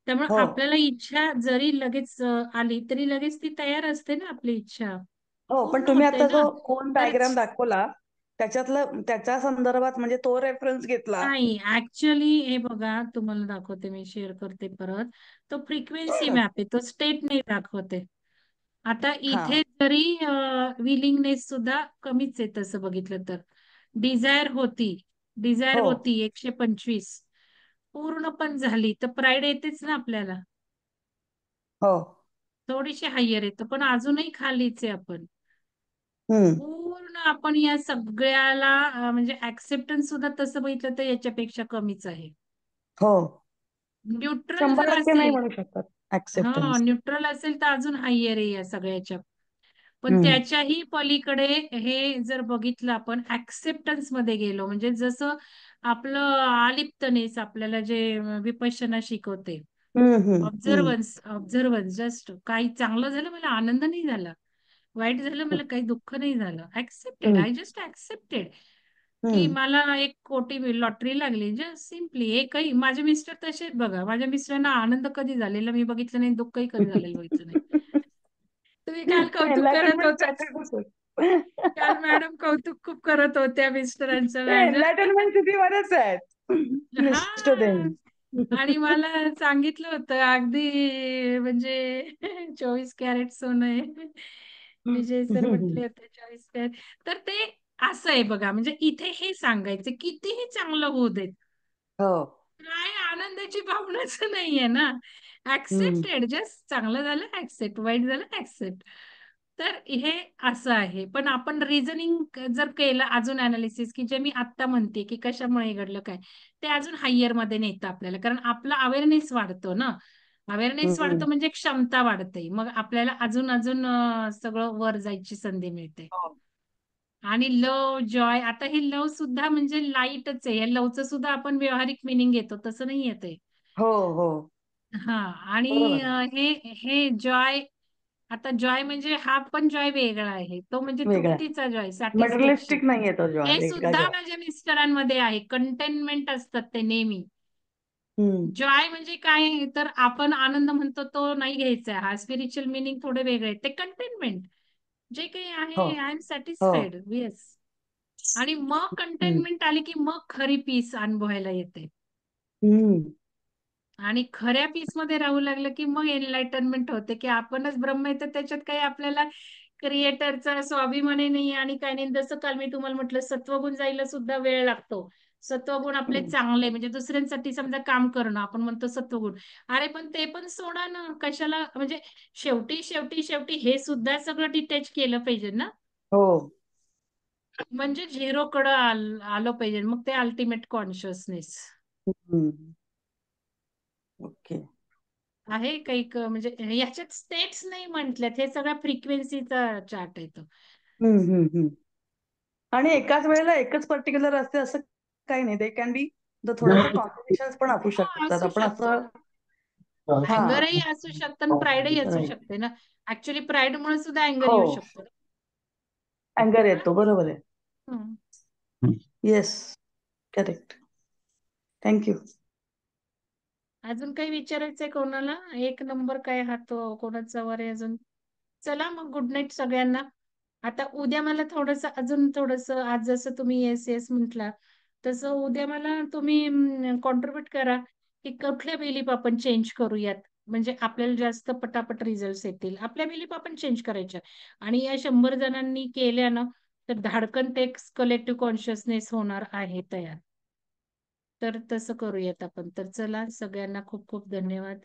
त्यामुळे आपल्याला इच्छा जरी लगेच आली तरी लगेच ती तयार असते ना आपली इच्छा. हो, पण तुम्ही आता जो कोण डायग्राम दाखवला त्याच्या संदर्भात म्हणजे तो रेफरन्स घेतला नाही, ऍक्च्युअली हे बघा, तुम्हाला दाखवते, मी शेअर करते परत. तो फ्रिक्वेन्सी मॅप आहे, तो स्टेट नाही दाखवते. आता इथे जरी विलिंगनेस सुद्धा कमीच आहे तसं बघितलं तर. डिझायर होती 125, पूर्ण पण झाली तर प्राईड येतेच ना आपल्याला. थोडीशी हायर येतं, पण अजूनही खालीच आहे आपण. पूर्ण आपण या सगळ्याला म्हणजे ऍक्सेप्टन्स सुद्धा तसं बघितलं तर याच्यापेक्षा कमीच आहे. न्यूट्रल जर 100% नाही असेल, म्हणू शकत ऍक्सेप्टन्स. न्यूट्रल असेल तर अजून हायर आहे या सगळ्याच्या. पण त्याच्याही पलीकडे हे जर बघितलं आपण, ऍक्सेप्टन्स मध्ये गेलो, म्हणजे जसं आपलं आलिप्तनेस आपल्याला जे विपश्यना शिकवते, ऑब्झर्वन्स, जस्ट काही चांगलं झालं मला आनंद नाही झाला, वाईट झालं मला काही दुःख नाही झालं, ऍक्सेप्टेड, आय जस्ट ऍक्सेप्टेड की मला 1 कोटी लॉटरी लागली. जस्ट सिम्पली एकही. माझे मिस्टर तसेच बघा, माझ्या मिस्टरांना आनंद कधी झालेला मी बघितलं नाही, दुःखही कधी झालेलं बघितलं नाही. तुम्ही काल कौतुक करत होता, काल मॅडम कौतुक खूप करत होत्या मिस्टरांचं माझ्या. एनलायटनमेंट सिटीमध्येच आहेत मिस्टर देन. आणि मला सांगितलं होतं अगदी म्हणजे 24 कॅरेट सोनं आहे. विजय सर म्हटले होते 24 कॅरेट. तर ते असं आहे बघा, म्हणजे इथे हे सांगायचं कितीही चांगलं होऊ देत, काय आनंदाची भावनाच नाहीये ना. ऍक्सेप्टेड, जस्ट चांगलं झालं ऍक्सेप्ट, वाईट झालं ऍक्सेप्ट. तर हे असं आहे. पण आपण रिझनिंग जर केलं अजून अनालिसिस, की जे मी आत्ता म्हणते की कशामुळे घडलं काय, ते अजून हायर मध्ये नेतं आपल्याला. कारण आपला अवेअरनेस वाढतो ना, अवेअरनेस वाढतो म्हणजे क्षमता वाढते, मग आपल्याला अजून अजून सगळं वर जायची संधी मिळते. आणि लव, जॉय, आता हे लव सुद्धा म्हणजे लाईटच आहे. या लवचं सुद्धा आपण व्यावहारिक मिनिंग घेतो, तसं नाही येते. हो हो हा. आणि बरोबर आहे. हे हे जॉय, आता जॉय म्हणजे हा पण जॉय वेगळा आहे, तो म्हणजे वेगळा तृप्तीचा जॉय, सॅटिस्फॅक्शन. मटेरियलिस्टिक नाहीये तो जॉय, हे वेगळा सुद्धा जॉय. माझ्या मिस्टरांमध्ये आहे, कंटेनमेंट असतात ते नेहमी. जॉय म्हणजे काय, तर आपण आनंद म्हणतो तो नाही घ्यायचा, हा स्पिरिच्युअल मिनिंग थोडे वेगळे. ते कंटेनमेंट जे काही हो आहे, आय एम हो सॅटिस्फाईड, येस. आणि मग हम्म. कंटेनमेंट आली की मग खरी पीस अनुभवायला येते. हम्म. आणि खऱ्या पीस मध्ये राहू लागलं की मग एनलायटनमेंट होते, की आपणच ब्रह्म आहे, तर त्याच्यात काही आपल्याला क्रिएटरचा स्वाभिमानी नाही आणि काही नाही. जसं काल मी तुम्हाला म्हटलं, सत्वगुण जायला सुद्धा वेळ लागतो. सत्वगुण आपले चांगले म्हणजे दुसऱ्यांसाठी समजा काम करणं, आपण म्हणतो सत्वगुण. अरे पण ते पण सोडा ना, कशाला, म्हणजे शेवटी शेवटी शेवटी हे सुद्धा सगळं डिटॅच केलं पाहिजे ना, हो म्हणजे झिरो कडं आलं पाहिजे, मग ते अल्टिमेट कॉन्शियसनेस ओके. आहे. काही म्हणजे याच्यात स्टेट्स नाही म्हटल्यात, हे सगळ्या फ्रिक्वेन्सीचा चार्ट येतो. आणि एकाच वेळेला एकच पर्टिक्युलर असते असं काही नाही. दे कॅन बी थोडंसं कॉम्बिनेशन पण असू शकतात. असू आपण शकतं, असं अँगरही असू शकतं आणि प्राईडही असू राईट. शकते ना. ऍक्च्युली प्राईड मुळे सुद्धा अँगर हो येऊ शकतो. अँगर येतो, बरोबर आहे. हम्म. Yes correct. थँक्यू. अजून काही विचारायचंय कोणाला? एक नंबर काय हा तो कोणाचा वर आहे अजून? चला मग गुड नाईट सगळ्यांना. आता उद्या मला अजून थोडस, आज जसं तुम्ही येस येस म्हटला तसं उद्या मला तुम्ही कॉन्ट्रीब्युट करा की कुठल्या बिलीफ आपण चेंज करूयात, म्हणजे आपल्याला जास्त पटापट रिझल्ट येतील. आपल्या बिलीफ आपण चेंज करायच्या, आणि या 100 जणांनी केल्या ना, तर धाडकन ते कलेक्टिव्ह कॉन्शियसनेस होणार आहे तयार. तर तसं करूयात आपण. तर चला, सगळ्यांना खूप खूप धन्यवाद.